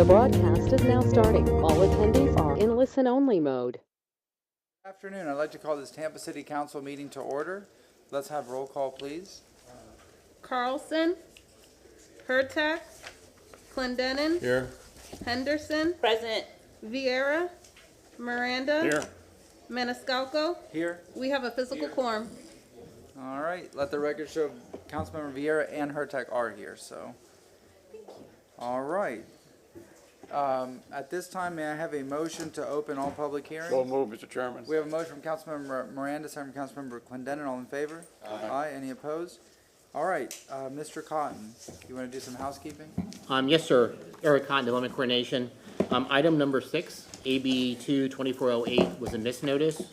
The broadcast is now starting. All attendees are in listen-only mode. Good afternoon. I'd like to call this Tampa City Council meeting to order. Let's have roll call, please. Carlson, Hurtak, Clendenin, Here. Henderson, Present. Vieira, Miranda, Here. Maniscalco. Here. We have a physical quorum. All right. Let the record show Councilmember Vieira and Hurtak are here. So, all right. At this time, may I have a motion to open all public hearings? So moved, Mr. Chairman. We have a motion from Councilmember Miranda, second from Councilmember Clendenin. All in favor? Aye. Any opposed? All right. Mr. Cotton, you want to do some housekeeping? Yes, sir. Eric Cotton, Development Coordination. Item number 6, AB 22408, was a misnotice,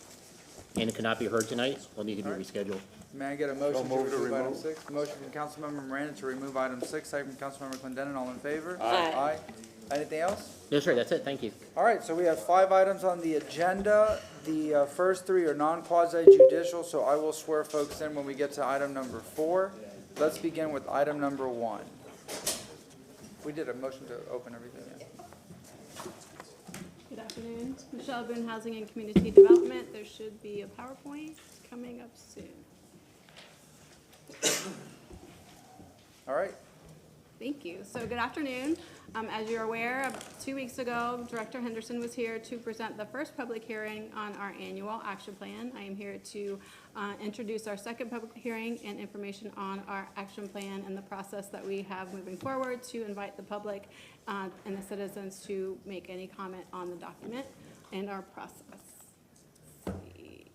and it cannot be heard tonight. Will need to be rescheduled. May I get a motion to moved to remove item remove. 6? Motion from Councilmember Miranda to remove item 6, second from Councilmember Clendenin. All in favor? Aye. Anything else? No, sir, that's it. Thank you. All right, so we have 5 items on the agenda. The first 3 are non-quasi judicial, so I will swear folks in when we get to item number 4. Let's begin with item number 1. We did a motion to open everything. Yeah. Good afternoon. Michelle Boone, Housing and Community Development. There should be a PowerPoint coming up soon. All right. Thank you. So good afternoon. As you're aware, 2 weeks ago, Director Henderson was here to present the first public hearing on our annual action plan. I am here to introduce our second public hearing and information on our action plan and the process that we have moving forward to invite the public and the citizens to make any comment on the document and our process. Let's see.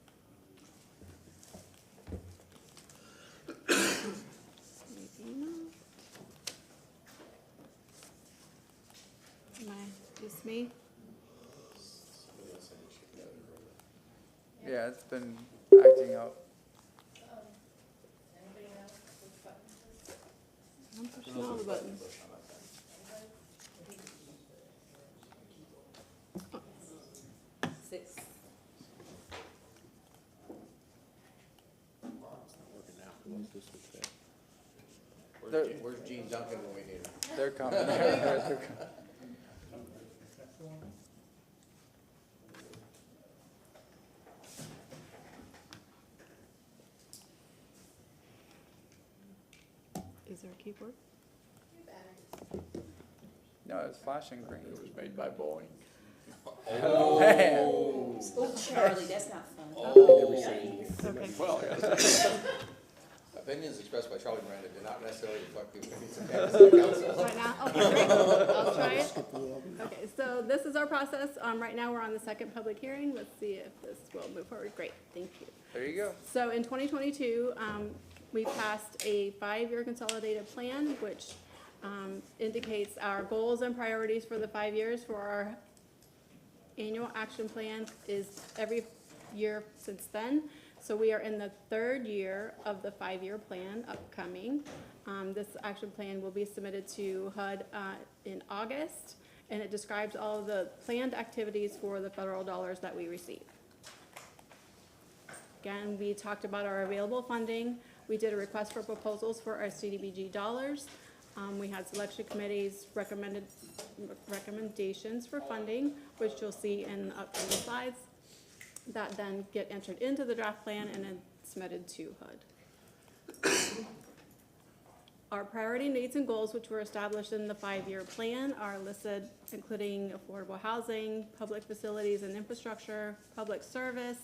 Just me? Yeah, it's been acting up. I'm pushing all the buttons. Oh, 6. Where's Gene Duncan when we need him? They're coming. They're coming. is there a keyboard? No, it's flashing green. It was made by Boeing. Man. Oh, Charlie, that's not fun. Okay. Well, yes. Opinions expressed by Charlie Miranda do not necessarily reflect the opinions of Tampa City Council. Right now? Okay, great. I'll try it. Okay, so this is our process. Right now, we're on the second public hearing. Let's see if this will move forward. Great, thank you. There you go. So in 2022, we passed a 5-year consolidated plan, which indicates our goals and priorities for the 5 years. For our annual action plan is every year since then. So we are in the 3rd year of the 5-year plan upcoming. This action plan will be submitted to HUD in August, and it describes all of the planned activities for the federal dollars that we receive. Again, we talked about our available funding. We did a request for proposals for our CDBG dollars. We had selection committees recommendations for funding, which you'll see in the upcoming slides, that then get entered into the draft plan and then submitted to HUD. Our priority needs and goals, which were established in the 5-year plan, are listed, including affordable housing, public facilities and infrastructure, public service,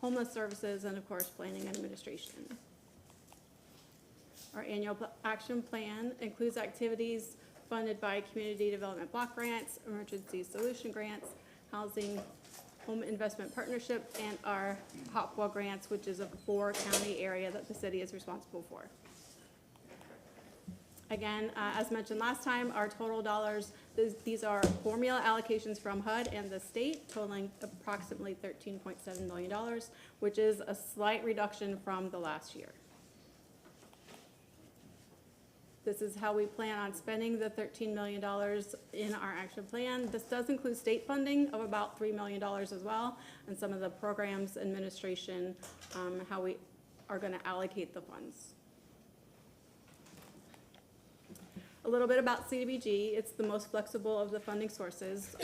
homeless services, and of course, planning and administration. Our annual action plan includes activities funded by community development block grants, emergency solution grants, housing, home investment partnership, and our Hopwell grants, which is a 4-county area that the city is responsible for. Again, as mentioned last time, our total dollars, these are formula allocations from HUD and the state, totaling approximately $13.7 million, which is a slight reduction from the last year. This is how we plan on spending the $13 million in our action plan. This does include state funding of about $3 million as well, and some of the programs administration, how we are going to allocate the funds. A little bit about CDBG. It's the most flexible of the funding sources.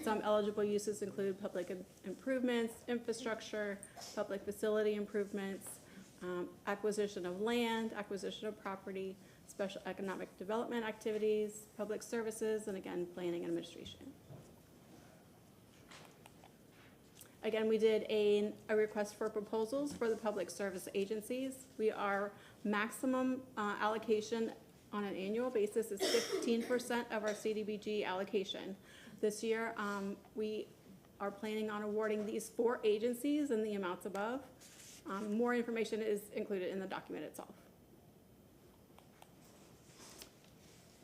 Some eligible uses include public improvements, infrastructure, public facility improvements, acquisition of land, acquisition of property, special economic development activities, public services, and again, planning and administration. Again, we did a request for proposals for the public service agencies. Our maximum allocation on an annual basis is 15% of our CDBG allocation. This year, we are planning on awarding these 4 agencies in the amounts above. More information is included in the document itself.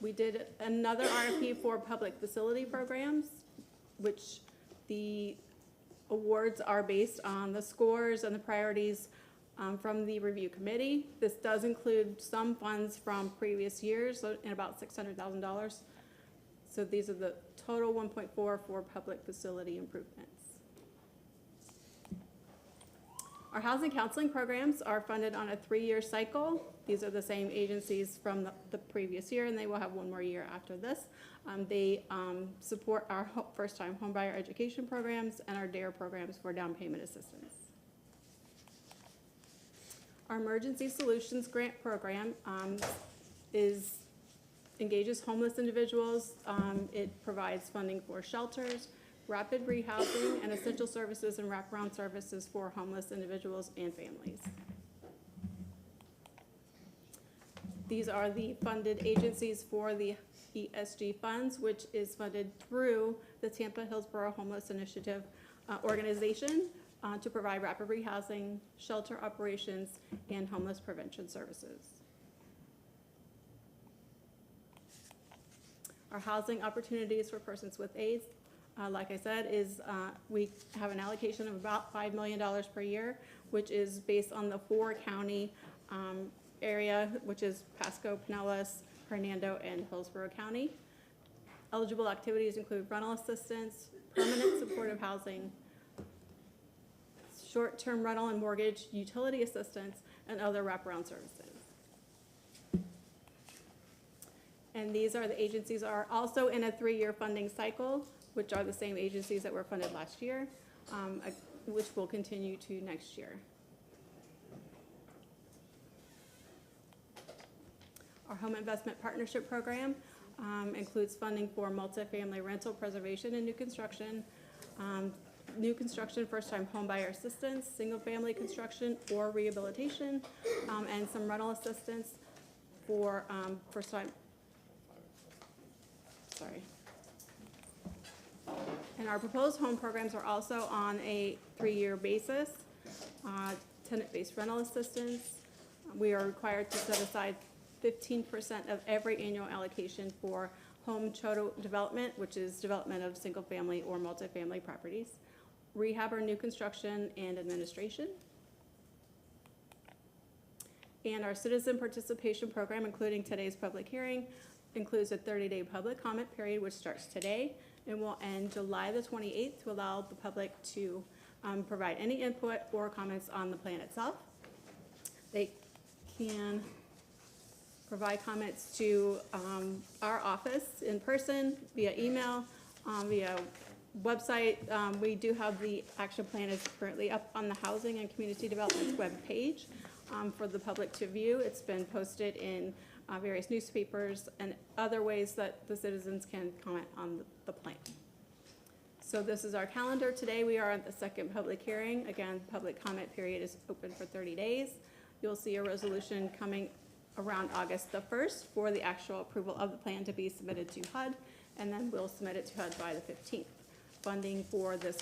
We did another RFP for public facility programs, which the awards are based on the scores and the priorities from the review committee. This does include some funds from previous years, so in about $600,000. So these are the total 1.4 for public facility improvements. Our housing counseling programs are funded on a 3-year cycle. These are the same agencies from the previous year, and they will have 1 more year after this. They support our first-time homebuyer education programs and our DARE programs for down payment assistance. Our Emergency Solutions Grant Program engages homeless individuals. It provides funding for shelters, rapid rehousing, and essential services and wraparound services for homeless individuals and families. These are the funded agencies for the ESG funds, which is funded through the Tampa Hillsborough Homeless Initiative organization to provide rapid rehousing, shelter operations, and homeless prevention services. Our housing opportunities for persons with AIDS, like I said, is we have an allocation of about $5 million per year, which is based on the 4-county area, which is Pasco, Pinellas, Hernando, and Hillsborough County. Eligible activities include rental assistance, permanent supportive housing, short-term rental and mortgage, utility assistance, and other wraparound services. And these are the agencies are also in a 3-year funding cycle, which are the same agencies that were funded last year, which will continue to next year. Our Home Investment Partnership Program includes funding for multifamily rental preservation and new construction, first-time homebuyer assistance, single-family construction or rehabilitation, and some rental assistance for first-time. Sorry. And our proposed home programs are also on a 3-year basis. Tenant-based rental assistance. We are required to set aside 15% of every annual allocation for home total development, which is development of single-family or multifamily properties, rehab or new construction and administration. And our citizen participation program, including today's public hearing, includes a 30-day public comment period, which starts today and will end July the 28th to allow the public to provide any input or comments on the plan itself. They can provide comments to our office in person, via email, via website. We do have the action plan is currently up on the Housing and Community Development webpage for the public to view. It's been posted in various newspapers and other ways that the citizens can comment on the plan. So this is our calendar. Today we are at the second public hearing. Again, public comment period is open for 30 days. You'll see a resolution coming around August the 1st for the actual approval of the plan to be submitted to HUD, and then we'll submit it to HUD by the 15th. Funding for this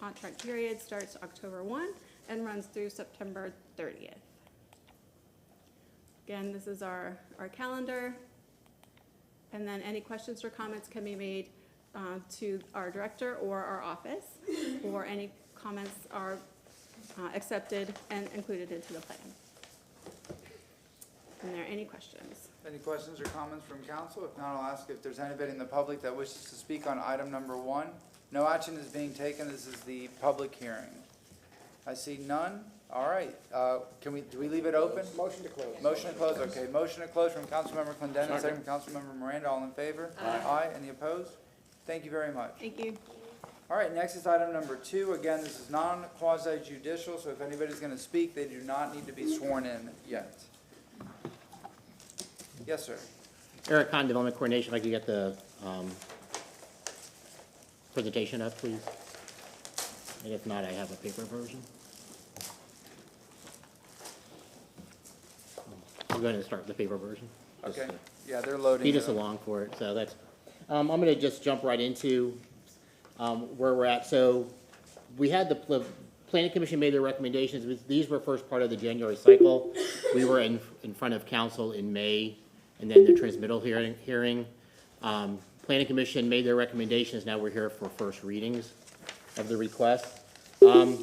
contract period starts October 1 and runs through September 30th. Again, this is our calendar, and then any questions or comments can be made to our director or our office, or any comments are accepted and included into the plan. Are there any questions? Any questions or comments from council? If not, I'll ask if there's anybody in the public that wishes to speak on item number 1. No action is being taken. This is the public hearing. I see none. All right, do we leave it open? Motion to close. Motion to close, okay. Motion to close from Councilmember Clendenin, second from Councilmember Miranda. All in favor? Aye. Any opposed? Thank you very much. Thank you. All right, next is item number 2. Again, this is non-quasi judicial, so if anybody's going to speak, they do not need to be sworn in yet. Yes, sir. Eric Kahn, Development Coordination, if I could get the presentation up, please. And if not, I have a paper version. I'm going to start with the paper version. Okay, yeah, they're loading. Feed it us up. along for it, so that's, I'm gonna just jump right into, where we're at. So, we had the planning commission made their recommendations. These were first part of the January cycle. We were in front of council in May, and then the transmittal hearing. Planning commission made their recommendations, now we're here for first readings of the request. The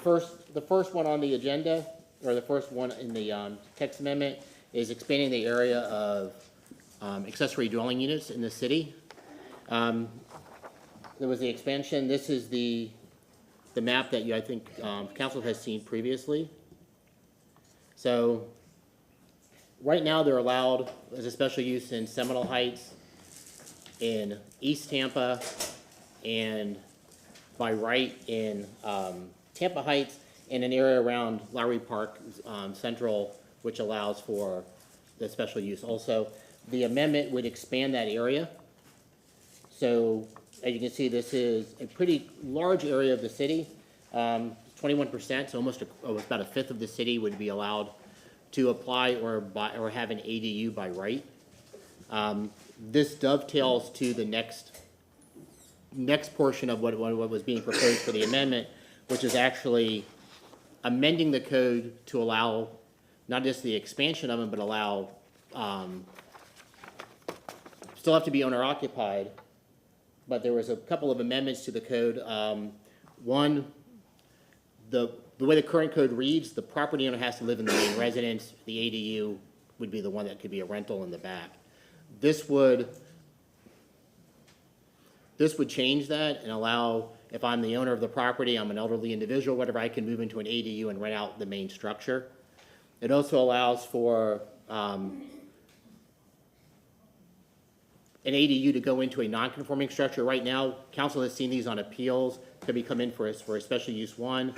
first one on the agenda, or the first one in the text amendment, is expanding the area of accessory dwelling units in the city. There was the expansion. This is the map that I think council has seen previously. So right now they're allowed as a special use in Seminole Heights, in East Tampa, and by right in Tampa Heights, in an area around Lowry Park Central, which allows for the special use also. The amendment would expand that area. So, as you can see, this is a pretty large area of the city, 21%, so almost about a fifth of the city would be allowed to apply or have an ADU by right. This dovetails to the next portion of what was being proposed for the amendment, which is actually amending the code to allow not just the expansion of them, but allow, still have to be owner occupied, but there was a couple of amendments to the code. One, the way the current code reads, the property owner has to live in the main residence. The ADU would be the one that could be a rental in the back. This would change that and allow, if I'm the owner of the property, I'm an elderly individual, whatever, I can move into an ADU and rent out the main structure. It also allows for an ADU to go into a non-conforming structure. Right now, council has seen these on appeals, could be come in for a special use one.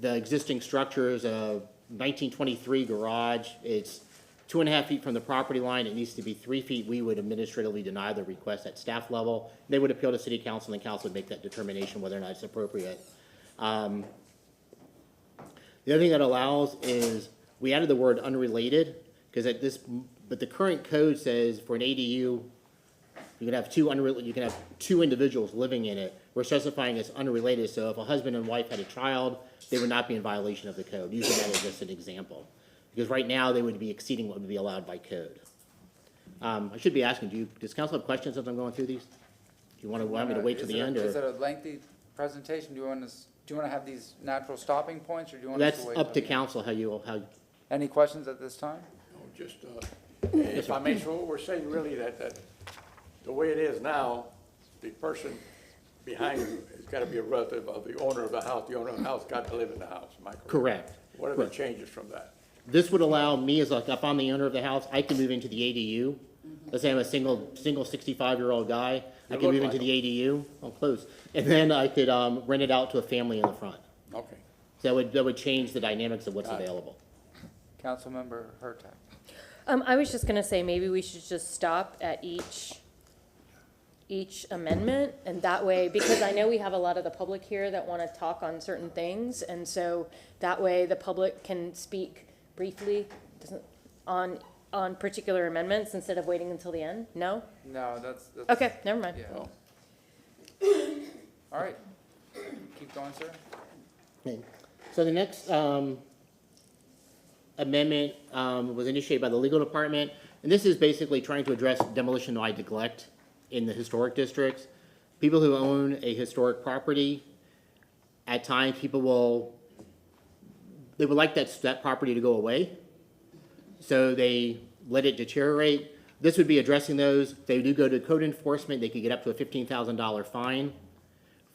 The existing structure is a 1923 garage. It's 2.5 feet from the property line. It needs to be 3 feet. We would administratively deny the request at staff level. They would appeal to city council, and council would make that determination whether or not it's appropriate. The other thing that allows is, we added the word unrelated, because but the current code says for an ADU, you can have two individuals living in it. We're specifying as unrelated, so if a husband and wife had a child, they would not be in violation of the code. Using that as just an example. Because right now, they would be exceeding what would be allowed by code. I should be asking, does council have questions as I'm going through these? Do you want me to wait till the end, or? Is it a lengthy presentation? Do you want to have these natural stopping points, or do you want us That's to wait? up to council, how. Any questions at this time? No, just, if I may, so what we're saying really that the way it is now, the person behind you has got to be a relative of the owner of the house. The owner of the house got to live in the house, am I correct? Correct. What are the changes from that? This would allow me, if I'm the owner of the house, I can move into the ADU. Let's say I'm a single 65-year-old guy, I You can look move like into the ADU, I'm close. And then I could rent it out to a family in the front. Okay. So that would change the dynamics of what's Got it. available. Councilmember Hurtak. I was just gonna say, maybe we should just stop at each amendment, and that way, because I know we have a lot of the public here that wanna talk on certain things, and so that way the public can speak briefly on particular amendments instead of waiting until the end. No? No, that's. Okay, never mind. Yeah. Oh. All right. Keep going, sir. Okay. So the next amendment was initiated by the legal department, and this is basically trying to address demolition by neglect in the historic districts. People who own a historic property, at times they would like that property to go away, so they let it deteriorate. This would be addressing those. If they do go to code enforcement, they could get up to a $15,000 fine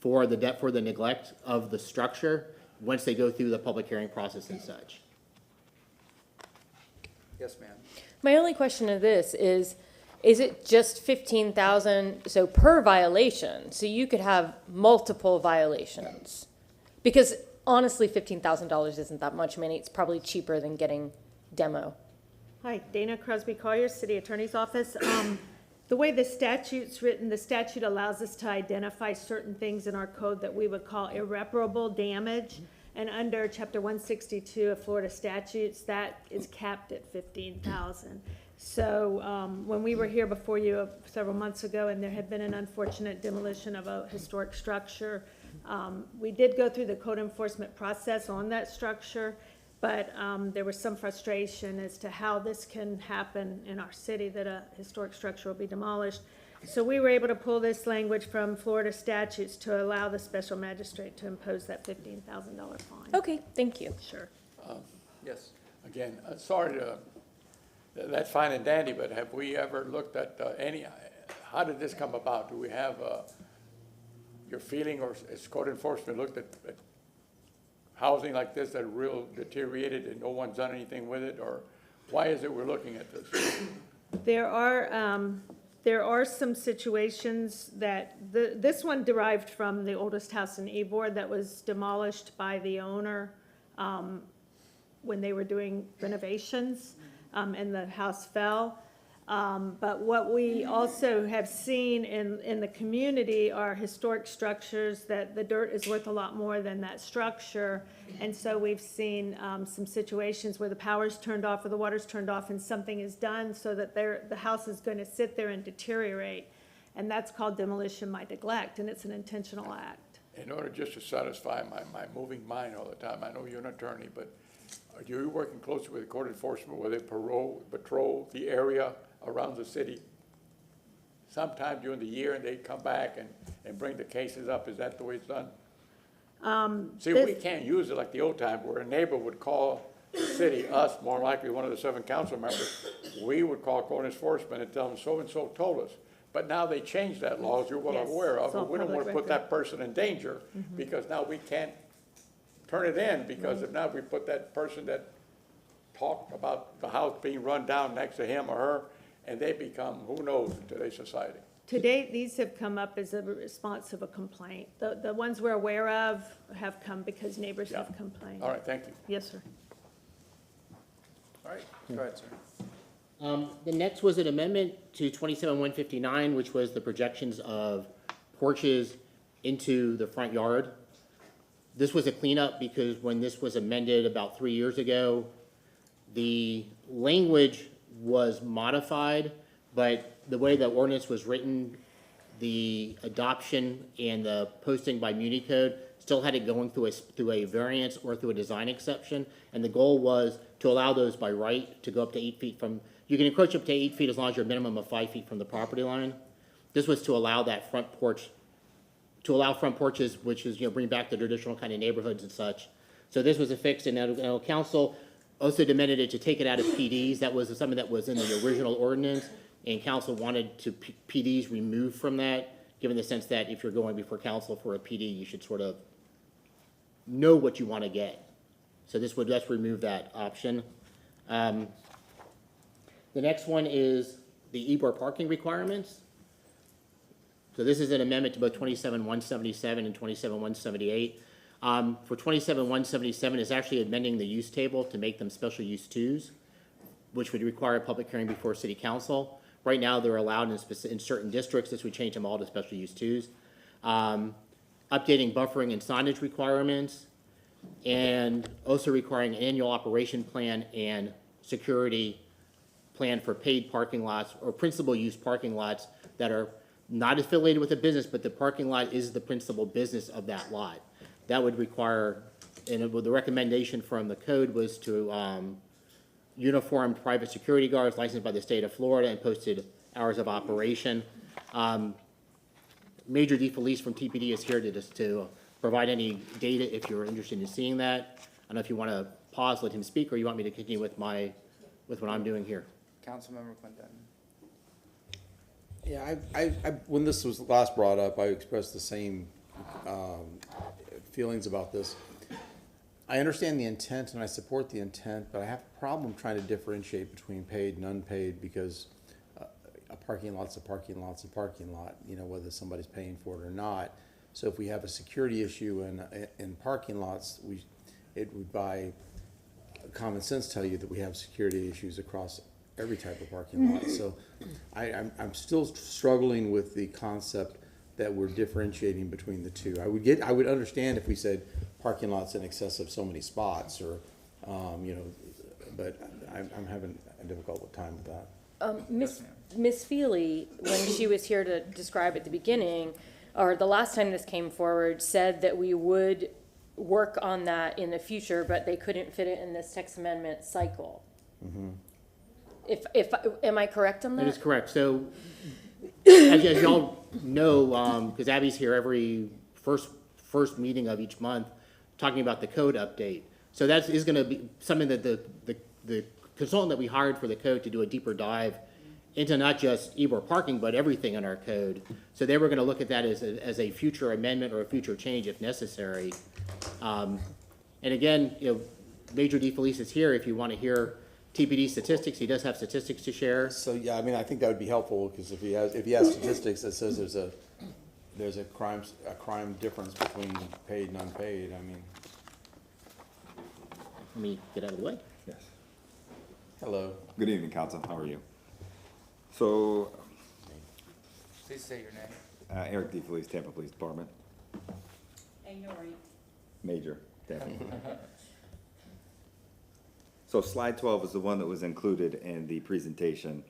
for the neglect of the structure once they go through the public hearing process and such. Yes, ma'am. My only question of this is it just 15,000, so per violation? So you could have multiple violations? Because honestly, $15,000 isn't that much money. It's probably cheaper than getting demo. Hi, Dana Crosby Collier, City Attorney's Office. The way the statute's written, the statute allows us to identify certain things in our code that we would call irreparable damage. And under Chapter 162 of Florida statutes, that is capped at 15,000. So when we were here before you several months ago, and there had been an unfortunate demolition of a historic structure, we did go through the code enforcement process on that structure, but there was some frustration as to how this can happen in our city, that a historic structure will be demolished. So we were able to pull this language from Florida statutes to allow the special magistrate to impose that $15,000 fine. Okay, thank you. Sure. Yes. Again, sorry to, that's fine and dandy, but have we ever looked at how did this come about? Do we have your feeling, or has code enforcement looked at housing like this that real deteriorated and no one's done anything with it? Or why is it we're looking at this? There are some situations that, this one derived from the oldest house in Ybor that was demolished by the owner when they were doing renovations, and the house fell. But what we also have seen in the community are historic structures that the dirt is worth a lot more than that structure. And so we've seen some situations where the power's turned off or the water's turned off and something is done so that the house is going to sit there and deteriorate. And that's called demolition by neglect, and it's an intentional act. In order just to satisfy my moving mind all the time, I know you're an attorney, but are you working closely with code enforcement where they patrol the area around the city sometime during the year, and they come back and bring the cases up? Is that the way it's done? See, we can't use it like the old time where a neighbor would call the city, us, more likely one of the 7 council members. We would call code enforcement and tell them so-and-so told us. But now they changed that law, as you're well Yes, aware of, it's all but we don't want to public put that person in danger because now we can't turn it in, because if not, we put that person that talked about the house being run down next to him or her, and they become, who knows, in today's society. To date, these have come up as a response of a complaint. The ones we're aware of have come because neighbors have complained. All right, thank you. Yes, sir. All right, go ahead, sir. The next was an amendment to 27-159, which was the projections of porches into the front yard. This was a cleanup because when this was amended about 3 years ago, the language was modified, but the way the ordinance was written, the adoption and the posting by Muni Code still had it going through a variance or through a design exception, and the goal was to allow those by right to go up to 8 feet from, you can encroach up to 8 feet as long as you're a minimum of 5 feet from the property line. This was to allow that front porch, to allow front porches, which is, bring back the traditional kind of neighborhoods and such. So this was a fix, and now council also demanded it to take it out of PDs. That was something that was in the original ordinance, and council wanted to PDs removed from that, given the sense that if you're going before council for a PD, you should sort of know what you want to get. So this would just remove that option. The next one is the Ybor parking requirements. So this is an amendment to both 27-177 and 27-178. For 27-177, it's actually amending the use table to make them special use 2s, which would require a public hearing before city council. Right now, they're allowed in certain districts. This would change them all to special use 2s. Updating buffering and signage requirements, and also requiring an annual operation plan and security plan for paid parking lots or principal use parking lots that are not affiliated with a business, but the parking lot is the principal business of that lot. That would require, and the recommendation from the code was to uniform private security guards licensed by the state of Florida and posted hours of operation. Major DeFelice from TPD is here to provide any data if you're interested in seeing that. I don't know if you want to pause, let him speak, or you want me to continue with what I'm doing here. Councilmember Clinton. Yeah, I when this was last brought up, I expressed the same feelings about this. I understand the intent and I support the intent, but I have a problem trying to differentiate between paid and unpaid because a parking lot's a parking lot's a parking lot, you know, whether somebody's paying for it or not. So if we have a security issue in parking lots, it would by common sense tell you that we have security issues across every type of parking lot. So I'm still struggling with the concept that we're differentiating between the two. I would understand if we said parking lots in excess of so many spots or, you know, but I'm having a difficult time with that. Miss Feely, when she was here to describe at the beginning, or the last time this came forward, said that we would work on that in the future, but they couldn't fit it in this text amendment cycle. Am I correct on that? That is correct. So, as y'all know, because Abby's here every first meeting of each month, talking about the code update. So that is going to be something that the consultant that we hired for the code to do a deeper dive into not just Ybor parking, but everything in our code. So they were going to look at that as a future amendment or a future change if necessary. And again, you know, Major DeFelice is here if you want to hear TPD statistics. He does have statistics to share. So yeah, I mean, I think that would be helpful because if he has statistics that says there's a crime difference between paid and unpaid, I mean. Let me get out of the way. Yes. Hello. Good evening, Council. How are you? So, Please say your name. Eric DeFelice, Tampa Police Department. And your rank. Major, Tampa. So slide 12 is the one that was included in the presentation.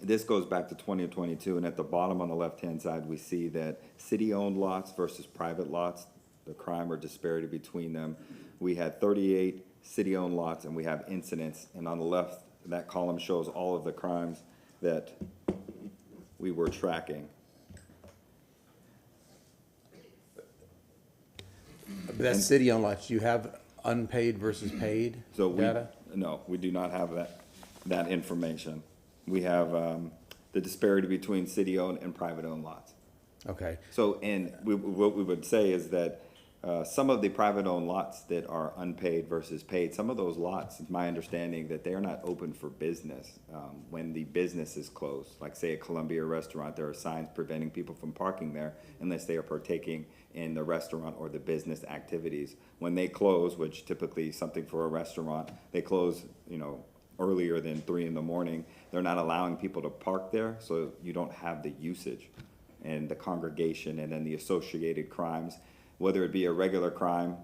This goes back to 2022, and at the bottom on the left-hand side, we see that city-owned lots versus private lots, the crime or disparity between them. We had 38 city-owned lots, and we have incidents. And on the left, that column shows all of the crimes that we were tracking. But that's city-owned lots. Do you have unpaid versus paid data? No, we do not have that information. We have the disparity between city-owned and private-owned lots. Okay. So, and what we would say is that some of the private-owned lots that are unpaid versus paid, some of those lots, it's my understanding that they are not open for business when the business is closed. Like say a Columbia restaurant, there are signs preventing people from parking there unless they are partaking in the restaurant or the business activities. When they close, which typically something for a restaurant, they close, you know, earlier than 3 in the morning, they're not allowing people to park there, so you don't have the usage and the congregation and then the associated crimes. Whether it be a regular crime,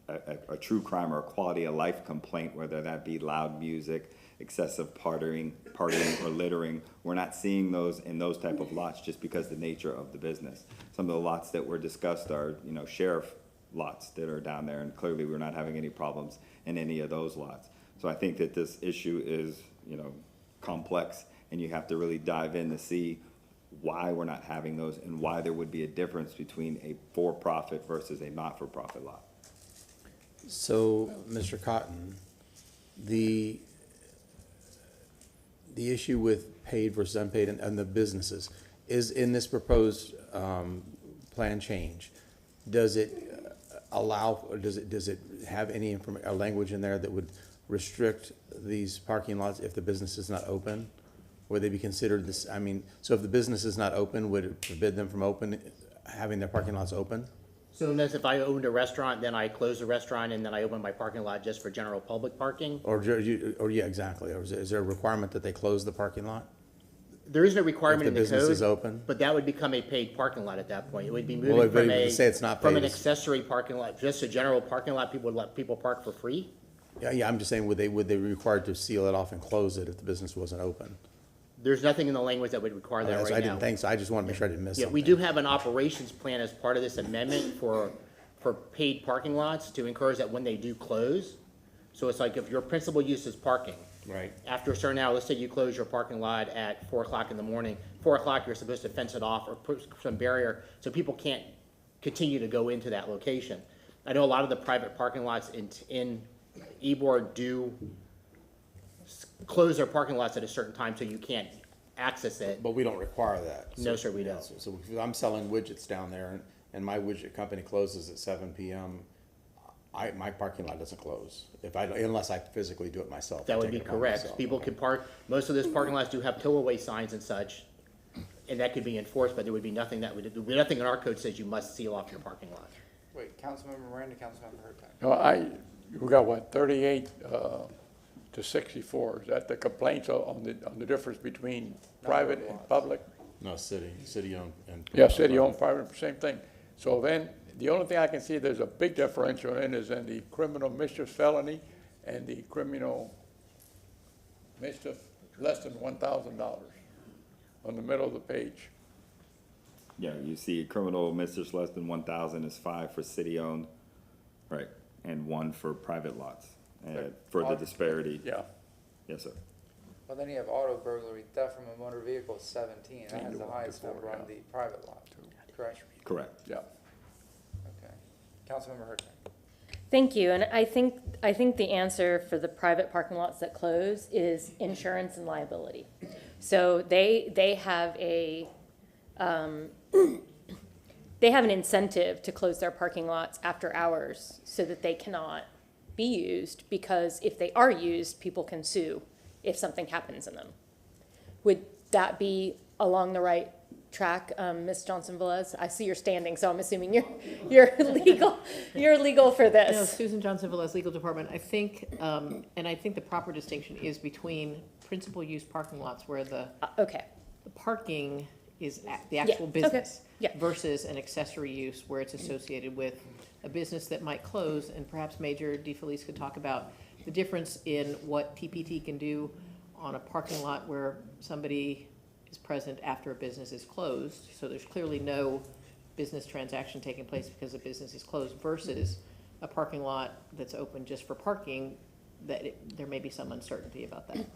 a true crime, or a quality of life complaint, whether that be loud music, excessive partying or littering, we're not seeing those in those type of lots just because the nature of the business. Some of the lots that were discussed are, you know, sheriff lots that are down there, and clearly we're not having any problems in any of those lots. So I think that this issue is, you know, complex, and you have to really dive in to see why we're not having those and why there would be a difference between a for-profit versus a not-for-profit lot. So, Mr. Cotton, the issue with paid versus unpaid and the businesses is in this proposed plan change. Does it allow, or does it have any a language in there that would restrict these parking lots if the business is not open? Would they be considered this? I mean, so if the business is not open, would it forbid them from having their parking lots open? So unless if I owned a restaurant, then I close the restaurant and then I open my parking lot just for general public parking? Or yeah, exactly. Or is there a requirement that they close the parking lot? There is no requirement in the code. If the business is open? But that would become a paid parking lot at that point. It would be moving Well, from say it's not from paid. an accessory parking lot, just a general parking lot, people would let people park for free? Yeah, I'm just saying, would they be required to seal it off and close it if the business wasn't open? There's nothing in the language that would require that right now. I didn't think so. I just want to make sure I didn't miss Yeah, something. we do have an operations plan as part of this amendment for paid parking lots to encourage that when they do close. So it's like if your principal use is parking. Right. After a certain hour, let's say you close your parking lot at 4 o'clock in the morning. 4 o'clock, you're supposed to fence it off or put some barrier so people can't continue to go into that location. I know a lot of the private parking lots in Ybor do close their parking lots at a certain time so you can't access it. But we don't require that. No, sir, we don't. So if I'm selling widgets down there and my widget company closes at 7 PM, my parking lot doesn't close unless I physically do it myself. That I would take be it upon correct. myself. People could park, most of those parking lots do have tow-away signs and such, and that could be enforced, but there would be nothing nothing in our code says you must seal off your parking lot. Wait, Councilmember Miranda, Councilmember Hurtak. No, we got what, 38 to 64? Is that the complaints on the difference between private and public? No, city-owned and. Yeah, city-owned, private, same thing. So then, the only thing I can see there's a big differential in is in the criminal mischief felony and the criminal mischief less than $1,000 on the middle of the page. Yeah, you see criminal mischief less than 1,000 is 5 for city-owned, right, and 1 for private lots, for the disparity. Yeah. Yes, sir. Well, then you have auto burglary, theft from a motor vehicle is 17. That has the Before, highest number on yeah. the private lot, correct? Correct. Yeah. Okay. Councilmember Hurtak. Thank you, and I think the answer for the private parking lots that close is insurance and liability. So they have they have an incentive to close their parking lots after hours so that they cannot be used, because if they are used, people can sue if something happens in them. Would that be along the right track, Ms. Johnson-Velez? I see you're standing, so I'm assuming you're legal. You're legal for No, this. Susan Johnson-Velez, Legal Department. I think, and I think the proper distinction is between principal use parking lots where the Okay. parking is the Yeah, actual okay, business yeah. versus an accessory use where it's associated with a business that might close, and perhaps Major DeFelice could talk about the difference in what TPT can do on a parking lot where somebody is present after a business is closed, so there's clearly no business transaction taking place because the business is closed, versus a parking lot that's open just for parking, there may be some uncertainty about that.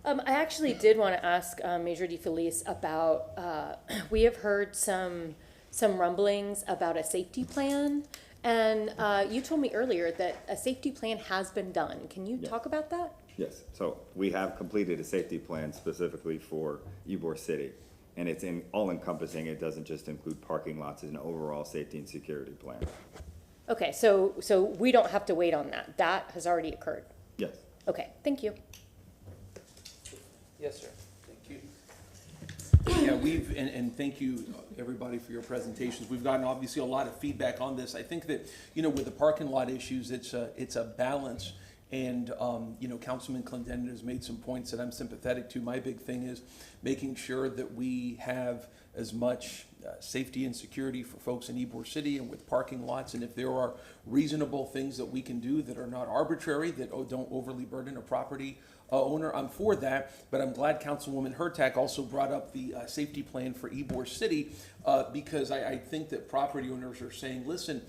I actually did want to ask Major DeFelice about, we have heard some rumblings about a safety plan, and you told me earlier that a safety plan has been done. Can you talk about that? Yes, so we have completed a safety plan specifically for Ybor City, and it's all encompassing. It doesn't just include parking lots. It's an overall safety and security plan. Okay, so we don't have to wait on that. That has already occurred. Yes. Okay, thank you. Yes, sir. Thank you. Yeah, and thank you, everybody, for your presentations. We've gotten obviously a lot of feedback on this. I think that, with the parking lot issues, it's a balance. And, Councilman Clendenin has made some points that I'm sympathetic to. My big thing is making sure that we have as much safety and security for folks in Ybor City and with parking lots. And if there are reasonable things that we can do that are not arbitrary, that don't overly burden a property owner, I'm for that. But I'm glad Councilwoman Hurtak also brought up the safety plan for Ybor City, because I think that property owners are saying, listen,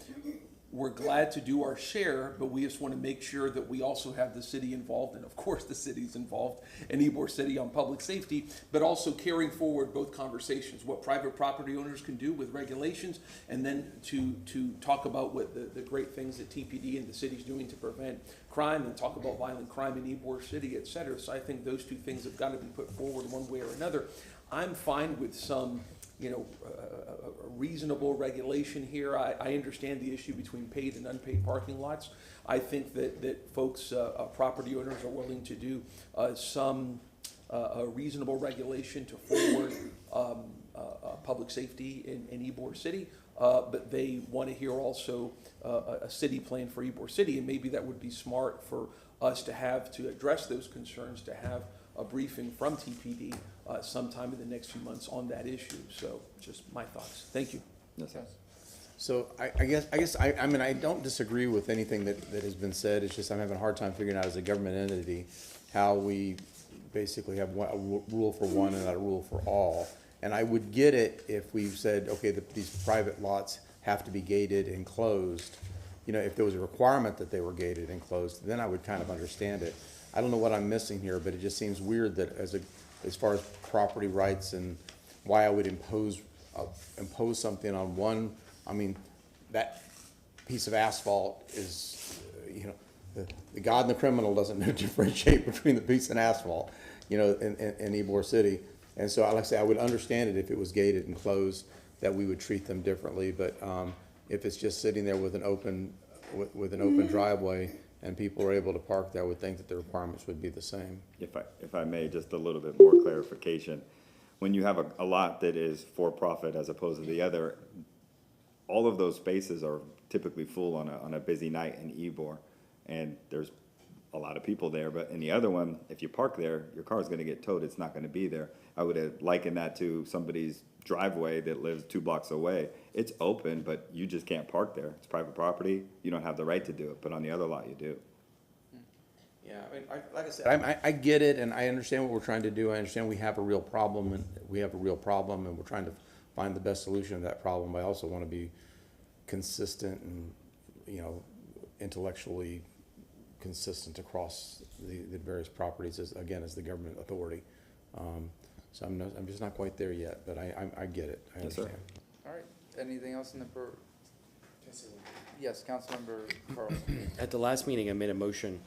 we're glad to do our share, but we just want to make sure that we also have the city involved, and of course the city's involved in Ybor City on public safety, but also carrying forward both conversations, what private property owners can do with regulations, and then to talk about what the great things that TPD and the city's doing to prevent crime, and talk about violent crime in Ybor City, et cetera. So I think those two things have got to be put forward one way or another. I'm fine with some a reasonable regulation here. I understand the issue between paid and unpaid parking lots. I think that folks, property owners, are willing to do some reasonable regulation to forward public safety in Ybor City, but they want to hear also a city plan for Ybor City, and maybe that would be smart for us to have to address those concerns, to have a briefing from TPD sometime in the next few months on that issue. So just my thoughts. Thank you. Yes, sir. So I guess I mean, I don't disagree with anything that has been said. It's just I'm having a hard time figuring out as a government entity how we basically have a rule for one and not a rule for all. And I would get it if we said, okay, these private lots have to be gated and closed. If there was a requirement that they were gated and closed, then I would kind of understand it. I don't know what I'm missing here, but it just seems weird that as far as property rights and why I would impose something on one. I mean, that piece of asphalt is, the God and the criminal doesn't differentiate between the piece and asphalt, in Ybor City. And so, like I say, I would understand it if it was gated and closed. that we would treat them differently, but, if it's just sitting there with an open, with an open driveway and people are able to park there, I would think that the requirements would be the same. If I may, just a little bit more clarification. When you have a lot that is for-profit as opposed to the other, all of those spaces are typically full on a busy night in Ybor, and there's a lot of people there. But in the other one, if you park there, your car is going to get towed. It's not going to be there. I would liken that to somebody's driveway that lives 2 blocks away. It's open, but you just can't park there. It's private property. You don't have the right to do it, but on the other lot, you do. Yeah, I mean, like I said. I get it, and I understand what we're trying to do. I understand we have a real problem, and we're trying to find the best solution to that problem. I also want to be consistent and, intellectually consistent across the various properties as the government authority. So I'm just not quite there yet, but I get it. I Yes, sir. understand. All right, anything else in the Yes, Councilmember Carlson. At the last meeting, I made a motion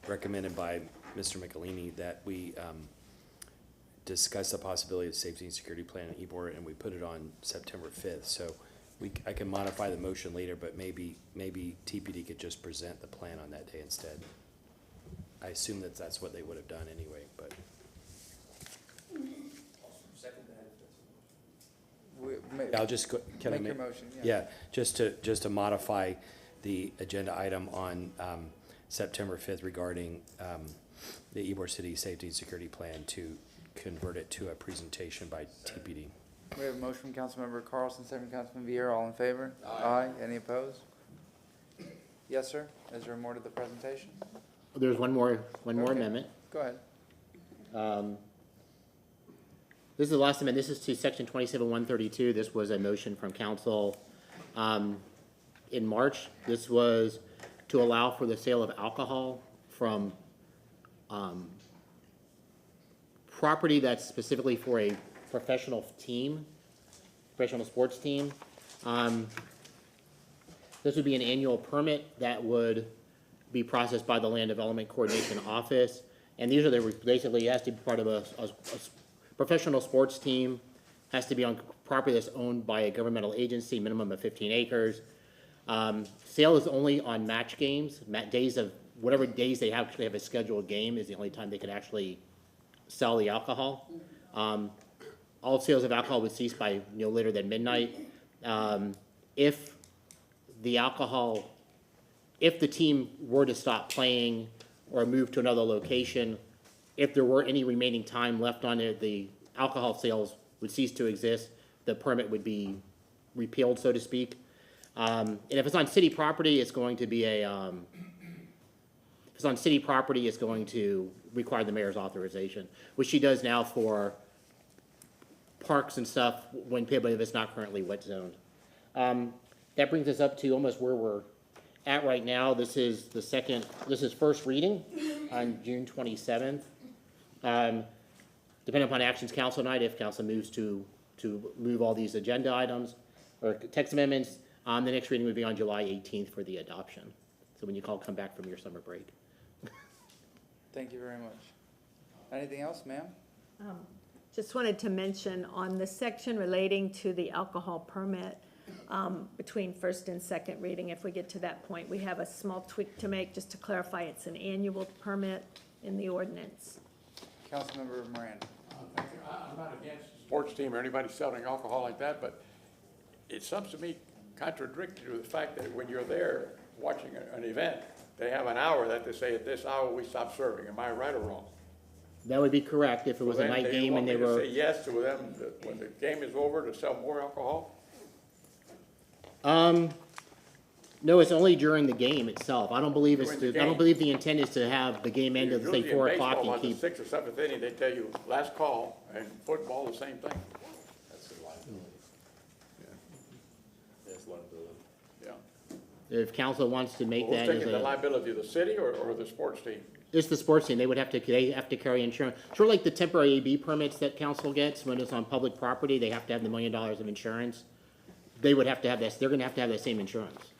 recommended by Mr. Michelini that we discuss the possibility of safety and security plan in Ybor, and we put it on September 5th. So I can modify the motion later, but maybe TPD could just present the plan on that day instead. I assume that's what they would have done anyway, but. I'll just go, can I Make make? your motion, Yeah, just to modify the agenda item on September 5th regarding the Ybor City Safety and Security Plan to convert it to a presentation by TPD. We have a motion from Councilmember Carlson, second from Councilman Vieira. All in favor? Aye. Any opposed? Yes, sir. Is there more to the presentation? There's one more Okay. amendment. Go ahead. This is the last amendment. This is to section 27-132. This was a motion from council in March. This was to allow for the sale of alcohol from property that's specifically for a professional sports team. This would be an annual permit that would be processed by the Land Development Coordination Office. And these are basically, it has to be part of a professional sports team, has to be on property that's owned by a governmental agency, minimum of 15 acres. Sale is only on match games, whatever days they actually have a scheduled game is the only time they could actually sell the alcohol. All sales of alcohol would cease by no later than midnight. If the team were to stop playing or move to another location, if there were any remaining time left on it, the alcohol sales would cease to exist. The permit would be repealed, so to speak. And if it's on city property, it's going to require the mayor's authorization, which she does now for parks and stuff when if it's not currently wet zoned. That brings us up to almost where we're at right now. This is first reading on June 27th. Depending upon actions council night, if council moves to move all these agenda items or text amendments, the next reading would be on July 18th for the adoption. So when you come back from your summer break. Thank you very much. Anything else, ma'am? Just wanted to mention on the section relating to the alcohol permit, between first and second reading, if we get to that point, we have a small tweak to make just to clarify it's an annual permit in the ordinance. Councilmember Miranda. I'm not against the sports team or anybody selling alcohol like that, but it seems to me contradictory to the fact that when you're there watching an event, they have an hour that they say at this hour we stop serving. Am I right or wrong? That would be correct if it was a night game and they were. Say yes to them when the game is over to sell more alcohol? No, it's only during the game itself. I don't believe the intent is to have the game end at say 4 o'clock and keep. Usually in baseball, on the 6th or 7th inning, they tell you last call, and football, the same thing. That's the liability. That's liability. Yeah. If council wants to make Who's that as taking the liability of the city or the sports team? It's the sports team. They have to carry insurance. Sort of like the temporary AB permits that council gets when it's on public property, they have to have the $1 million of insurance. They would have to have this, they're gonna have to have that same insurance.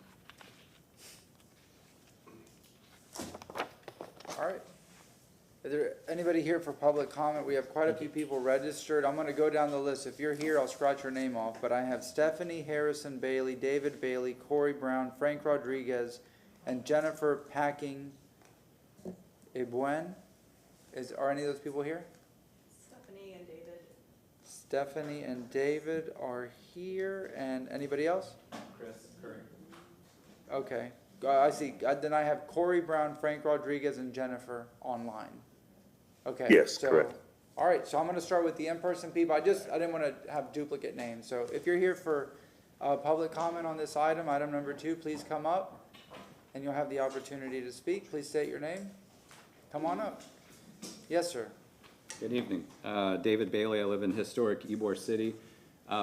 All right. Is there anybody here for public comment? We have quite a few people registered. I'm gonna go down the list. If you're here, I'll scratch your name off, but I have Stephanie Harrison Bailey, David Bailey, Corey Brown, Frank Rodriguez, and Jennifer Packing Ibuen. Are any of those people here? Stephanie and David. Stephanie and David are here, and anybody else? Chris Curry. Okay, I see. Then I have Corey Brown, Frank Rodriguez, and Jennifer online. Okay. Yes, so, correct. All right, so I'm gonna start with the in-person people. I didn't wanna have duplicate names. So if you're here for public comment on this item number 2, please come up, and you'll have the opportunity to speak. Please state your name. Come on up. Yes, sir. Good evening. David Bailey. I live in historic Ybor City.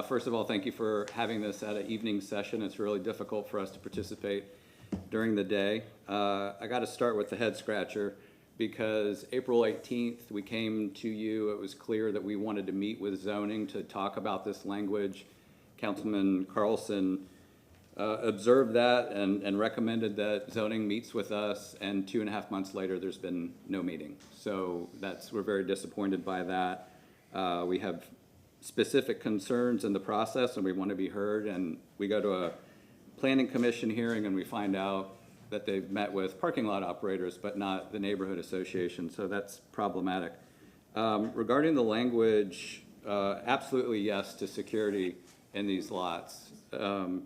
First of all, thank you for having this at an evening session. It's really difficult for us to participate during the day. I got to start with the head scratcher because April 18th, we came to you. It was clear that we wanted to meet with zoning to talk about this language. Councilman Carlson observed that and recommended that zoning meets with us, and 2.5 months later, there's been no meeting. So we're very disappointed by that. We have specific concerns in the process, and we want to be heard, and we go to a planning commission hearing, and we find out that they've met with parking lot operators, but not the neighborhood association, so that's problematic. Regarding the language, absolutely yes to security in these lots.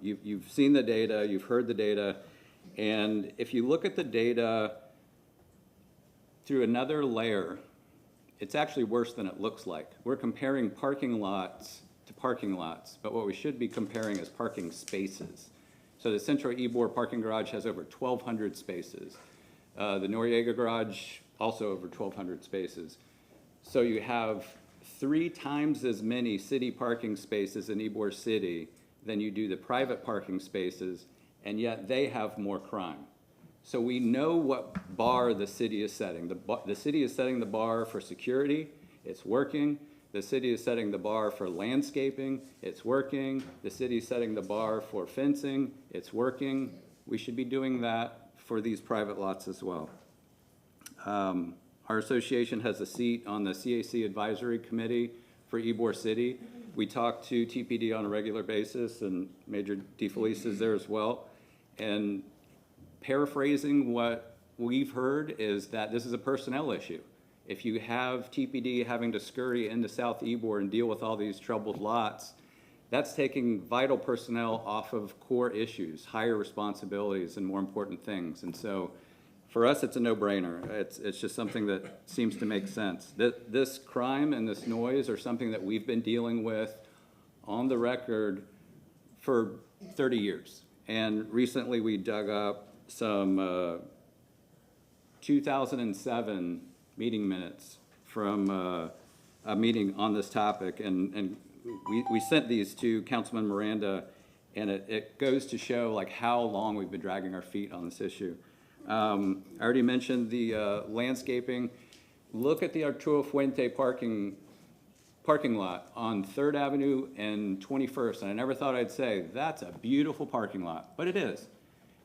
You've seen the data, you've heard the data, and if you look at the data through another layer, it's actually worse than it looks like. We're comparing parking lots to parking lots, but what we should be comparing is parking spaces. So the Central Ybor parking garage has over 1,200 spaces. The Noriega garage, also over 1,200 spaces. So you have 3 times as many city parking spaces in Ybor City than you do the private parking spaces, and yet they have more crime. So we know what bar the city is setting. The city is setting the bar for security. It's working. The city is setting the bar for landscaping. It's working. The city is setting the bar for fencing. It's working. We should be doing that for these private lots as well. Our association has a seat on the CAC Advisory Committee for Ybor City. We talk to TPD on a regular basis, and Major DeFelice is there as well. And paraphrasing what we've heard is that this is a personnel issue. If you have TPD having to scurry into South Ybor and deal with all these troubled lots, that's taking vital personnel off of core issues, higher responsibilities, and more important things. And so for us, it's a no-brainer. It's just something that seems to make sense. This crime and this noise are something that we've been dealing with on the record for 30 years. And recently we dug up some 2007 meeting minutes from a meeting on this topic. And we sent these to Councilman Miranda, and it goes to show like how long we've been dragging our feet on this issue. I already mentioned the landscaping. Look at the Arturo Fuente parking lot on 3rd Avenue and 21st. And I never thought I'd say, that's a beautiful parking lot, but it is.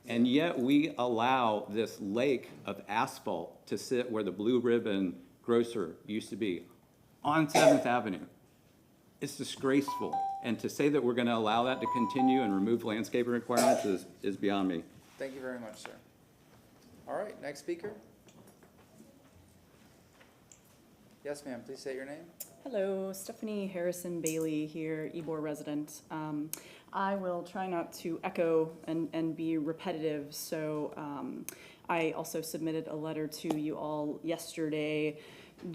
And yet we allow this lake of asphalt to sit where the Blue Ribbon grocer used to be on 7th Avenue. It's disgraceful. And to say that we're gonna allow that to continue and remove landscaping requirements is beyond me. Thank you very much, sir. All right, next speaker. Yes, ma'am, please say your name. Hello, Stephanie Harrison Bailey here, Ybor resident. I will try not to echo and be repetitive, so I also submitted a letter to you all yesterday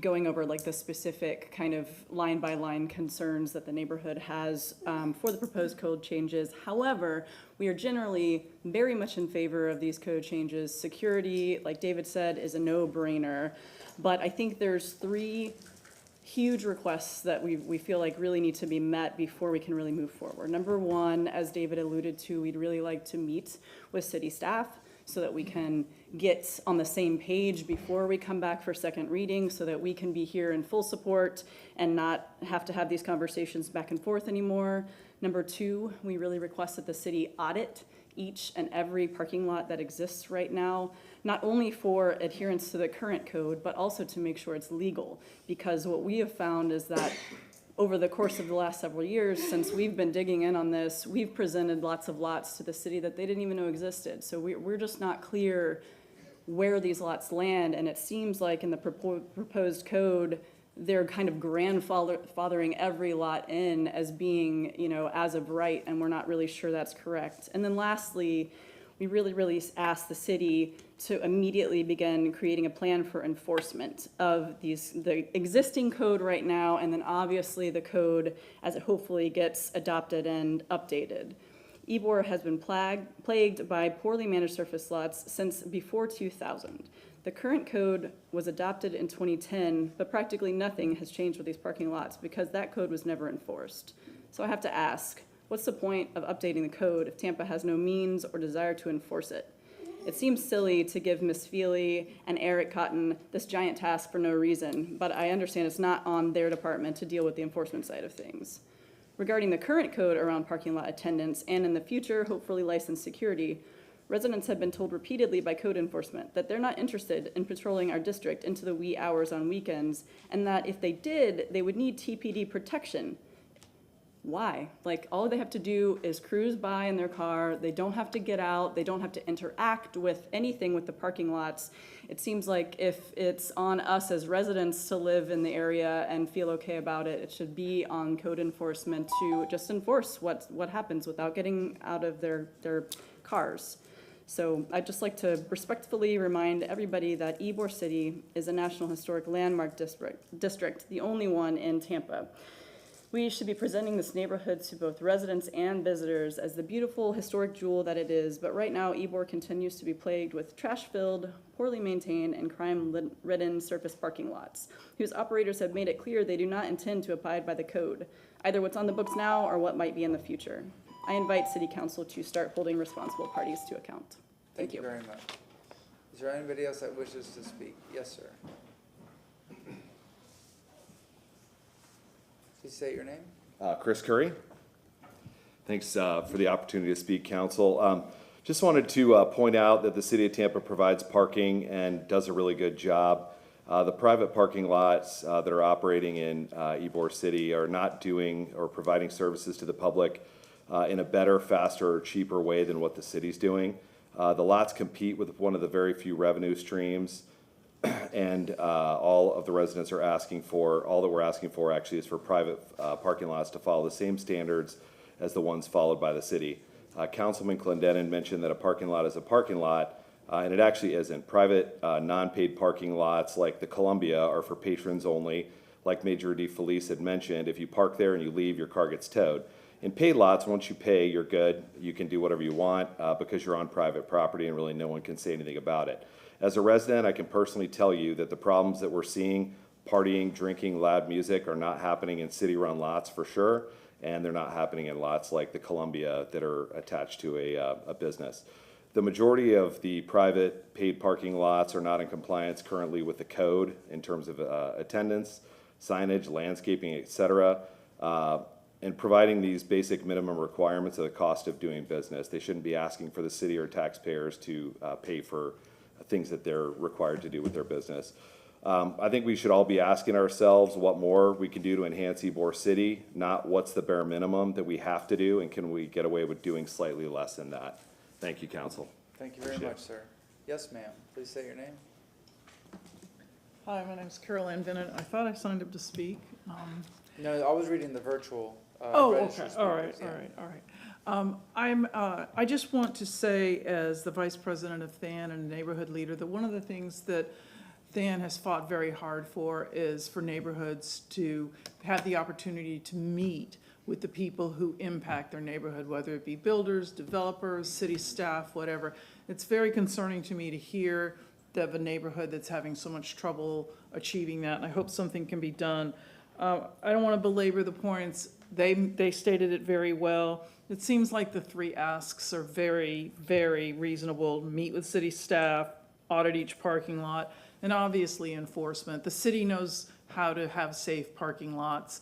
going over like the specific kind of line by line concerns that the neighborhood has for the proposed code changes. However, we are generally very much in favor of these code changes. Security, like David said, is a no-brainer, but I think there's 3 huge requests that we feel like really need to be met before we can really move forward. Number 1, as David alluded to, we'd really like to meet with city staff so that we can get on the same page before we come back for second reading, so that we can be here in full support and not have to have these conversations back and forth anymore. Number 2, we really request that the city audit each and every parking lot that exists right now, not only for adherence to the current code, but also to make sure it's legal. Because what we have found is that over the course of the last several years, since we've been digging in on this, we've presented lots of lots to the city that they didn't even know existed. So we're just not clear where these lots land, and it seems like in the proposed code, they're kind of grandfathering every lot in as being, you know, as of right, and we're not really sure that's correct. And then lastly, we really asked the city to immediately begin creating a plan for enforcement of the existing code right now, and then obviously the code as it hopefully gets adopted and updated. Ybor has been plagued by poorly managed surface lots since before 2000. The current code was adopted in 2010, but practically nothing has changed with these parking lots because that code was never enforced. So I have to ask, what's the point of updating the code if Tampa has no means or desire to enforce it? It seems silly to give Ms. Feely and Eric Cotton this giant task for no reason, but I understand it's not on their department to deal with the enforcement side of things. Regarding the current code around parking lot attendance and in the future, hopefully licensed security, residents have been told repeatedly by code enforcement that they're not interested in patrolling our district into the wee hours on weekends, and that if they did, they would need TPD protection. Why? Like, all they have to do is cruise by in their car. They don't have to get out. They don't have to interact with anything with the parking lots. It seems like if it's on us as residents to live in the area and feel okay about it, it should be on code enforcement to just enforce what happens without getting out of their cars. So I'd just like to respectfully remind everybody that Ybor City is a National Historic Landmark District, the only one in Tampa. We should be presenting this neighborhood to both residents and visitors as the beautiful historic jewel that it is, but right now Ybor continues to be plagued with trash-filled, poorly maintained, and crime-ridden surface parking lots, whose operators have made it clear they do not intend to abide by the code, either what's on the books now or what might be in the future. I invite City Council to start holding responsible parties to account. Thank you very much. Is there anybody else that wishes to speak? Yes, sir. Please state your name. Chris Curry. Thanks for the opportunity to speak, Council. Just wanted to point out that the City of Tampa provides parking and does a really good job. The private parking lots that are operating in Ybor City are not doing or providing services to the public in a better, faster, or cheaper way than what the city's doing. The lots compete with one of the very few revenue streams, and all of the residents are asking for, all that we're asking for actually is for private parking lots to follow the same standards as the ones followed by the city. Councilman Clendenin mentioned that a parking lot is a parking lot, and it actually isn't. Private non-paid parking lots like the Columbia are for patrons only. Like Major DeFelice had mentioned, if you park there and you leave, your car gets towed. In paid lots, once you pay, you're good. You can do whatever you want because you're on private property and really no one can say anything about it. As a resident, I can personally tell you that the problems that we're seeing, partying, drinking, loud music, are not happening in city-run lots for sure, and they're not happening in lots like the Columbia that are attached to a business. The majority of the private paid parking lots are not in compliance currently with the code in terms of attendance, signage, landscaping, etc. And providing these basic minimum requirements of the cost of doing business. They shouldn't be asking for the city or taxpayers to pay for things that they're required to do with their business. I think we should all be asking ourselves what more we can do to enhance Ybor City, not what's the bare minimum that we have to do, and can we get away with doing slightly less than that. Thank you, Council. Thank you very much, sir. Yes, ma'am. Please say your name. Hi, my name is Carol Ann Bennett. I thought I signed up to speak. No, I was reading the virtual. Oh, okay. registered All right, speakers, yeah. all right. I just want to say, as the vice president of THAN and a neighborhood leader, that one of the things that THAN has fought very hard for is for neighborhoods to have the opportunity to meet with the people who impact their neighborhood, whether it be builders, developers, city staff, whatever. It's very concerning to me to hear of a neighborhood that's having so much trouble achieving that, and I hope something can be done. I don't want to belabor the points. They stated it very well. It seems like the three asks are very, very reasonable. Meet with city staff, audit each parking lot, and obviously enforcement. The city knows how to have safe parking lots.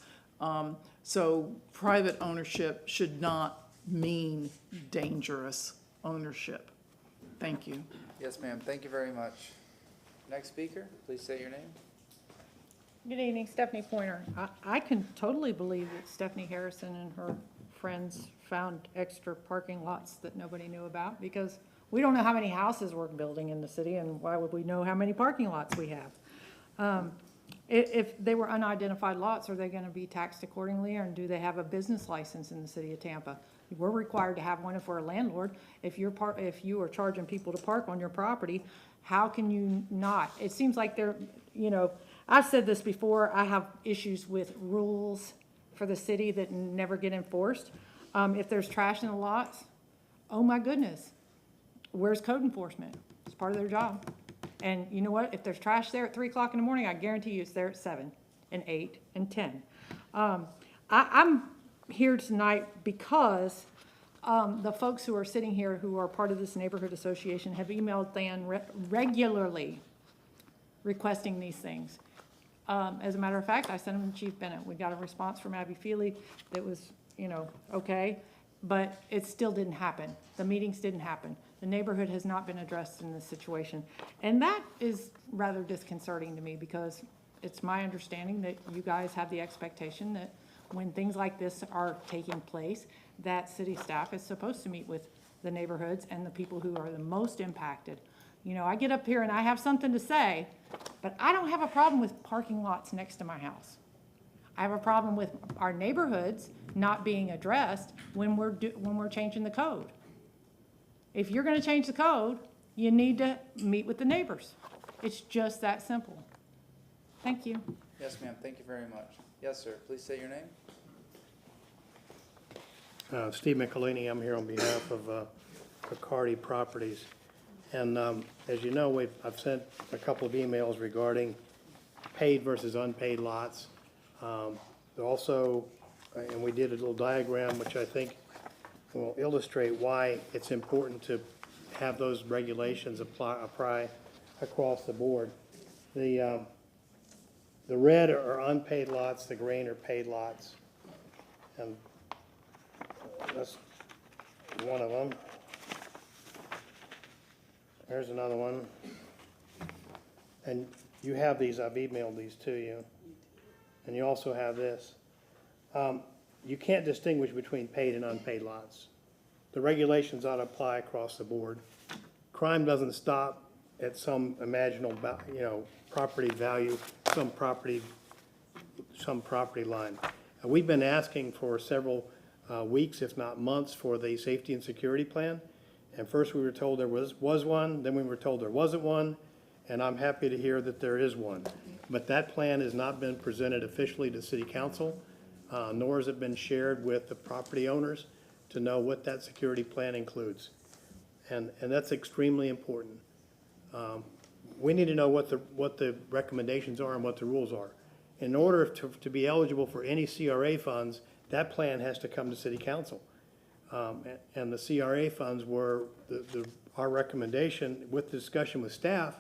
So private ownership should not mean dangerous. ownership. Thank you. Yes, ma'am. Thank you very much. Next speaker, please say your name. Good evening, Stephanie Pointer. I can totally believe that Stephanie Harrison and her friends found extra parking lots that nobody knew about, because we don't know how many houses we're building in the city, and why would we know how many parking lots we have? If they were unidentified lots, are they gonna be taxed accordingly, or do they have a business license in the city of Tampa? We're required to have one if we're a landlord. If you are charging people to park on your property, how can you not? It seems like they're, I've said this before, I have issues with rules for the city that never get enforced. If there's trash in the lots, oh my goodness, where's code enforcement? It's part of their job. And you know what? If there's trash there at 3 o'clock in the morning, I guarantee you it's there at 7 and 8 and 10. I'm here tonight because the folks who are sitting here who are part of this neighborhood association have emailed Than regularly requesting these things. As a matter of fact, I sent them to Chief Bennett. We got a response from Abby Feely that was, okay, but it still didn't happen. The meetings didn't happen. The neighborhood has not been addressed in this situation. And that is rather disconcerting to me, because it's my understanding that you guys have the expectation that when things like this are taking place, that city staff is supposed to meet with the neighborhoods and the people who are the most impacted. I get up here and I have something to say, but I don't have a problem with parking lots next to my house. I have a problem with our neighborhoods not being addressed when we're changing the code. If you're gonna change the code, you need to meet with the neighbors. It's just that simple. Thank you. Yes, ma'am. Thank you very much. Yes, sir. Please say your name. Steve Michelini, I'm here on behalf of Riccardi Properties. And as you know, I've sent a couple of emails regarding paid versus unpaid lots. Also, and we did a little diagram which I think will illustrate why it's important to have those regulations apply across the board. The red are unpaid lots, the green are paid lots. And that's one of them. There's another one. And you have these, I've emailed these to you. And you also have this. You can't distinguish between paid and unpaid lots. The regulations ought to apply across the board. Crime doesn't stop at some imaginable, property value, some property line. We've been asking for several weeks, if not months, for the safety and security plan. And first we were told there was one, then we were told there wasn't one, and I'm happy to hear that there is one. But that plan has not been presented officially to City Council, nor has it been shared with the property owners to know what that security plan includes. And that's extremely important. We need to know what the recommendations are and what the rules are. In order to be eligible for any CRA funds, that plan has to come to City Council. And the CRA funds were, our recommendation with the discussion with staff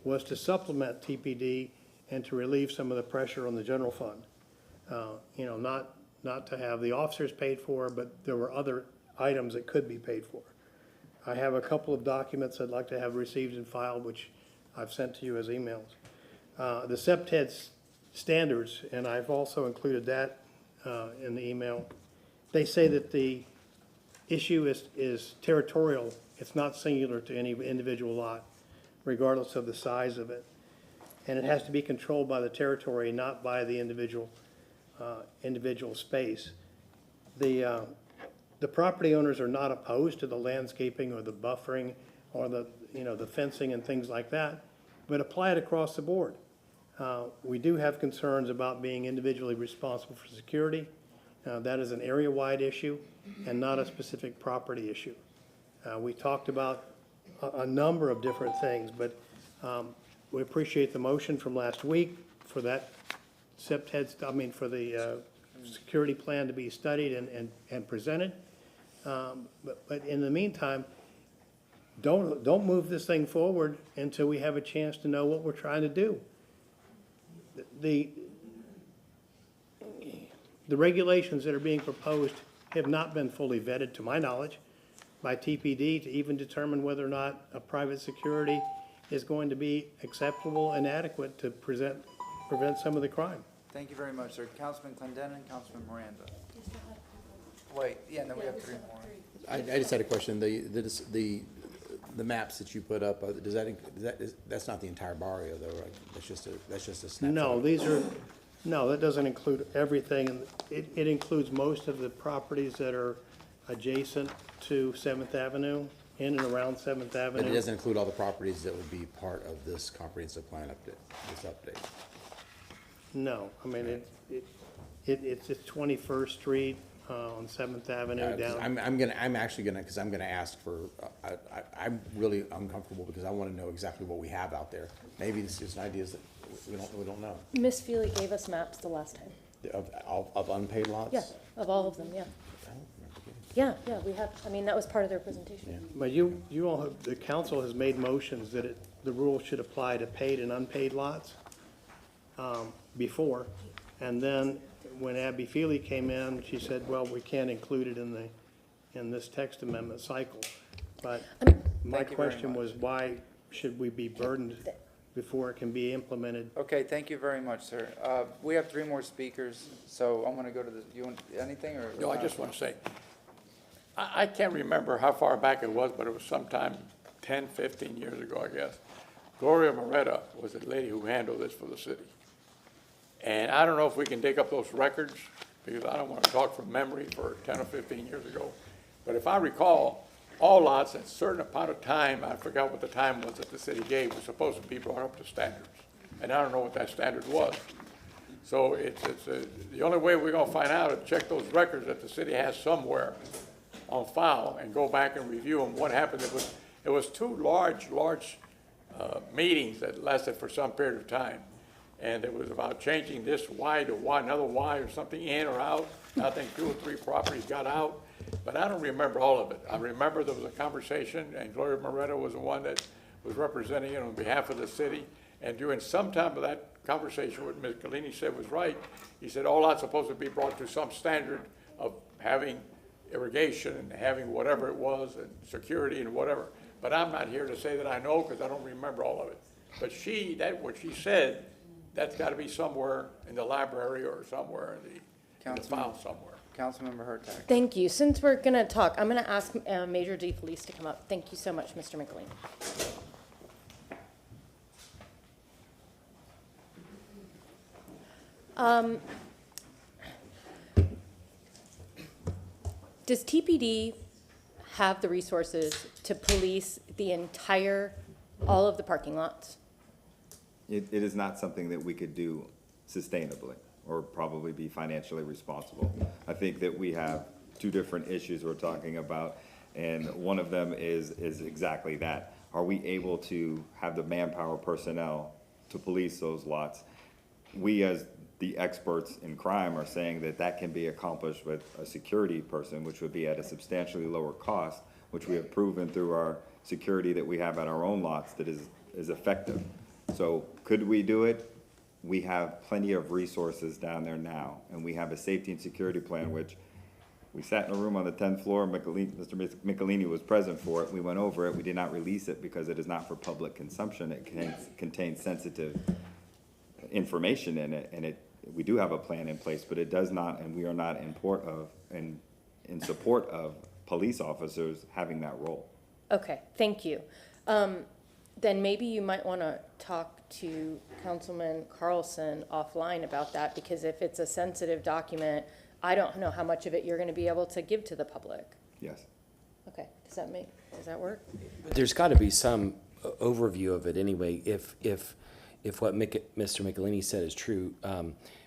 was to supplement TPD and to relieve some of the pressure on the general fund. Not to have the officers paid for, but there were other items that could be paid for. I have a couple of documents I'd like to have received and filed, which I've sent to you as emails. The SEPTED standards, and I've also included that in the email. They say that the issue is territorial. It's not singular to any individual lot, regardless of the size of it. And it has to be controlled by the territory, not by the individual space. The property owners are not opposed to the landscaping or the buffering or the fencing and things like that, but apply it across the board. We do have concerns about being individually responsible for security. That is an area-wide issue and not a specific property issue. We talked about a number of different things, but we appreciate the motion from last week for that for the security plan to be studied and presented. But in the meantime, don't move this thing forward until we have a chance to know what we're trying to do. The regulations that are being proposed have not been fully vetted, to my knowledge, by TPD to even determine whether or not a private security is going to be acceptable and adequate to prevent some of the crime. Thank you very much, sir. Councilman Clendenin, Councilman Miranda. Wait, yeah, and then we have three more. I just had a question. The maps that you put up, that's not the entire barrio though, right? That's just a snapshot. No, that doesn't include everything. It includes most of the properties that are adjacent to 7th Avenue, in and around 7th Avenue. But it doesn't include all the properties that would be part of this comprehensive plan update, this update. No, I mean, it's 21st Street, on 7th Avenue down. I'm actually gonna, because I'm gonna ask for, I'm really uncomfortable because I wanna know exactly what we have out there. Maybe this is ideas that we don't know. Miss Feely gave us maps the last time. Of unpaid lots? Yeah, of all of them, yeah. Yeah, we have, I mean, that was part of their presentation. But you all have, the council has made motions that the rule should apply to paid and unpaid lots, before. And then when Abby Feely came in, she said, well, we can't include it in this text amendment cycle. But my question was, why should we be burdened before it can be implemented? Okay, thank you very much, sir. We have three more speakers, so I'm gonna go to you want anything, or? No, I just want to say, I can't remember how far back it was, but it was sometime 10, 15 years ago, I guess. Gloria Moretta was the lady who handled this for the city. And I don't know if we can dig up those records, because I don't want to talk from memory for 10 or 15 years ago. But if I recall, all lots at a certain amount of time, I forgot what the time was that the city gave, was supposed to be brought up to standards. And I don't know what that standard was. So the only way we're going to find out is check those records that the city has somewhere on file and go back and review them. What happened? It was two large meetings that lasted for some period of time. And it was about changing this Y to Y, another Y or something, in or out. I think 2 or 3 properties got out, but I don't remember all of it. I remember there was a conversation, and Gloria Moretta was the one that was representing it on behalf of the city. And during some time of that conversation, what Ms. Galini said was right. He said all that's supposed to be brought to some standard of having irrigation and having whatever it was, and security and whatever. But I'm not here to say that I know, because I don't remember all of it. But what she said, that's got to be somewhere in the library or somewhere in the file somewhere. Councilmember Hurtak. Thank you. Since we're going to talk, I'm going to ask Major DeFelice to come up. Thank you so much, Mr. McLean. Does TPD have the resources to police all of the parking lots? It is not something that we could do sustainably or probably be financially responsible. I think that we have 2 different issues we're talking about, and one of them is exactly that. Are we able to have the manpower personnel to police those lots? We, as the experts in crime, are saying that can be accomplished with a security person, which would be at a substantially lower cost, which we have proven through our security that we have at our own lots that is effective. So could we do it? We have plenty of resources down there now, and we have a safety and security plan, which we sat in a room on the 10th floor. Mr. Michelini was present for it. We went over it. We did not release it because it is not for public consumption. It contains sensitive information in it, and we do have a plan in place, but it does not, and we are not in support of police officers having that role. Okay, thank you. Then maybe you might want to talk to Councilman Carlson offline about that, because if it's a sensitive document, I don't know how much of it you're going to be able to give to the public. Yes. Okay, does that work? There's got to be some overview of it anyway. If what Mr. Michelini said is true,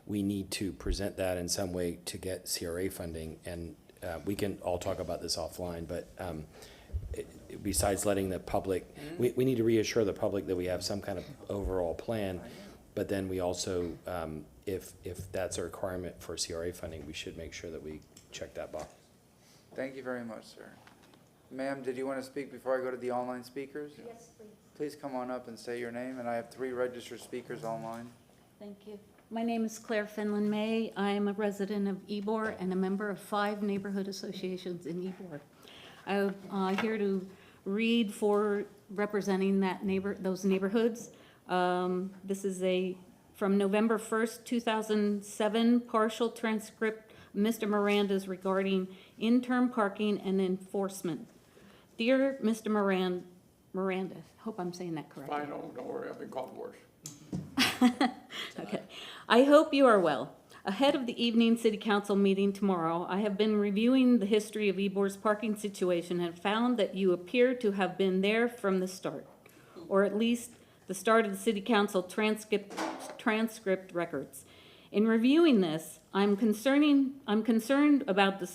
we need to present that in some way to get CRA funding, and we can all talk about this offline, but besides letting the public, we need to reassure the public that we have some kind of overall plan, but then we also, if that's a requirement for CRA funding, we should make sure that we check that box. Thank you very much, sir. Ma'am, did you want to speak before I go to the online speakers? Yes, please. Please come on up and say your name, and I have 3 registered speakers online. Thank you. My name is Claire Finland May. I am a resident of Ybor and a member of 5 neighborhood associations in Ybor. I'm here to read for representing those neighborhoods. This is from November 1st, 2007, partial transcript, Mr. Miranda's regarding interim parking and enforcement. Dear Mr. Miranda, hope I'm saying that correctly. Fine, don't worry, I've been called worse. Okay. I hope you are well. Ahead of the evening city council meeting tomorrow, I have been reviewing the history of Ybor's parking situation and found that you appear to have been there from the start, or at least the start of the city council transcript records. In reviewing this, I'm concerned about the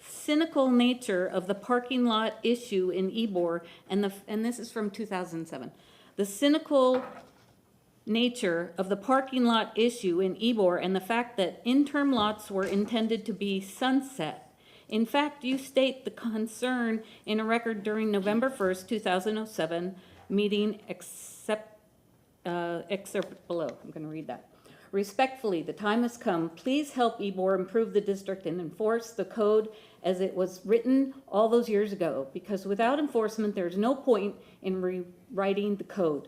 cynical nature of the parking lot issue in Ybor, and this is from 2007. The cynical nature of the parking lot issue in Ybor and the fact that interim lots were intended to be sunset. In fact, you state the concern in a record during November 1st, 2007 meeting excerpt below. I'm going to read that. Respectfully, the time has come. Please help Ybor improve the district and enforce the code as it was written all those years ago, because without enforcement, there's no point in rewriting the code.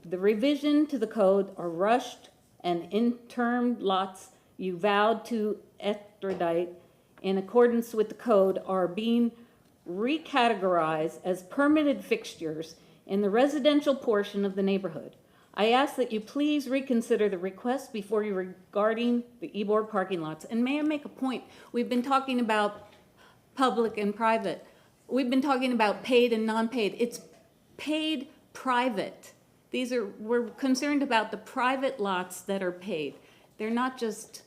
The revision to the code are rushed, and interim lots you vowed to extradite in accordance with the code are being recategorized as permitted fixtures in the residential portion of the neighborhood. I ask that you please reconsider the request before you regarding the Ybor parking lots. And may I make a point? We've been talking about public and private. We've been talking about paid and non-paid. It's paid private. We're concerned about the private lots that are paid. They're not just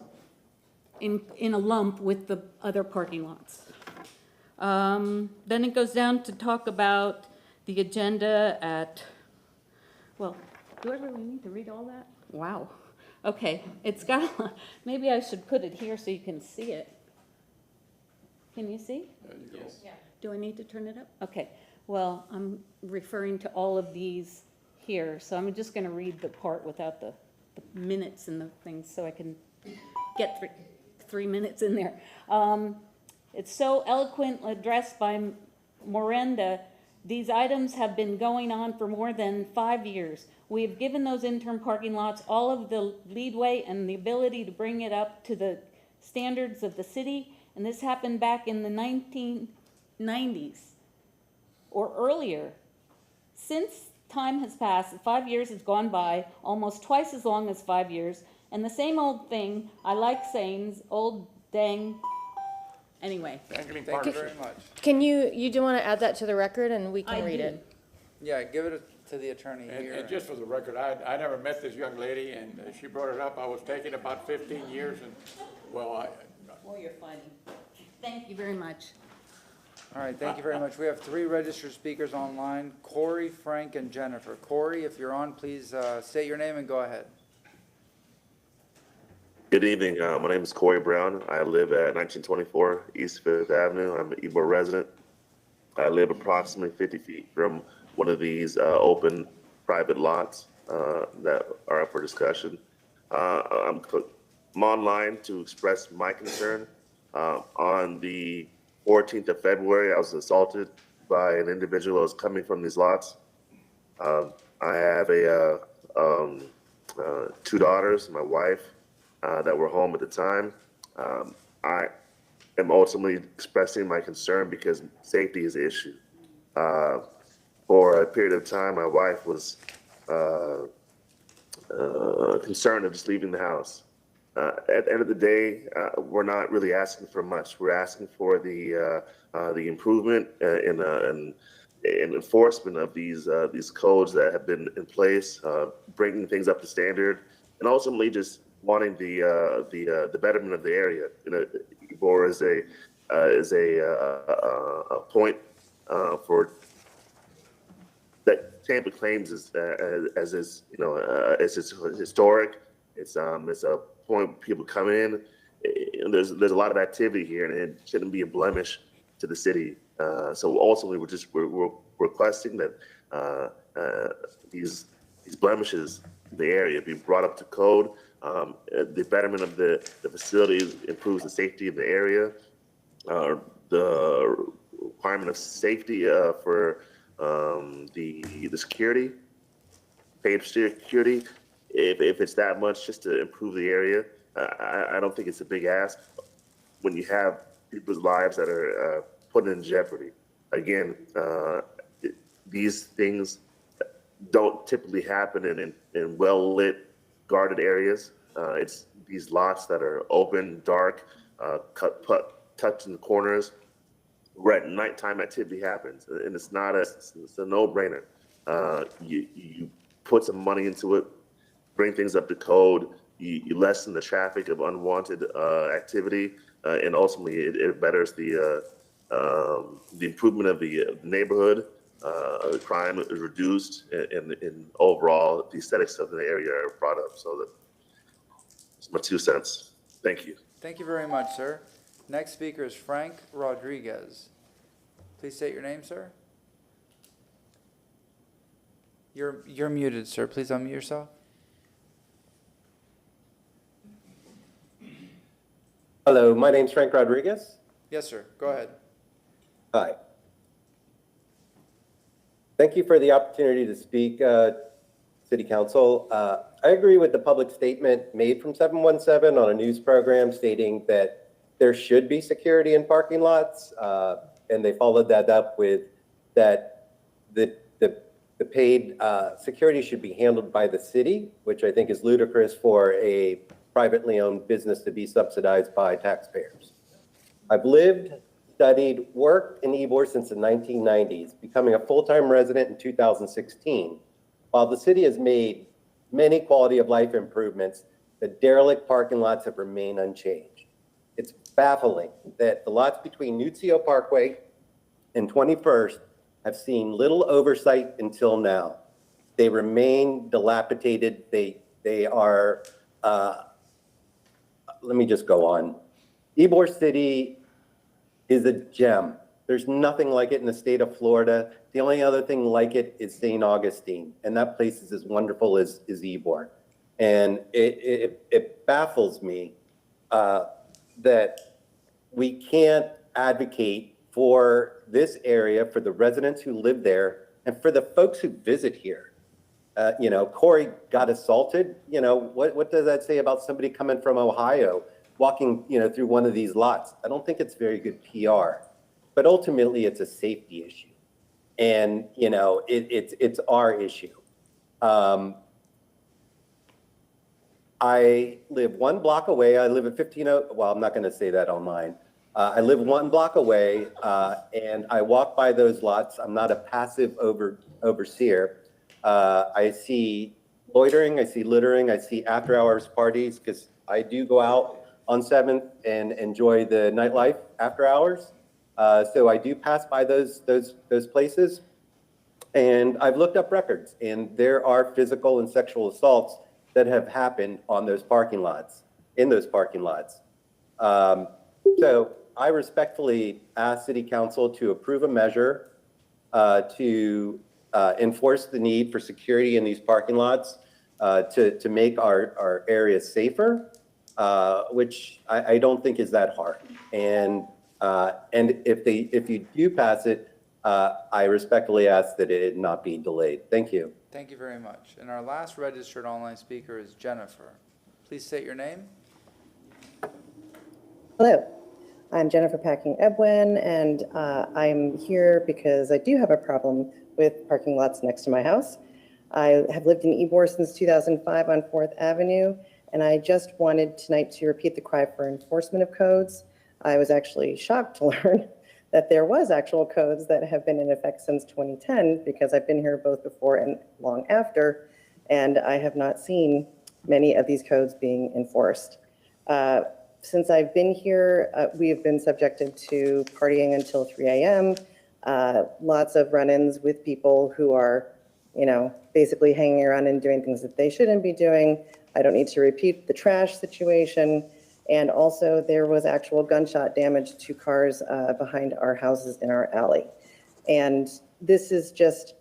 in a lump with the other parking lots. Then it goes down to talk about the agenda at, well, do I really need to read all that? Wow. Okay, it's got, maybe I should put it here so you can see it. Can you see? Yes. Yeah. Do I need to turn it up? Okay, well, I'm referring to all of these here, so I'm just going to read the part without the minutes and the things so I can get 3 minutes in there. It's so eloquently addressed by Miranda. These items have been going on for more than 5 years. We have given those interim parking lots all of the leadway and the ability to bring it up to the standards of the city, and this happened back in the 1990s or earlier. Since time has passed, 5 years has gone by, almost twice as long as 5 years, and the same old thing, I like saying, old dang, anyway. Thank you very much. Can you do want to add that to the record and we can read it? Yeah, give it to the attorney here. And just for the record, I never met this young lady, and she brought it up. I was taking about 15 years, and, well, Well, you're funny. Thank you very much. All right, thank you very much. We have 3 registered speakers online, Corey, Frank, and Jennifer. Corey, if you're on, please state your name and go ahead. Good evening. My name is Corey Brown. I live at 1924 East 5th Avenue. I'm an Ybor resident. I live approximately 50 feet from one of these open private lots that are up for discussion. I'm online to express my concern. On the 14th of February, I was assaulted by an individual that was coming from these lots. I have 2 daughters, my wife, that were home at the time. I am ultimately expressing my concern because safety is an issue. For a period of time, my wife was concerned of just leaving the house. At the end of the day, we're not really asking for much. We're asking for the improvement and enforcement of these codes that have been in place, bringing things up to standard, and ultimately just wanting the betterment of the area. You know, Ybor is a point for that Tampa claims as historic. It's a point people come in. There's a lot of activity here, and it shouldn't be a blemish to the city. So ultimately, we're requesting that these blemishes in the area be brought up to code. The betterment of the facilities improves the safety of the area. The requirement of safety for the security, paid security. If it's that much just to improve the area, I don't think it's a big ask when you have people's lives that are put in jeopardy. Again, these things don't typically happen in well-lit, guarded areas. It's these lots that are open, dark, tucked in the corners, where at nighttime activity happens, and it's a no-brainer. You put some money into it, bring things up to code, you lessen the traffic of unwanted activity, and ultimately it betters the improvement of the neighborhood. The crime is reduced, and overall the aesthetics of the area are brought up. So that's my 2 cents. Thank you. Thank you very much, sir. Next speaker is Frank Rodriguez. Please state your name, sir. You're muted, sir. Please unmute yourself. Hello, my name's Frank Rodriguez. Yes, sir. Go ahead. Hi. Thank you for the opportunity to speak, City Council. I agree with the public statement made from 717 on a news program stating that there should be security in parking lots, and they followed that up with that the paid security should be handled by the city, which I think is ludicrous for a privately owned business to be subsidized by taxpayers. I've lived, studied, worked in Ybor since the 1990s, becoming a full-time resident in 2016. While the city has made many quality of life improvements, the derelict parking lots have remained unchanged. It's baffling that the lots between Nutzio Parkway and 21st have seen little oversight until now. They remain dilapidated. They are, let me just go on. Ybor City is a gem. There's nothing like it in the state of Florida. The only other thing like it is St. Augustine, and that place is as wonderful as Ybor. And it baffles me that we can't advocate for this area, for the residents who live there, and for the folks who visit here. You know, Corey got assaulted. You know, what does that say about somebody coming from Ohio walking, you know, through one of these lots? I don't think it's very good PR, but ultimately it's a safety issue. And, you know, it's our issue. I live 1 block away. I live at 15, well, I'm not gonna say that online. I live 1 block away, and I walk by those lots. I'm not a passive overseer. I see loitering, I see littering, I see after-hours parties, because I do go out on 7th and enjoy the nightlife after hours. So I do pass by those places, and I've looked up records, and there are physical and sexual assaults that have happened on those parking lots, in those parking lots. So I respectfully ask City Council to approve a measure to enforce the need for security in these parking lots, to make our areas safer, which I don't think is that hard. And if you do pass it, I respectfully ask that it not be delayed. Thank you. Thank you very much. And our last registered online speaker is Jennifer. Please state your name. Hello, I'm Jennifer Packing Ebwen, and I'm here because I do have a problem with parking lots next to my house. I have lived in Ybor since 2005 on 4th Avenue, and I just wanted tonight to repeat the cry for enforcement of codes. I was actually shocked to learn that there was actual codes that have been in effect since 2010, because I've been here both before and long after, and I have not seen many of these codes being enforced. Since I've been here, we have been subjected to partying until 3 a.m., lots of run-ins with people who are, you know, basically hanging around and doing things that they shouldn't be doing. I don't need to repeat the trash situation. And also there was actual gunshot damage to cars behind our houses in our alley. And this is just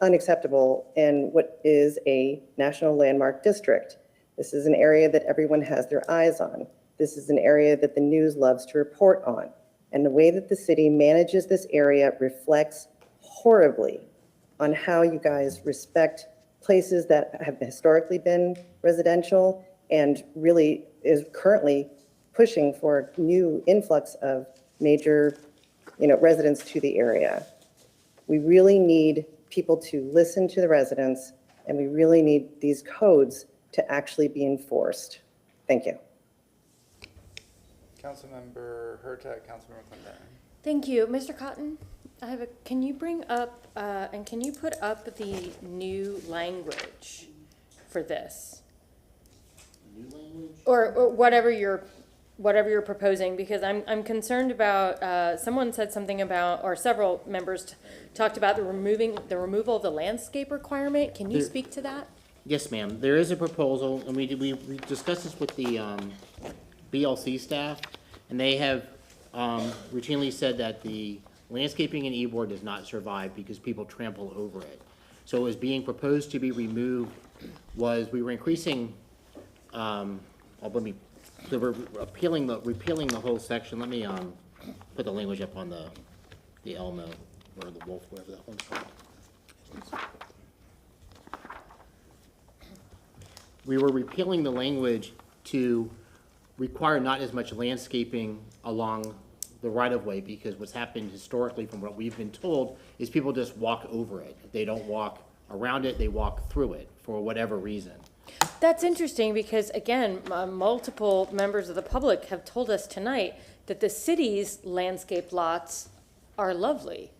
unacceptable in what is a national landmark district. This is an area that everyone has their eyes on. This is an area that the news loves to report on. And the way that the city manages this area reflects horribly on how you guys respect places that have historically been residential and really is currently pushing for new influx of major, residents to the area. We really need people to listen to the residents, and we really need these codes to actually be enforced. Thank you. Councilmember Hurtak, Councilmember Clinton. Thank you. Mr. Cotton, can you bring up, and can you put up the new language for this? New language? Or whatever you're proposing, because I'm concerned about, someone said something about, or several members talked about the removal of the landscape requirement. Can you speak to that? Yes, ma'am. There is a proposal, and we discussed this with the BLC staff, and they have routinely said that the landscaping in Ybor does not survive because people trample over it. So what was being proposed to be removed was we were increasing, repealing the whole section. Let me put the language up on the Elmo or the wolf, whatever that one's called. We were repealing the language to require not as much landscaping along the right-of-way, because what's happened historically, from what we've been told, is people just walk over it. They don't walk around it, they walk through it for whatever reason. That's interesting because, again, multiple members of the public have told us tonight that the city's landscape lots are lovely.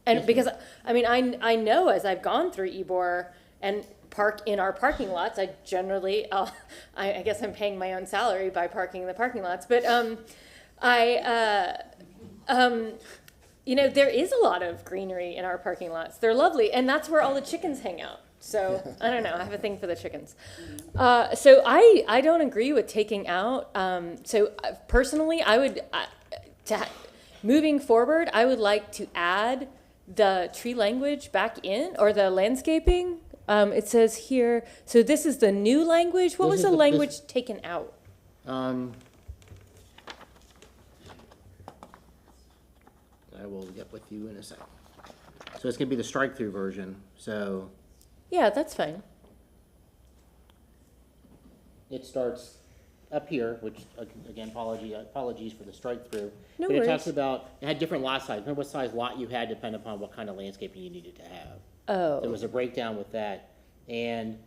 And because, I know as I've gone through Ybor and park in our parking lots, I generally, I guess I'm paying my own salary by parking in the parking lots, but there is a lot of greenery in our parking lots. They're lovely, and that's where all the chickens hang out. So I don't know, I have a thing for the chickens. So I don't agree with taking out, personally, I would, moving forward, I would like to add the tree language back in, or the landscaping. It says here, so this is the new language. What was the language taken out? I will get with you in a second. So it's gonna be the strike-through version, so. Yeah, that's fine. It starts up here, which, again, apologies for the strike-through. No But it worries. talks about, it had different lot size. Remember what size lot you had, depending upon what kind of landscaping you needed to have. Oh. There was a breakdown with that. And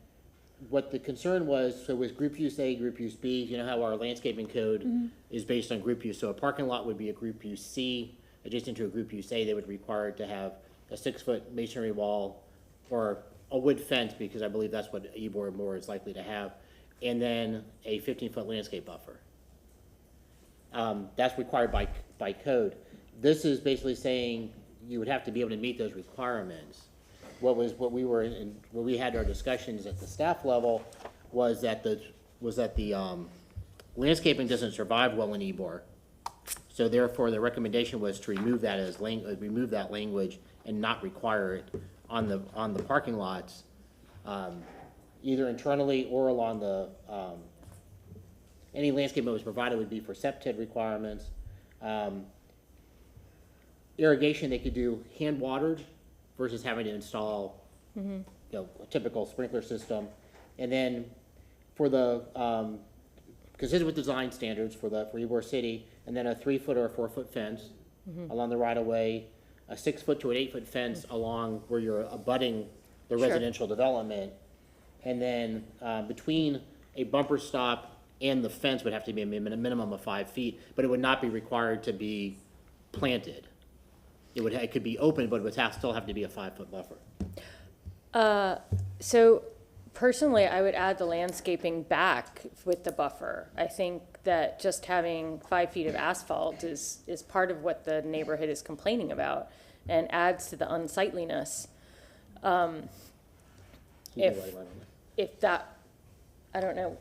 what the concern was, so was group use A, group use B, you know how our landscaping code is based on group use. So a parking lot would be a group use C. Adjacent to a group use A, they would require to have a 6-foot masonry wall or a wood fence, because I believe that's what Ybor more is likely to have, and then a 15-foot landscape buffer. That's required by code. This is basically saying you would have to be able to meet those requirements. What we had our discussions at the staff level was that the landscaping doesn't survive well in Ybor. So therefore, the recommendation was to remove that remove that language and not require it on the parking lots, either internally or along the, any landscape that was provided would be for septic requirements. Irrigation, they could do hand watered versus having to install, a typical sprinkler system. And then for the, consistent with design standards for Ybor City, and then a 3-foot or a 4-foot fence along the right-of-way, a 6-foot to an 8-foot fence along where you're abutting the residential development. And then between a bumper stop and the fence would have to be a minimum of 5 feet, but it would not be required to be planted. It could be open, but it would still have to be a 5-foot buffer. So personally, I would add the landscaping back with the buffer. I think that just having 5 feet of asphalt is part of what the neighborhood is complaining about and adds to the unsightliness. If that, I don't know,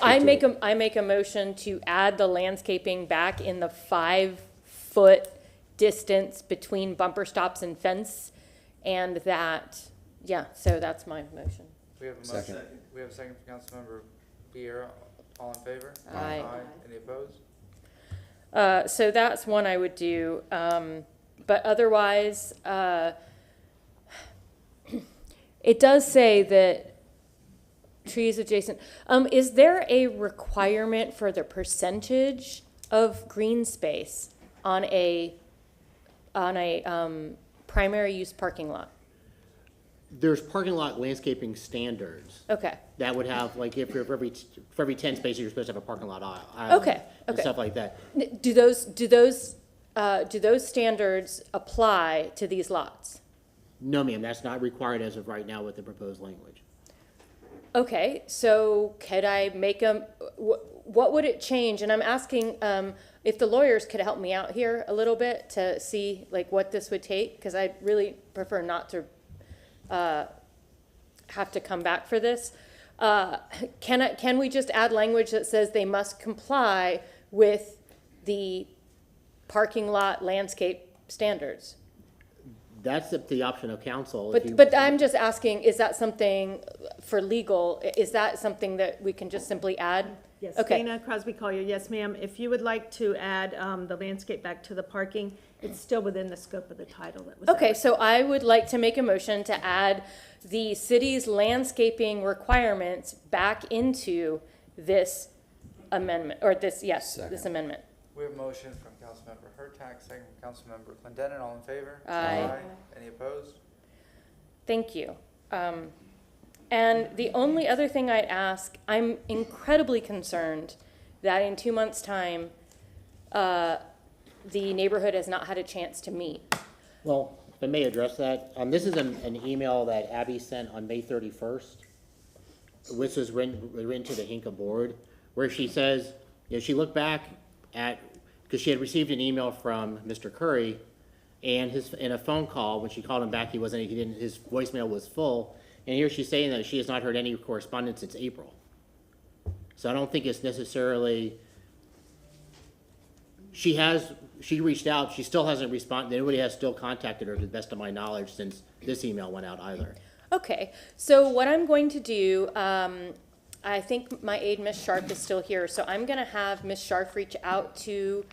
I make a motion to add the landscaping back in the 5-foot distance between bumper stops and fence, and that, so that's my motion. We have a motion. We have a second for Councilmember Vieira. All in favor? Aye. Any opposed? So that's one I would do. But otherwise, it does say that trees adjacent, is there a requirement for the percentage of green space on a primary use parking lot? There's parking lot landscaping standards. Okay. That would have, like, if you're, for every 10 spaces, you're supposed to have a parking lot aisle. Okay, And okay. stuff like that. Do those standards apply to these lots? No, ma'am, that's not required as of right now with the proposed language. Okay, so could I make what would it change? And I'm asking if the lawyers could help me out here a little bit to see like what this would take, because I'd really prefer not to have to come back for this. Can we just add language that says they must comply with the parking lot landscape standards? That's up to the option of council. But I'm just asking, is that something for legal, is that something that we can just simply add? Yes, Okay. Dana Crosby Collier, yes, ma'am. If you would like to add the landscape back to the parking, it's still within the scope of the title that was. Okay, so I would like to make a motion to add the city's landscaping requirements back into this amendment, or this, yes, this amendment. We have a motion from Councilmember Hurtak, second from Councilmember Clendenin. All in favor? Aye. Any opposed? Thank you. And the only other thing I'd ask, I'm incredibly concerned that in 2 months' time, the neighborhood has not had a chance to meet. Well, if I may address that, this is an email that Abby sent on May 31st, which was written to the Hinka board, where she says, you know, she looked back at, because she had received an email from Mr. Curry, and in a phone call, when she called him back, his voicemail was full, and here she's saying that she has not heard any correspondence since April. So I don't think it's necessarily, she reached out, she still hasn't responded, nobody has still contacted her to the best of my knowledge since this email went out either. Okay, so what I'm going to do, I think my aide, Ms. Sharp, is still here, so I'm gonna have Ms. Sharp reach out to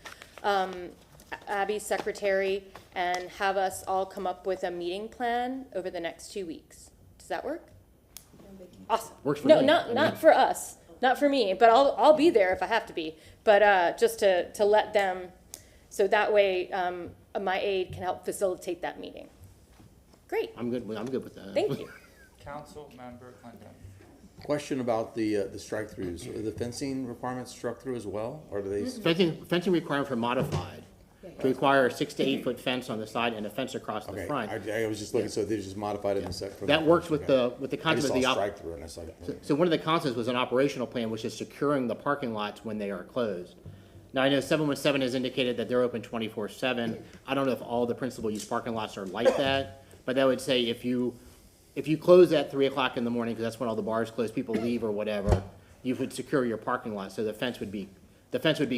Abby's secretary and have us all come up with a meeting plan over the next 2 weeks. Does that work? Awesome. Works for No, me. not for us, not for me, but I'll be there if I have to be. But just to let them, so that way my aide can help facilitate that meeting. Great. I'm good with that. Thank you. Councilmember Clendenin. Question about the strike-throughs. Are the fencing requirements struck through as well, or do they? Fencing requirements are modified to require a 6 to 8 foot fence on the side and a fence across the Okay, front. I was just looking, so they just modified it in the second. That works with the concept of the strike-through and I saw that. So one of the concepts was an operational plan, which is securing the parking lots when they are closed. Now, I know 717 has indicated that they're open 24/7. I don't know if all the principal use parking lots are like that, but that would say if you close at 3 o'clock in the morning, because that's when all the bars close, people leave or whatever, you would secure your parking lot, so the fence would be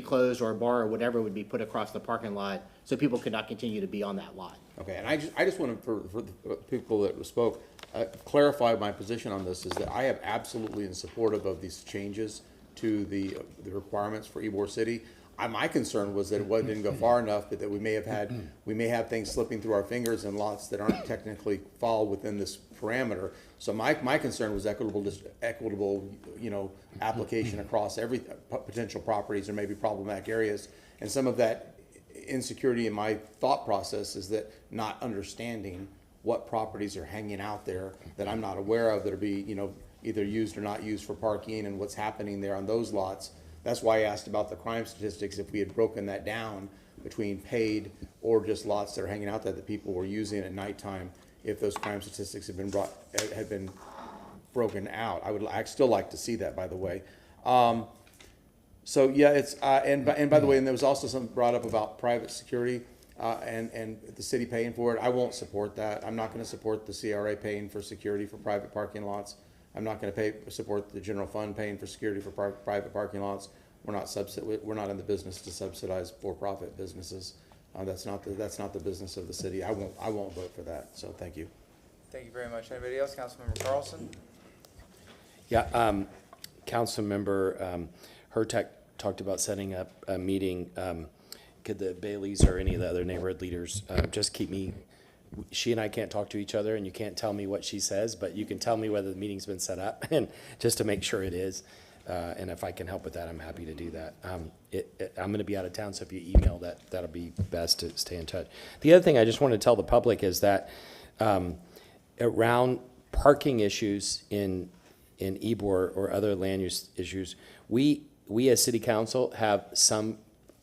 closed, or a bar or whatever would be put across the parking lot, so people could not continue to be on that lot. Okay, and I just want to, for the people that spoke, clarify my position on this, is that I am absolutely in supportive of these changes to the requirements for Ybor City. My concern was that it didn't go far enough, but that we may have things slipping through our fingers in lots that aren't technically fall within this parameter. So my concern was equitable, application across every potential properties or maybe problematic areas. And some of that insecurity in my thought process is that not understanding what properties are hanging out there that I'm not aware of that are either used or not used for parking, and what's happening there on those lots. That's why I asked about the crime statistics, if we had broken that down between paid or just lots that are hanging out there that people were using at nighttime, if those crime statistics had been broken out. I'd still like to see that, by the way. So yeah, it's, and by the way, and there was also some brought up about private security, and the city paying for it. I won't support that. I'm not gonna support the CRA paying for security for private parking lots. I'm not going to support the general fund paying for security for private parking lots. We're not in the business to subsidize for-profit businesses. That's not the business of the city. I won't vote for that. So thank you. Thank you very much. Anybody else? Councilmember Carlson. Yeah, Councilmember Hurtak talked about setting up a meeting. Could the Baileys or any of the other neighborhood leaders just keep me, she and I can't talk to each other, and you can't tell me what she says, but you can tell me whether the meeting's been set up, and just to make sure it is. And if I can help with that, I'm happy to do that. I'm going to be out of town, so if you email that, that'll be best to stay in touch. The other thing I just want to tell the public is that around parking issues in Ybor or other land use issues, we as city council have some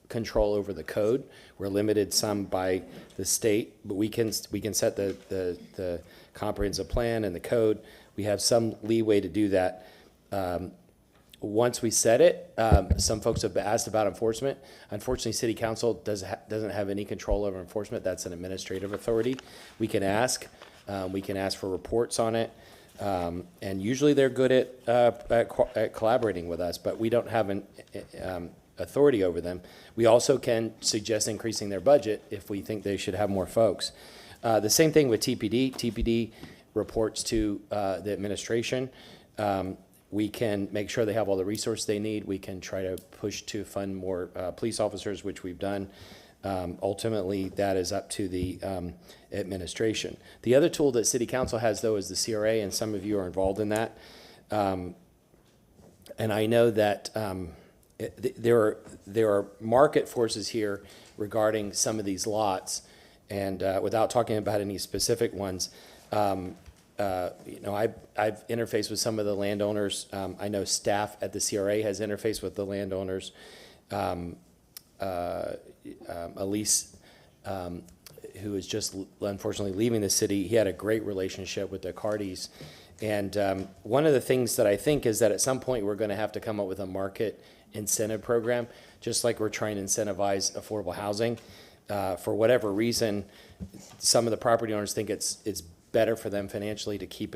control over the code. We're limited some by the state, but we can set the comprehensive plan and the code. We have some leeway to do that. Once we set it, some folks have asked about enforcement. Unfortunately, city council doesn't have any control over enforcement. That's an administrative authority. We can ask for reports on it. And usually they're good at collaborating with us, but we don't have an authority over them. We also can suggest increasing their budget if we think they should have more folks. The same thing with TPD. TPD reports to the administration. We can make sure they have all the resources they need. We can try to push to fund more police officers, which we've done. Ultimately, that is up to the administration. The other tool that City Council has, though, is the CRA, and some of you are involved in that. And I know that there are market forces here regarding some of these lots, and without talking about any specific ones, I've interfaced with some of the landowners. I know staff at the CRA has interfaced with the landowners. Elise, who is just unfortunately leaving the city, he had a great relationship with the Cardis. And one of the things that I think is that at some point we're going to have to come up with a market incentive program, just like we're trying to incentivize affordable housing. For whatever reason, some of the property owners think it's better for them financially to keep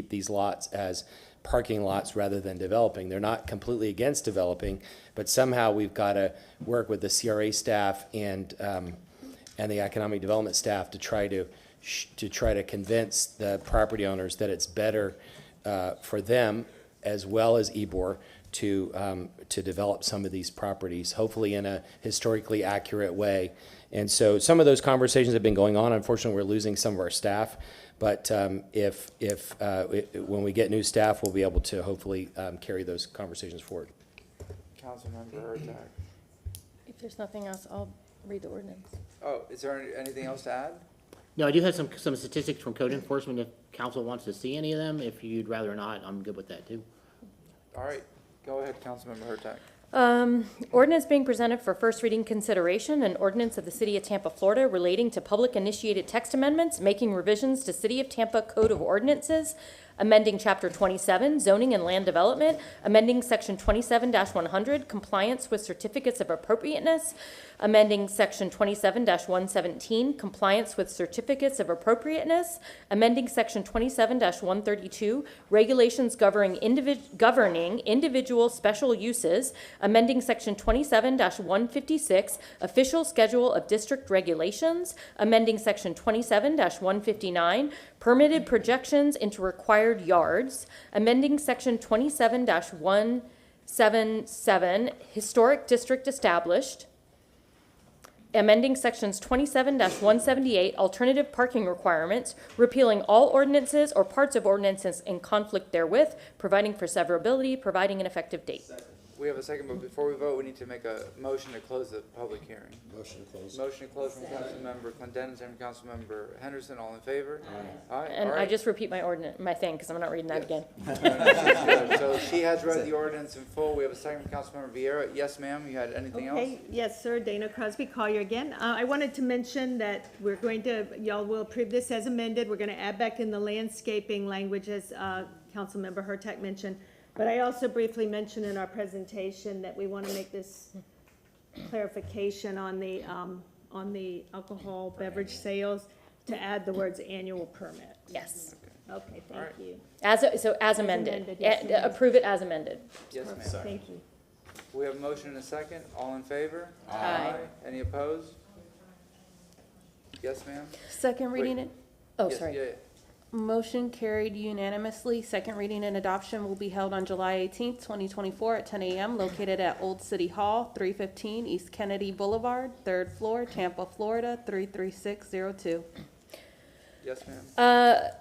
these lots as parking lots rather than developing. They're not completely against developing, but somehow we've got to work with the CRA staff and the economic development staff to try to convince the property owners that it's better for them as well as Ybor to develop some of these properties, hopefully in a historically accurate way. And so some of those conversations have been going on. Unfortunately, we're losing some of our staff. But when we get new staff, we'll be able to hopefully carry those conversations forward. Councilmember Hurtak. If there's nothing else, I'll read the ordinance. Oh, is there anything else to add? No, I do have some statistics from code enforcement if council wants to see any of them. If you'd rather not, I'm good with that too. All right, go ahead, Councilmember Hurtak. Ordinance being presented for first reading consideration, an ordinance of the City of Tampa, Florida relating to public initiated text amendments, making revisions to City of Tampa Code of Ordinances, amending Chapter 27, Zoning and Land Development, amending Section 27-100, Compliance with Certificates of Appropriateness, amending Section 27-117, Compliance with Certificates of Appropriateness, amending Section 27-132, Regulations governing individual special uses, amending Section 27-156, Official Schedule of District Regulations, amending Section 27-159, Permitted projections into required yards, amending Section 27-177, Historic District Established, amending Sections 27-178, Alternative Parking Requirements, repealing all ordinances or parts of ordinances in conflict therewith, providing for severability, providing an effective date. We have a second, but before we vote, we need to make a motion to close the public hearing. Motion to close. Motion to close from Councilmember Clendenin, second from Councilmember Henderson. All in favor? Aye. Aye. And All I right. just repeat my thing, because I'm not reading that again. So she has read the ordinance in full. We have a second from Councilmember Vieira. Yes, ma'am, you had anything else? Okay, yes, sir, Dana Crosby Collier again. I wanted to mention that y'all will approve this as amended. We're gonna add back in the landscaping language as Councilmember Hurtak mentioned. But I also briefly mentioned in our presentation that we want to make this clarification on the alcohol beverage sales to add the words annual permit. Yes. Okay, thank you. As amended. Yes, ma'am. Approve it as amended. Yes, ma'am. Thank you. We have a motion and a second. All in favor? Aye. Any opposed? Yes, ma'am? Second reading Wait. it? Oh, Yes, sorry. yeah, yeah. Motion carried unanimously. Second reading and adoption will be held on July 18th, 2024 at 10 a.m. located at Old City Hall, 315 East Kennedy Boulevard, 3rd floor, Tampa, Florida, 33602. Yes, ma'am.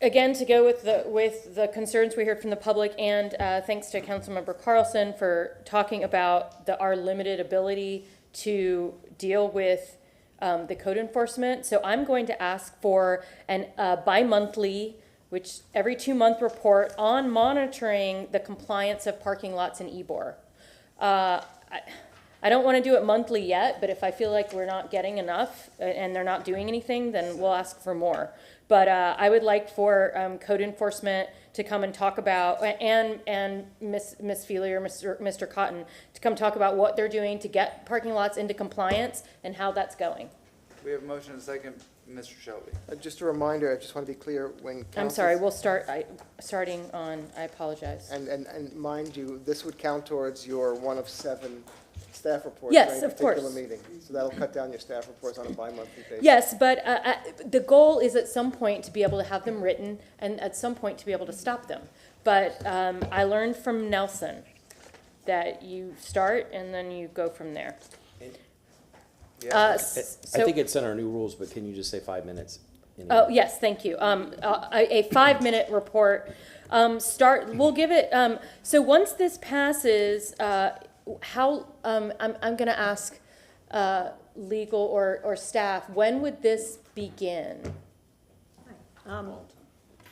Again, to go with the concerns we heard from the public, and thanks to Councilmember Carlson for talking about our limited ability to deal with the code enforcement. So I'm going to ask for an bi-monthly, which every 2-month report on monitoring the compliance of parking lots in Ybor. I don't want to do it monthly yet, but if I feel like we're not getting enough and they're not doing anything, then we'll ask for more. But I would like for code enforcement to come and talk about, and Ms. Feely or Mr. Cotton to come talk about what they're doing to get parking lots into compliance and how that's going. We have a motion and a second. Mr. Shelby. Just a reminder, I just want to be clear when. I'm sorry, we'll start, starting on, I apologize. And mind you, this would count towards your 1 of 7 staff reports. Yes, for any of course. particular meeting. So that'll cut down your staff reports on a bi-monthly basis. Yes, but the goal is at some point to be able to have them written and at some point to be able to stop them. But I learned from Nelson that you start and then you go from there. I think it's in our new rules, but can you just say 5 minutes? Oh, yes, thank you. A 5-minute report. We'll give it, so once this passes, how, I'm going to ask legal or staff, when would this begin?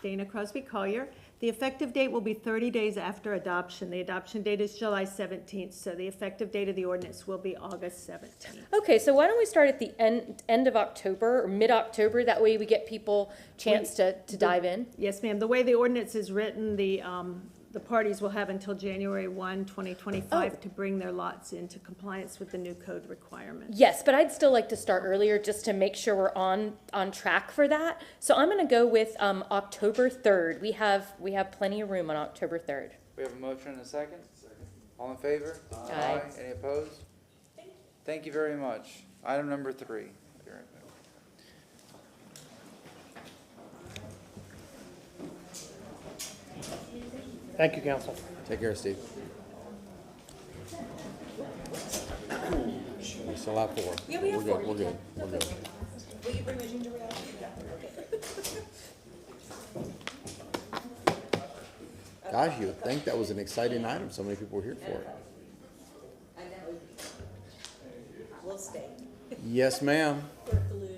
Dana Crosby Collier. The effective date will be 30 days after adoption. The adoption date is July 17th, so the effective date of the ordinance will be August 17th. Okay, so why don't we start at the end of October or mid-October? That way we get people chance to dive in. Yes, ma'am. The way the ordinance is written, the parties will have until January 1, 2025 to bring their lots into compliance with the new code requirements. Yes, but I'd still like to start earlier just to make sure we're on track for that. So I'm going to go with October 3rd. We have plenty of room on October 3rd. We have a motion and a second. All in favor? Aye. Any opposed? Thank you very much. Item number 3. Thank you, council. Take care, Steve. We still have 4. Yeah, we have We're 4. good, we're good, we're good. Will you bring my ginger ale? Gosh, you would think that was an exciting item. So many people were here for it. I know. We'll stay. Yes, ma'am.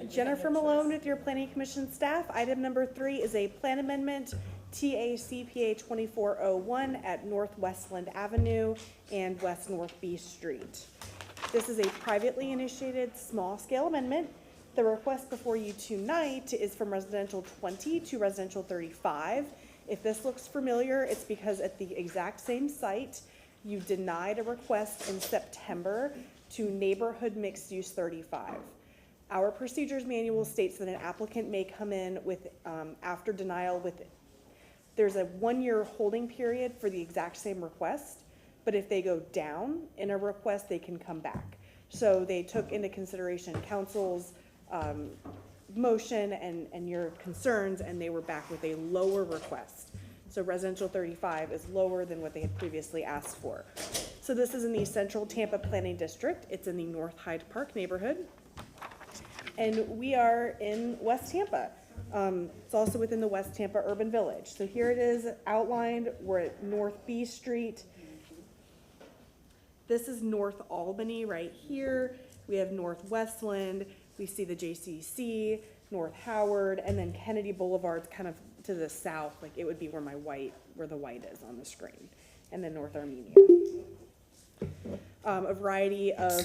Jennifer Malone with your Planning Commission staff. Item number 3 is a plan amendment, TACPA 2401 at North Westland Avenue and West North B Street. This is a privately initiated small-scale amendment. The request before you tonight is from residential 20 to residential 35. If this looks familiar, it's because at the exact same site, you denied a request in September to neighborhood mixed use 35. Our procedures manual states that an applicant may come in with, after denial with, there's a 1-year holding period for the exact same request, but if they go down in a request, they can come back. So they took into consideration council's motion and your concerns, and they were back with a lower request. So residential 35 is lower than what they had previously asked for. So this is in the Central Tampa Planning District. It's in the North Hyde Park neighborhood. And we are in West Tampa. It's also within the West Tampa Urban Village. So here it is outlined. We're at North B Street. This is North Albany right here. We have North Westland. We see the JCC, North Howard, and then Kennedy Boulevard's kind of to the south. Like it would be where the white is on the screen. And then North Armenia. A variety of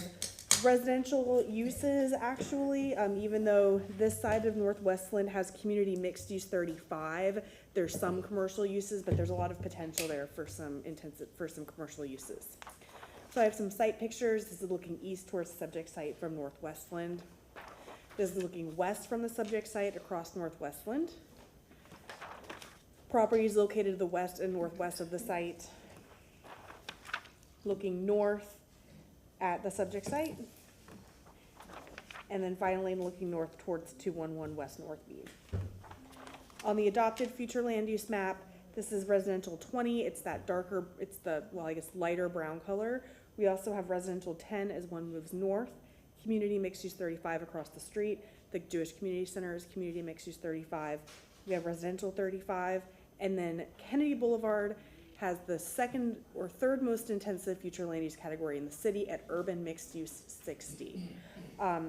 residential uses, actually, even though this side of North Westland has community mixed use 35, there's some commercial uses, but there's a lot of potential there for some commercial uses. So I have some site pictures. This is looking east towards the subject site from North Westland. This is looking west from the subject site across North Westland. Property is located to the west and northwest of the site. Looking north at the subject site. And then finally looking north towards 211 West North B. On the adopted future land use map, this is residential 20, it's that darker, it's the, well, I guess lighter brown color. We also have residential 10 as one moves north, community mixed use 35 across the street. The Jewish Community Center is community mixed use 35. We have residential 35, and then Kennedy Boulevard has the second or third most intensive future land use category in the city at urban mixed use 60.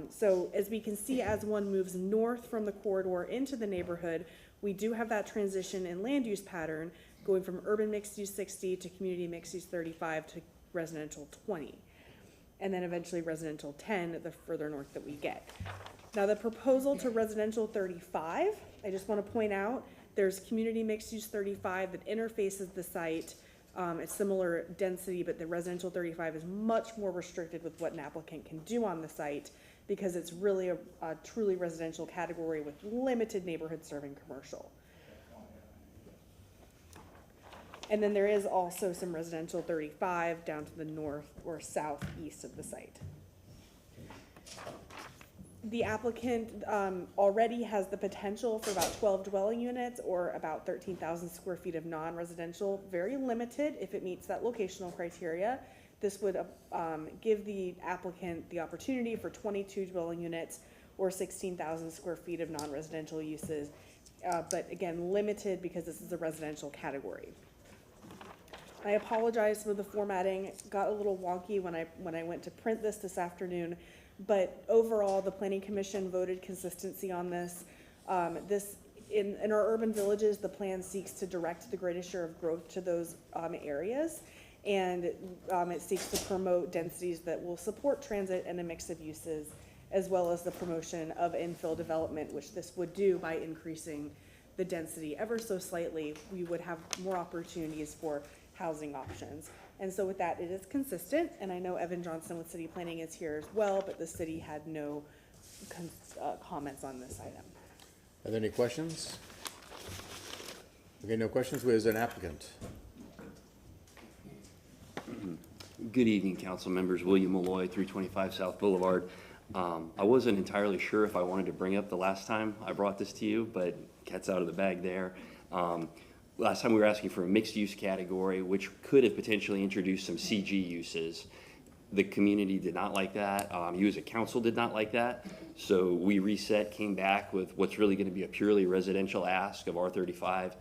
So as we can see, as one moves north from the corridor into the neighborhood, we do have that transition in land use pattern going from urban mixed use 60 to community mixed use 35 to residential 20. And then eventually residential 10 the further north that we get. Now the proposal to residential 35, I just want to point out, there's community mixed use 35 that interfaces the site. It's similar density, but the residential 35 is much more restricted with what an applicant can do on the site because it's really a truly residential category with limited neighborhood serving commercial. And then there is also some residential 35 down to the north or southeast of the site. The applicant already has the potential for about 12 dwelling units or about 13,000 square feet of non-residential, very limited if it meets that locational criteria. This would give the applicant the opportunity for 22 dwelling units or 16,000 square feet of non-residential uses, but again, limited because this is a residential category. I apologize for the formatting. It got a little wonky when I went to print this afternoon. But overall, the Planning Commission voted consistency on this. In our urban villages, the plan seeks to direct the greatest share of growth to those areas. And it seeks to promote densities that will support transit and a mix of uses, as well as the promotion of infill development, which this would do by increasing the density ever so slightly. We would have more opportunities for housing options. And so with that, it is consistent, and I know Evan Johnson with City Planning is here as well, but the city had no comments on this item. Are there any questions? Okay, no questions. Who is an applicant? Good evening, council members. William Malloy, 325 South Boulevard. I wasn't entirely sure if I wanted to bring up the last time I brought this to you, but cat's out of the bag there. Last time we were asking for a mixed-use category, which could have potentially introduced some CG uses. The community did not like that. You as a council did not like that. So we reset, came back with what's really going to be a purely residential ask of R35.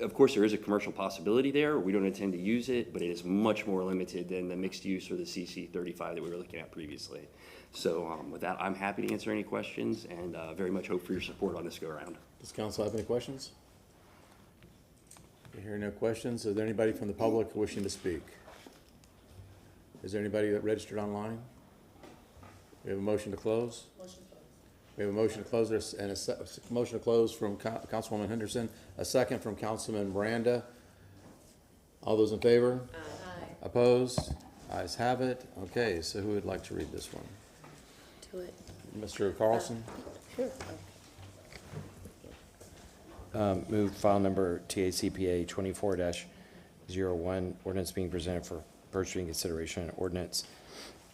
Of course, there is a commercial possibility there. We don't intend to use it, but it is much more limited than the mixed use or the CC35 that we were looking at previously. So with that, I'm happy to answer any questions and very much hope for your support on this go-around. Does council have any questions? I hear no questions. Is there anybody from the public wishing to speak? Is there anybody that registered online? We have a motion to close? Motion to close. We have a motion to close and a motion to close from Councilwoman Henderson, a second from Councilman Miranda. All those in favor? Aye. Opposed? Ayes have it. Okay, so who would like to read this one? Do it. Mr. Carlson? Sure. Move file number TACPA 24-01, ordinance being presented for first reading consideration, and ordinance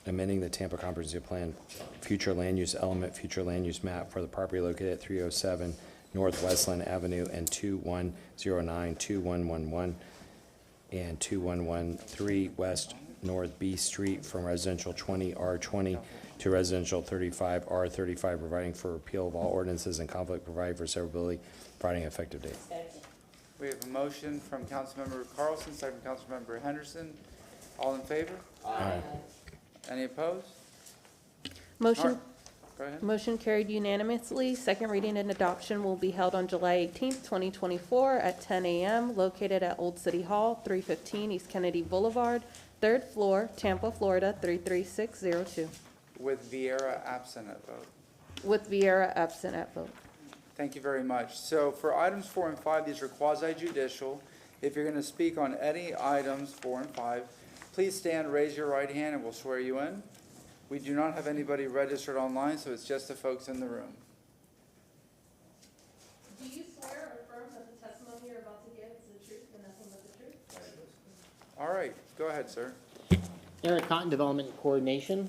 amending the Tampa Comprehensive Plan future land use element, future land use map for the property located at 307 North Westland Avenue and 2109, 2111, and 2113 West North B Street from residential 20 R20 to residential 35 R35, providing for repeal of all ordinances and conflict, providing for severability, providing effective date. We have a motion from Councilmember Carlson, second from Councilmember Henderson. All in favor? Aye. Any opposed? Motion, Go ahead. motion carried unanimously. Second reading and adoption will be held on July 18th, 2024 at 10 a.m. located at Old City Hall, 315 East Kennedy Boulevard, 3rd floor, Tampa, Florida, 33602. With Vieira absent at vote. With Vieira absent at vote. Thank you very much. So for items 4 and 5, these are quasi-judicial. If you're going to speak on any items 4 and 5, please stand, raise your right hand, and we'll swear you in. We do not have anybody registered online, so it's just the folks in the room. Do you swear or affirm that the testimony you're about to give is the truth and nothing but the truth? All right, go ahead, sir. Eric Cotton, Development Coordination.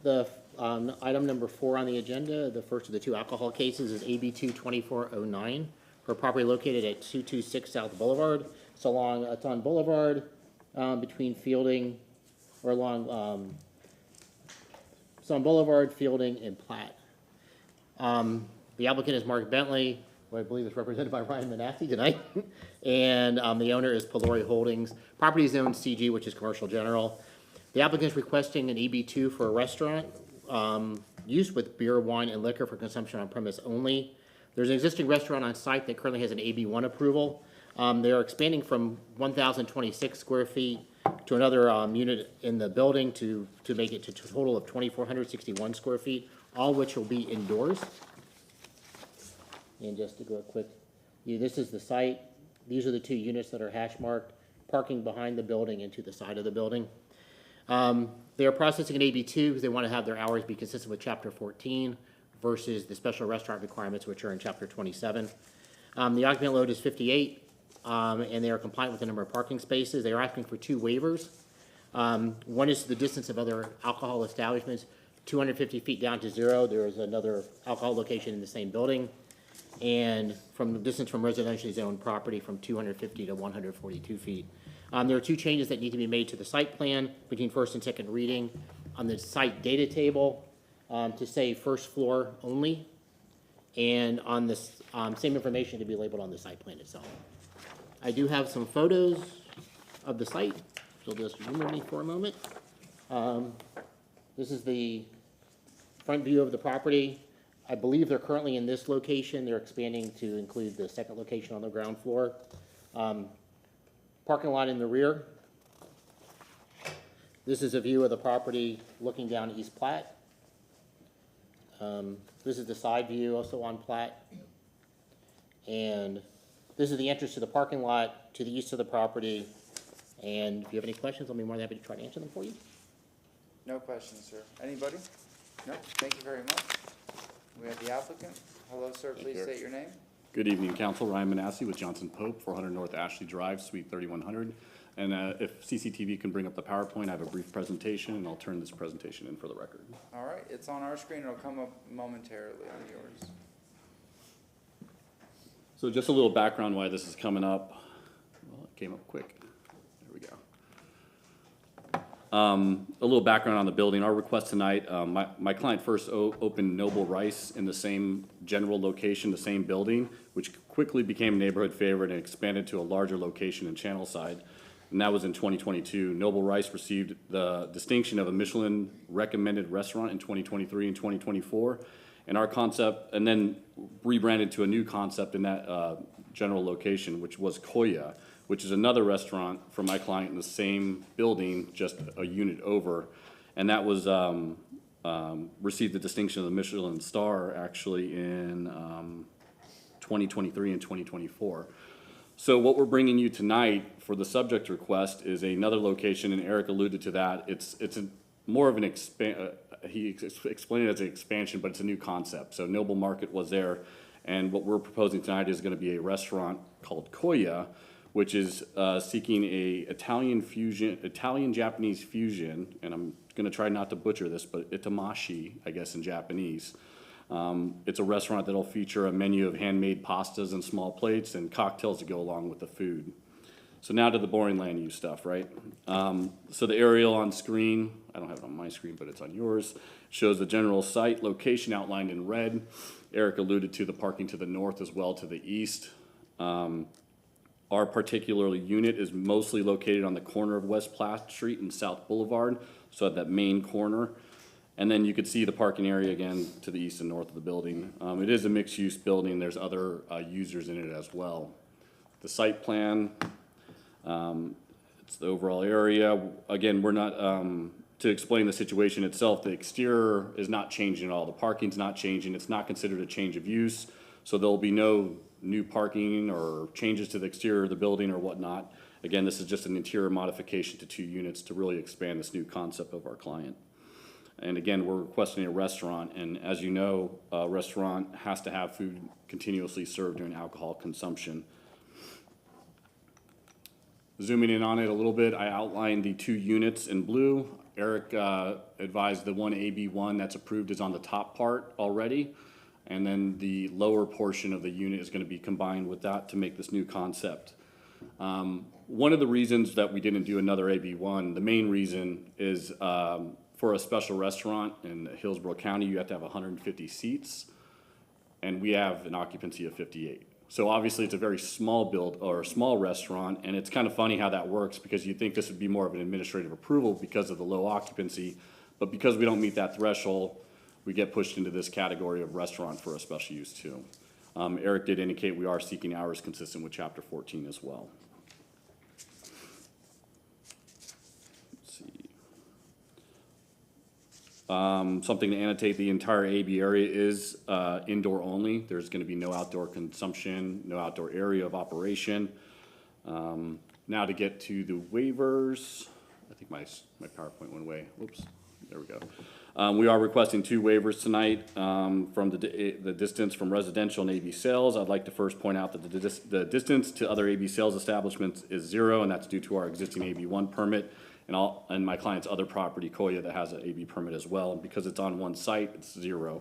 The Item number 4 on the agenda, the first of the two alcohol cases is AB 22409 for a property located at 226 South Boulevard. It's on Boulevard between Fielding, or along, it's on Boulevard, Fielding, and Platt. The applicant is Mark Bentley, who I believe is represented by Ryan Manassi tonight, and the owner is Pelori Holdings. Property is owned CG, which is commercial general. The applicant is requesting an EB2 for a restaurant use with beer, wine, and liquor for consumption on premise only. There's an existing restaurant on site that currently has an AB1 approval. They are expanding from 1,026 square feet to another unit in the building to make it to a total of 2,461 square feet, all which will be indoors. And just to go quick, this is the site. These are the two units that are hash marked, parking behind the building and to the side of the building. They are processing an AB2 because they want to have their hours be consistent with Chapter 14 versus the special restaurant requirements, which are in Chapter 27. The occupant load is 58, and they are compliant with the number of parking spaces. They are asking for 2 waivers. One is the distance of other alcohol establishments, 250 feet down to 0. There is another alcohol location in the same building. And from the distance from residentially zoned property from 250 to 142 feet. There are 2 changes that need to be made to the site plan between first and second reading. On the site data table, to say first floor only, and on this same information to be labeled on the site plan itself. I do have some photos of the site, so just humor me for a moment. This is the front view of the property. I believe they're currently in this location. They're expanding to include the second location on the ground floor. Parking lot in the rear. This is a view of the property looking down East Platte. This is the side view also on Platte. And this is the entrance to the parking lot to the east of the property. And if you have any questions, I'll be more than happy to try to answer them for you. No questions, sir. Anybody? No? Thank you very much. We have the applicant. Hello, sir. Please state your name. Good evening, Council. Ryan Manassi with Johnson Pope, 400 North Ashley Drive, Suite 3100. And if CCTV can bring up the PowerPoint, I have a brief presentation, and I'll turn this presentation in for the record. All right, it's on our screen. It'll come up momentarily on yours. So just a little background why this is coming up. Well, it came up quick. There we go. A little background on the building. Our request tonight, my client first opened Noble Rice in the same general location, the same building, which quickly became a neighborhood favorite and expanded to a larger location in Channelside. And that was in 2022. Noble Rice received the distinction of a Michelin recommended restaurant in 2023 and 2024. And our concept, and then rebranded to a new concept in that general location, which was Koya, which is another restaurant for my client in the same building, just a unit over. And that was received the distinction of the Michelin star actually in 2023 and 2024. So what we're bringing you tonight for the subject request is another location, and Eric alluded to that. It's more of an he explained it as an expansion, but it's a new concept. So Noble Market was there, and what we're proposing tonight is going to be a restaurant called Koya, which is seeking a Italian-Japanese fusion, and I'm going to try not to butcher this, but itamashi, I guess, in Japanese. It's a restaurant that'll feature a menu of handmade pastas and small plates and cocktails to go along with the food. So now to the boring land use stuff, right? So the aerial on screen, I don't have it on my screen, but it's on yours, shows the general site location outlined in red. Eric alluded to the parking to the north as well to the east. Our particular unit is mostly located on the corner of West Platte Street and South Boulevard, so at that main corner. And then you could see the parking area again to the east and north of the building. It is a mixed-use building. There's other users in it as well. The site plan, it's the overall area. Again, we're not, to explain the situation itself, the exterior is not changing at all. The parking's not changing. It's not considered a change of use. So there'll be no new parking or changes to the exterior of the building or whatnot. Again, this is just an interior modification to 2 units to really expand this new concept of our client. And again, we're requesting a restaurant, and as you know, a restaurant has to have food continuously served during alcohol consumption. Zooming in on it a little bit, I outlined the 2 units in blue. Eric advised the one AB1 that's approved is on the top part already, and then the lower portion of the unit is going to be combined with that to make this new concept. One of the reasons that we didn't do another AB1, the main reason is for a special restaurant in Hillsborough County, you have to have 150 seats, and we have an occupancy of 58. So obviously it's a very small build or a small restaurant, and it's kind of funny how that works because you'd think this would be more of an administrative approval because of the low occupancy, but because we don't meet that threshold, we get pushed into this category of restaurant for a special use too. Eric did indicate we are seeking hours consistent with Chapter 14 as well. Let's see. Something to annotate, the entire AB area is indoor only. There's going to be no outdoor consumption, no outdoor area of operation. Now to get to the waivers, I think my PowerPoint went away. Whoops, there we go. We are requesting 2 waivers tonight from the distance from residential and AB sales. I'd like to first point out that the distance to other AB sales establishments is 0, and that's due to our existing AB1 permit and my client's other property, Koya, that has an AB permit as well. And because it's on one site, it's 0.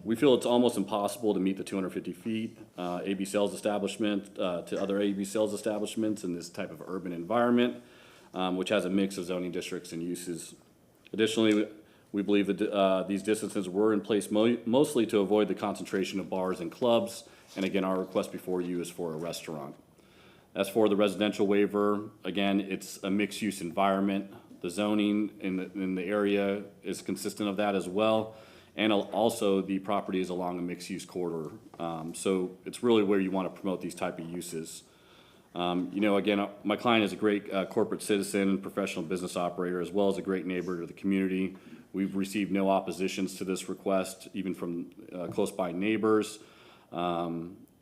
We feel it's almost impossible to meet the 250 feet AB sales establishment to other AB sales establishments in this type of urban environment, which has a mix of zoning districts and uses. Additionally, we believe that these distances were in place mostly to avoid the concentration of bars and clubs. And again, our request before you is for a restaurant. As for the residential waiver, again, it's a mixed-use environment. The zoning in the area is consistent of that as well. And also, the property is along a mixed-use corridor. So it's really where you want to promote these type of uses. You know, again, my client is a great corporate citizen and professional business operator, as well as a great neighbor to the community. We've received no oppositions to this request, even from close-by neighbors.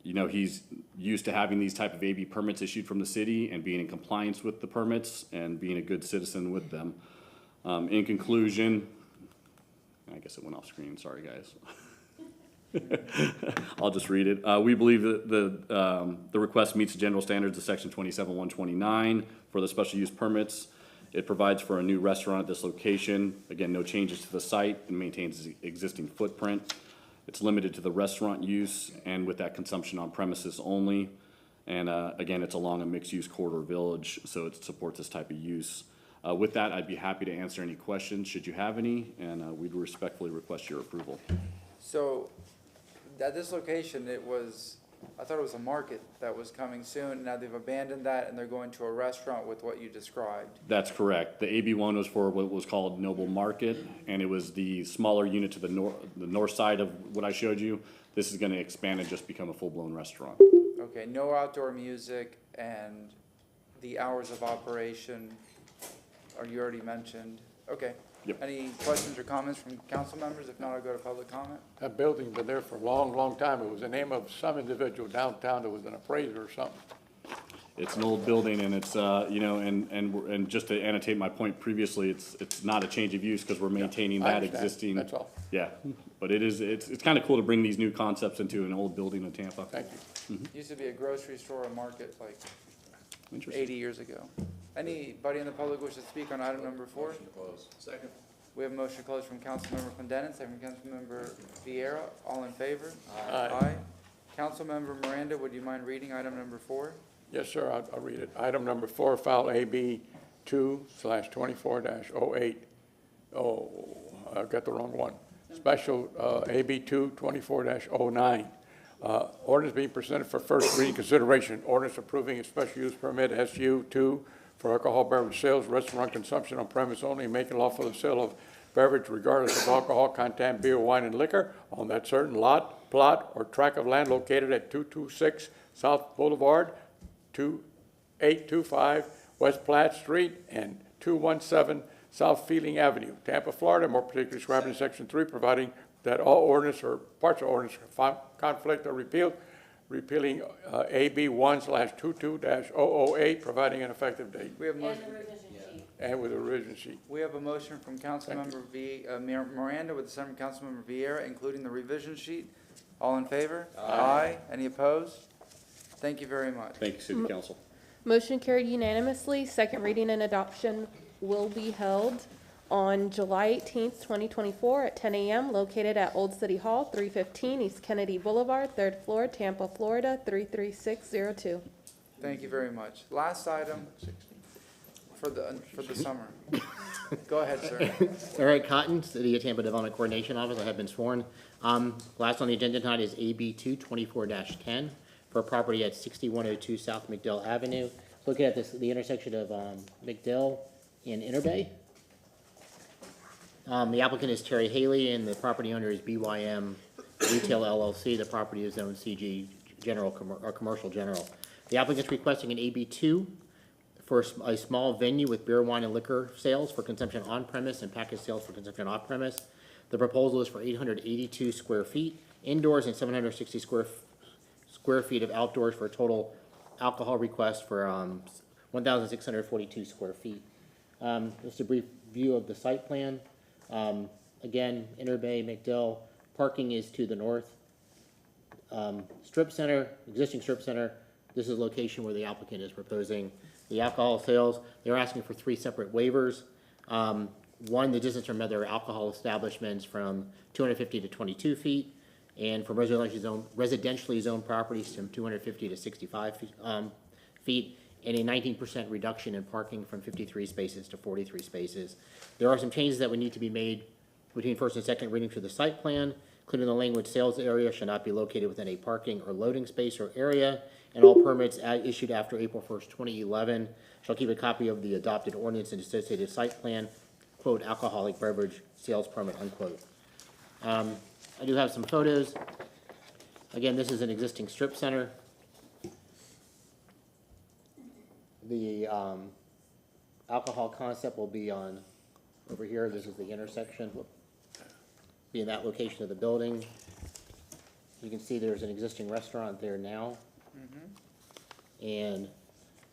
You know, he's used to having these type of AB permits issued from the city and being in compliance with the permits and being a good citizen with them. In conclusion, I guess it went off screen, sorry guys. I'll just read it. We believe that the request meets the general standards of Section 27-129 for the special use permits. It provides for a new restaurant at this location. Again, no changes to the site and maintains the existing footprint. It's limited to the restaurant use and with that consumption on premises only. And again, it's along a mixed-use corridor village, so it supports this type of use. With that, I'd be happy to answer any questions, should you have any, and we'd respectfully request your approval. So, at this location, I thought it was a market that was coming soon. Now they've abandoned that and they're going to a restaurant with what you described. That's correct. The AB1 was for what was called Noble Market, and it was the smaller unit to the north side of what I showed you. This is going to expand and just become a full-blown restaurant. Okay, no outdoor music, and the hours of operation, you already mentioned. Okay. Yep. Any questions or comments from council members? If not, I'll go to public comment. That building's been there for a long, long time. It was the name of some individual downtown that was an appraiser or something. It's an old building, and it's you know, and just to annotate my point previously, it's not a change of use because we're maintaining I that understand. existing. That's all. Yeah, but it's kind of cool to bring these new concepts into an old building in Tampa. Thank you. Used to be a grocery store, a market like Interesting. 80 years ago. Anybody in the public wish to speak on item number 4? Motion to close. Second. We have a motion to close from Councilmember Clendenin, second from Councilmember Vieira. All in favor? Aye. Councilmember Miranda, would you mind reading item number 4? Yes, sir, I'll read it. Item number 4, file AB 2/24-08. Oh, I've got the wrong one. Special AB 2/24-09. Ordinance being presented for first reading consideration. Ordinance approving a special use permit SU 2 for alcohol beverage sales, restaurant consumption on premise only, making lawful the sale of beverage regardless of alcohol content, beer, wine, and liquor on that certain lot, plot, or tract of land located at 226 South Boulevard, 2825 West Platte Street, and 217 South Feeling Avenue, Tampa, Florida, more particularly described in Section 3, providing that all ordinance or parts of ordinance conflict are repealed, repealing AB 1/22-008, providing an effective date. We have motion. And with a revision sheet. We have a motion from Councilmember Miranda with a second from Councilmember Vieira, including the revision sheet. All in favor? Aye. Any opposed? Thank you very much. Thank you, City Council. Motion carried unanimously. Second reading and adoption will be held on July 18th, 2024 at 10 a.m. located at Old City Hall, 315 East Kennedy Boulevard, 3rd floor, Tampa, Florida, 33602. Thank you very much. Last item for the summer. Go ahead, sir. Eric Cotton, City of Tampa Development Coordination Office. I have been sworn. Last on the agenda tonight is AB 224-10 for a property at 6102 South MacDill Avenue. Located at the intersection of MacDill and Interbay. The applicant is Terry Haley, and the property owner is BYM Retail LLC. The property is zoned CG General or Commercial General. The applicant is requesting an AB2 for a small venue with beer, wine, and liquor sales for consumption on premise and package sales for consumption off premise. The proposal is for 882 square feet indoors and 760 square feet of outdoors for a total alcohol request for 1,642 square feet. Just a brief view of the site plan. Again, Interbay, MacDill, parking is to the north. Strip center, existing strip center, this is the location where the applicant is proposing the alcohol sales. They're asking for 3 separate waivers. One, the distance from other alcohol establishments from 250 to 22 feet, and from residentially zoned properties from 250 to 65 feet, and a 19% reduction in parking from 53 spaces to 43 spaces. There are some changes that would need to be made between first and second reading to the site plan, including the language sales area should not be located within a parking or loading space or area, and all permits issued after April 1st, 2011 shall keep a copy of the adopted ordinance and associated site plan, quote, alcoholic beverage sales permit, unquote. I do have some photos. Again, this is an existing strip center. The alcohol concept will be on over here. This is the intersection. Be in that location of the building. You can see there's an existing restaurant there now. And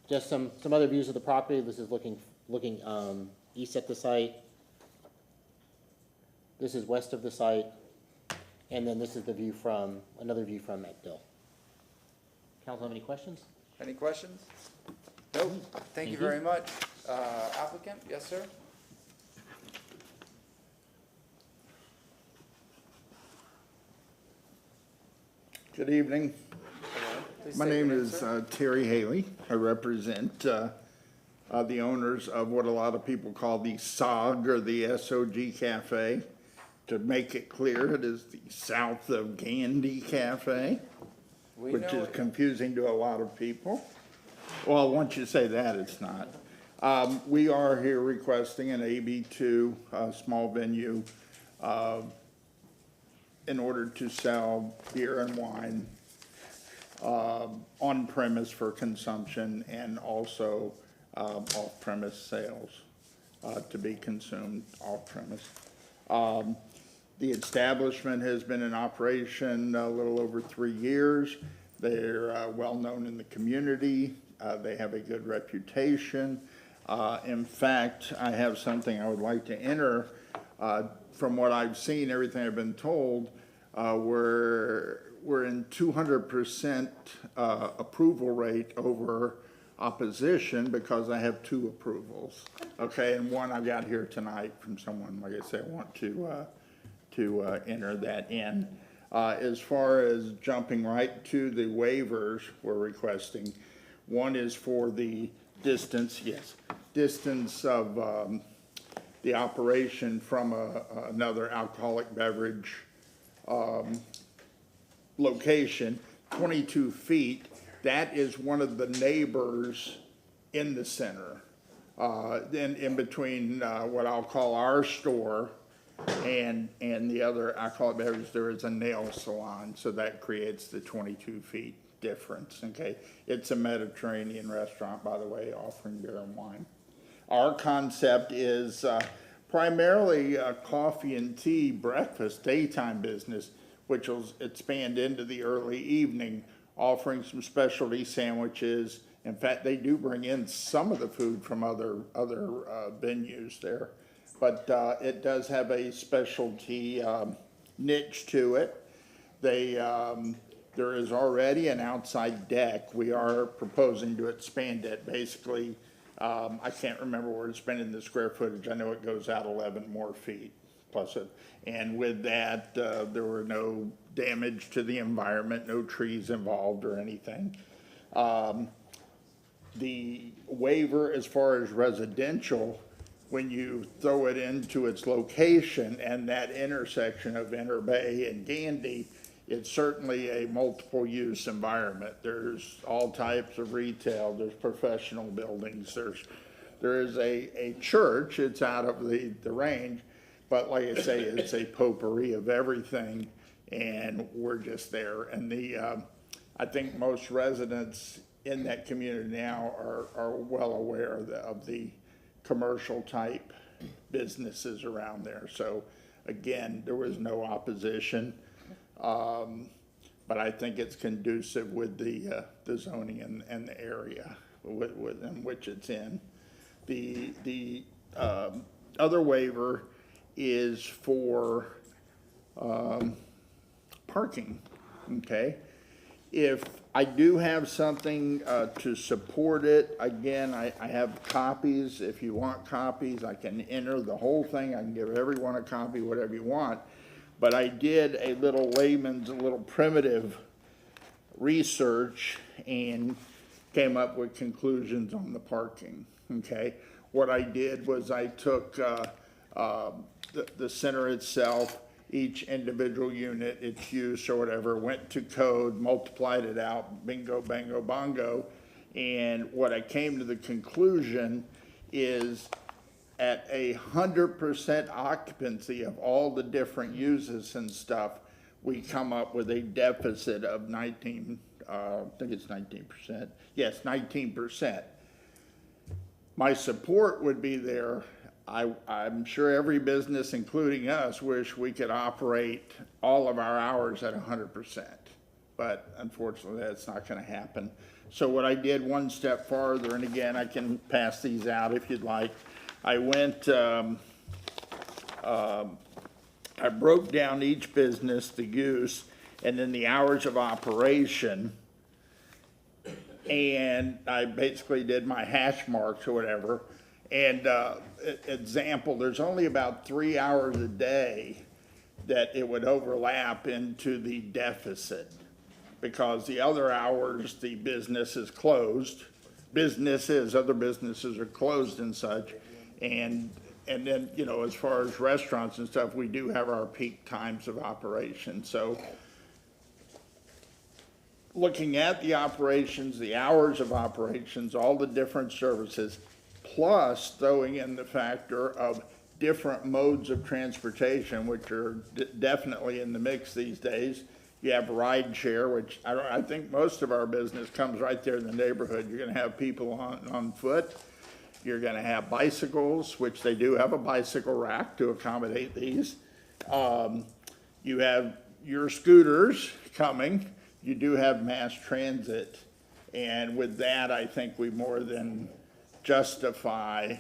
just some other views of the property. This is looking east at the site. This is west of the site. And then this is the view from, another view from MacDill. Council have any questions? Any questions? Nope. Thank you very much. Applicant, yes, sir? Good evening. Please My state your name is sir. Terry Haley. I represent the owners of what a lot of people call the SOG or the SOG Cafe. To make it clear, it is the South of Gandy Cafe, which is confusing to a lot of people. Well, once you say that, it's not. We are here requesting an AB2 small venue in order to sell beer and wine on premise for consumption and also off premise sales to be consumed off premise. The establishment has been in operation a little over 3 years. They're well known in the community. They have a good reputation. In fact, I have something I would like to enter. From what I've seen, everything I've been told, we're in 200% approval rate over opposition because I have 2 approvals. Okay, and one I got here tonight from someone, like I say, I want to enter that in. As far as jumping right to the waivers we're requesting, one is for the distance, distance of the operation from another alcoholic beverage location, 22 feet. That is one of the neighbors in the center. Then in between what I'll call our store and the other alcoholic beverage, there is a nail salon, so that creates the 22 feet difference, okay? It's a Mediterranean restaurant, by the way, offering beer and wine. Our concept is primarily coffee and tea, breakfast, daytime business, which will expand into the early evening, offering some specialty sandwiches. In fact, they do bring in some of the food from other venues there. But it does have a specialty niche to it. They There is already an outside deck. We are proposing to expand it. Basically, I can't remember where it's been in the square footage. I know it goes out 11 more feet plus it. And with that, there were no damage to the environment, no trees involved or anything. The waiver as far as residential, when you throw it into its location and that intersection of Inter Bay and Gandy, it's certainly a multiple use environment. There's all types of retail, there's professional buildings, there is a church, it's out of the range, but like I say, it's a potpourri of everything, and we're just there. And I think most residents in that community now are well aware of the commercial type businesses around there. So again, there was no opposition. But I think it's conducive with the zoning and the area in which it's in. The other waiver is for parking, okay? If I do have something to support it, again, I have copies. If you want copies, I can enter the whole thing. I can give everyone a copy, whatever you want. But I did a little primitive research and came up with conclusions on the parking, okay? What I did was I took the center itself, each individual unit, its use or whatever, went to code, multiplied it out, bingo, bango, bongo. And what I came to the conclusion is at 100% occupancy of all the different uses and stuff, we come up with a deficit of 19, I think it's 19%. Yes, 19%. My support would be there. I'm sure every business, including us, wish we could operate all of our hours at 100%. But unfortunately, that's not going to happen. So what I did one step farther, and again, I can pass these out if you'd like. I went, I broke down each business, the use, and then the hours of operation. And I basically did my hash marks or whatever. And example, there's only about 3 hours a day that it would overlap into the deficit, because the other hours, the business is closed. Other businesses are closed and such. And then, you know, as far as restaurants and stuff, we do have our peak times of operation. So looking at the operations, the hours of operations, all the different services, plus throwing in the factor of different modes of transportation, which are definitely in the mix these days. You have ride share, which I think most of our business comes right there in the neighborhood. You're going to have people on foot. You're going to have bicycles, which they do have a bicycle rack to accommodate these. You have your scooters coming. You do have mass transit. And with that, I think we more than justify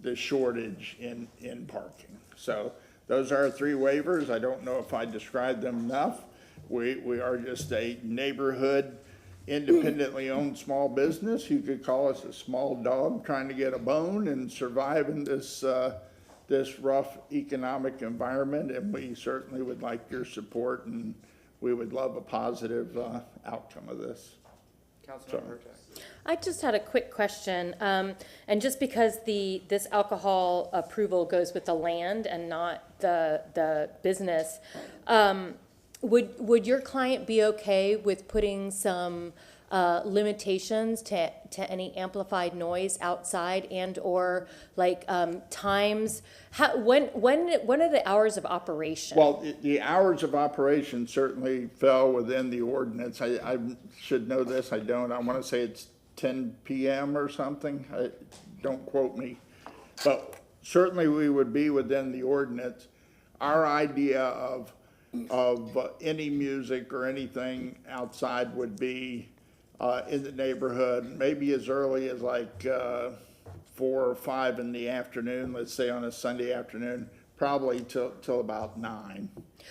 the shortage in parking. So those are our 3 waivers. I don't know if I described them enough. We are just a neighborhood, independently owned small business. You could call us a small dog trying to get a bone and survive in this rough economic environment, and we certainly would like your support, and we would love a positive outcome of this. Councilmember Hurtak. I just had a quick question, and just because this alcohol approval goes with the land and not the business, would your client be okay with putting some limitations to any amplified noise outside and or like times? When are the hours of operation? Well, the hours of operation certainly fell within the ordinance. I should know this, I don't. I want to say it's 10 p.m. or something. Don't quote me. But certainly we would be within the ordinance. Our idea of any music or anything outside would be in the neighborhood, maybe as early as like 4 or 5 in the afternoon, let's say on a Sunday afternoon, probably till about 9.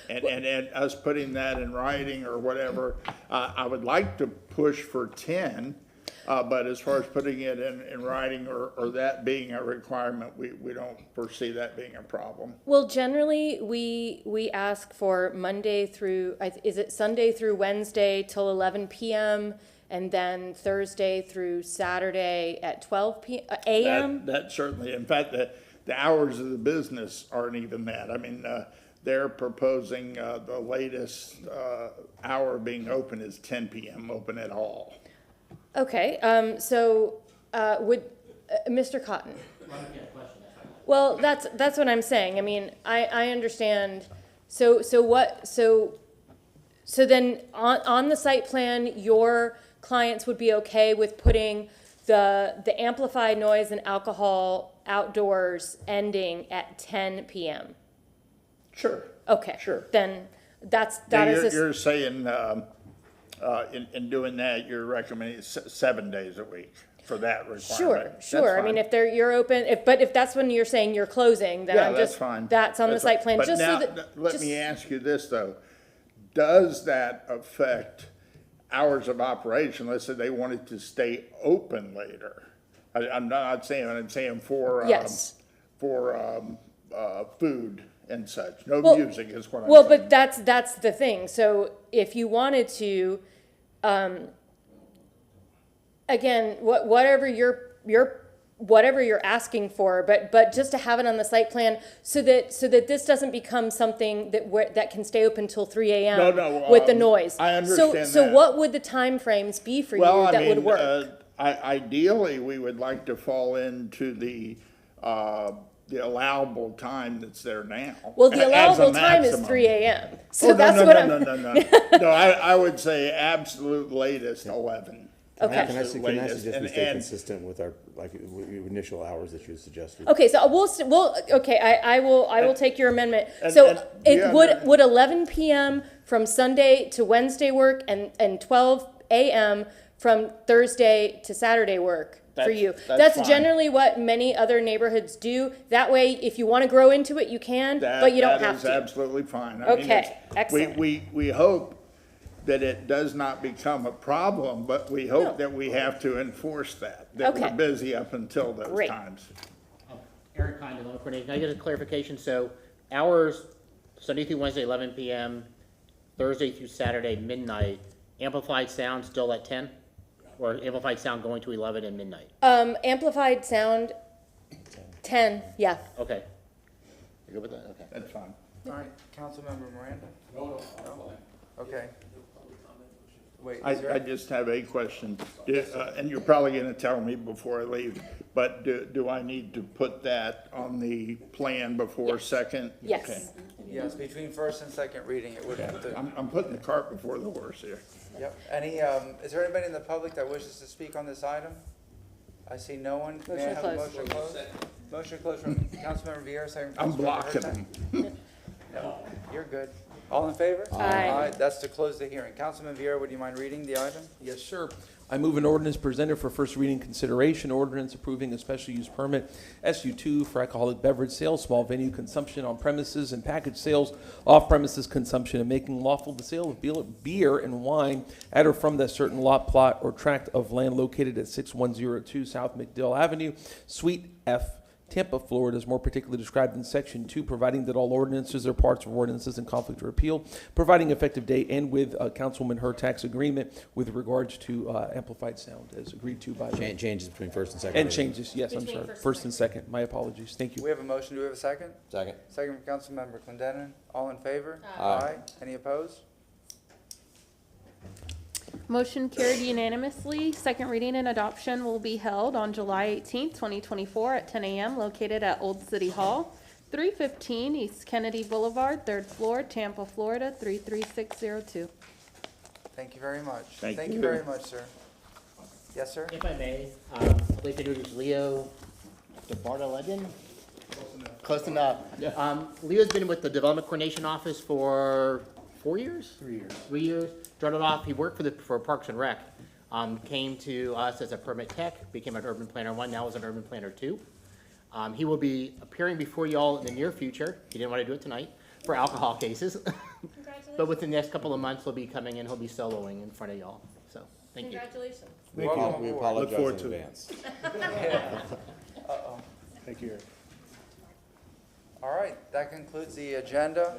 And us putting that in writing or whatever, I would like to push for 10. But as far as putting it in writing or that being a requirement, we don't foresee that being a problem. Well, generally, we ask for Monday through, is it Sunday through Wednesday till 11 p.m. and then Thursday through Saturday at 12 a.m.? That certainly, in fact, the hours of the business aren't even that. I mean, they're proposing the latest hour being open is 10 p.m. open at all. Okay, so would, Mr. Cotton? Well, that's what I'm saying. I mean, I understand. So then on the site plan, your clients would be okay with putting the amplified noise and alcohol outdoors ending at 10 p.m. Sure. Okay. Sure. Then that is. You're saying in doing that, you're recommending 7 days a week for that requirement. Sure. I mean, if you're open, if that's when you're saying you're closing, then I'm just, that's on the site plan. But Just now, so that. let me ask you this though, does that affect hours of operation? Let's say they wanted to stay open later. I'm saying for, Yes. for food and such. No Well- music is what I'm Well, saying. but that's the thing. So if you wanted to, again, whatever you're asking for, but just to have it on the site plan so that this doesn't become something that can stay open till 3 a.m. No, with the noise. I understand So that. what would the time frames be for you that would work? Ideally, we would like to fall into the allowable time that's there now. Well, the as a allowable time is maximum. 3 a.m. So Oh, that's no, what no, I'm. No, no, no, no. I would say absolute latest 11. Okay. Can I suggest we stay And- consistent with our, initial hours that you suggested? Okay, so I will take your amendment. And- So and- it yeah, would 11 p.m. from Sunday to Wednesday work and 12 a.m. from Thursday to Saturday work for you. That's fine. generally what many other neighborhoods do. That way, if you want to grow into it, you can, but you don't have That is to. absolutely fine. Okay, excellent. We hope that it does not become a problem, but we hope that we have to enforce that we're Okay. busy up until those Great. times. Eric Kind, Illinois Coordinating. Can I get a clarification? So hours, Sunday through Wednesday, 11 p.m., Thursday through Saturday, midnight, amplified sound still at 10? Or amplified sound going to 11 and midnight? Amplified sound, 10, yeah. Okay. You good with that? Okay. That's fine. All right, Councilmember Miranda? No? Okay. Wait, I is there? just have a question, and you're probably gonna tell me before I leave, but do I need to put that on the plan before second? Yes. Okay. Yes, between first and second reading, it would have to. I'm putting the cart before the horse here. Yep. Is there anybody in the public that wishes to speak on this item? I see no one. May I Motion have a closed. motion to close? Motion to close from Councilmember Vieira, second from I'm Councilmember blocking Hurtak. them. No, you're good. All in favor? Aye. That's to close the hearing. Councilman Vieira, would you mind reading the item? Yes, sir. I move an ordinance presented for first reading consideration, ordinance approving a special use permit, SU2, for alcoholic beverage sales, small venue consumption on premises, and package sales, off-premises consumption, and making lawful the sale of beer and wine at or from that certain lot, plot, or tract of land located at 6102 South MacDill Avenue, Suite F, Tampa, Florida, is more particularly described in Section 2, providing that all ordinances or parts of ordinances in conflict or repeal, providing effective date, and with Councilwoman Hurtak's agreement with regards to amplified sound, as agreed to by the... Changes between first and second. And reading. changes, yes, I'm sorry. First and second. My apologies. Thank you. We have a motion. Do we have a second? Second. Second from Councilmember Clendenin. All in favor? Aye. Any opposed? Motion carried unanimously. Second reading and adoption will be held on July 18th, 2024 at 10 a.m. located at Old City Hall, 315 East Kennedy Boulevard, 3rd floor, Tampa, Florida, 33602. Thank you very much. Thank you you. very much, sir. Yes, sir? If I may, I'd like to introduce Leo DeBartolegen. Close enough. Leo's been with the Development Coordination Office for 4 years? 3 years. 3 years. Started off, he worked for Parks and Rec. Came to us as a permit tech, became an urban planner 1, now is an urban planner 2. He will be appearing before you all in the near future. He didn't want to do it tonight for alcohol cases. But within the next couple of months, he'll be coming in, he'll be soloing in front of y'all. So, thank you. Congratulations. Thank you. We apologize Look forward in to it. advance. Uh-oh. Thank you, Eric. All right, that concludes the agenda.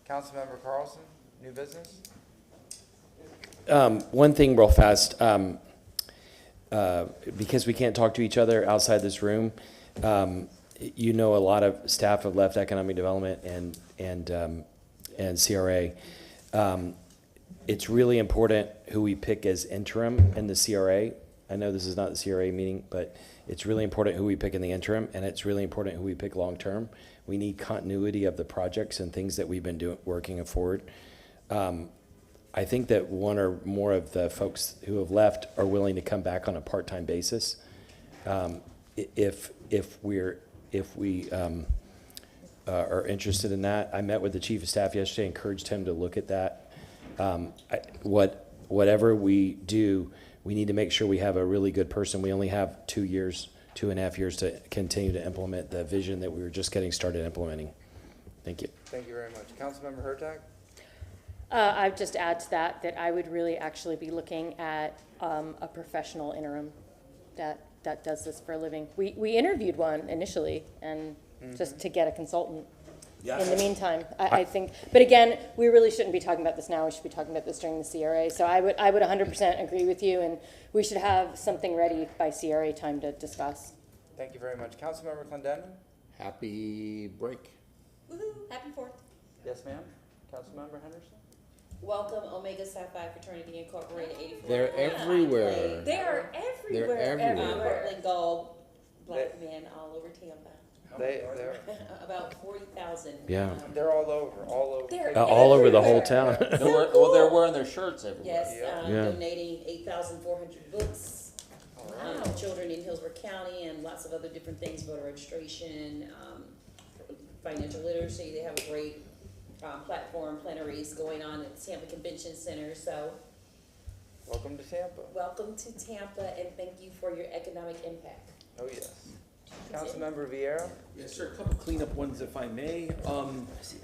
Councilmember Carlson, new business? One thing real fast, because we can't talk to each other outside this room, you know, a lot of staff have left economic development and CRA. It's really important who we pick as interim in the CRA. I know this is not the CRA meeting, but it's really important who we pick in the interim, and it's really important who we pick long-term. We need continuity of the projects and things that we've been working forward. I think that one or more of the folks who have left are willing to come back on a part-time basis. If we are interested in that, I met with the chief of staff yesterday, encouraged him to look at that. Whatever we do, we need to make sure we have a really good person. We only have 2.5 years to continue to implement the vision that we were just getting started implementing. Thank you. Thank you very much. Councilmember Hurtak? I would just add to that I would really actually be looking at a professional interim that does this for a living. We interviewed one initially, and just to get a consultant. Yeah. In the meantime, I think, but again, we really shouldn't be talking about this now. We should be talking about this during the CRA. So I would 100% agree with you, and we should have something ready by CRA time to discuss. Thank you very much. Councilmember Clendenin? Happy break. Woohoo, happy 4th. Yes, ma'am. Councilmember Henderson? Welcome Omega Psi Phi Fraternity Incorporated 84. They're everywhere. They are everywhere. They're everywhere. Portland Gold, black men all over Tampa. They're About 40,000. Yeah. They're all over. They're all over the whole town. They're wearing their shirts everywhere. Yes, Yeah. donating 8,400 books. Children in Hillsborough County and lots of other different things, voter registration, financial literacy. They have a great platform, plenaries going on at Tampa Convention Center. So welcome to Tampa. welcome to Tampa, and thank you for your economic impact. Oh, yes. Councilmember Vieira? Yes, sir. A couple cleanup ones, if I may.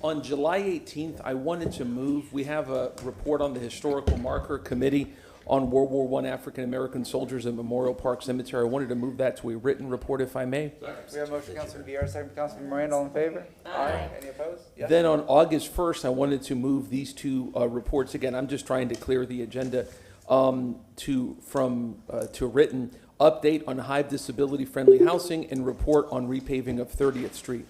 On July 18th, I wanted to move. We have a report on the Historical Marker Committee on World War I African-American soldiers at Memorial Park Cemetery. I wanted to move that to a written report, if I may. We have a motion, Councilman Vieira, second from Councilman Miranda. All in favor? Aye. Any opposed? Yes. Then on August 1st, I wanted to move these two reports. Again, I'm just trying to clear the agenda to a written update on Hive disability-friendly housing and report on repaving of 30th Street.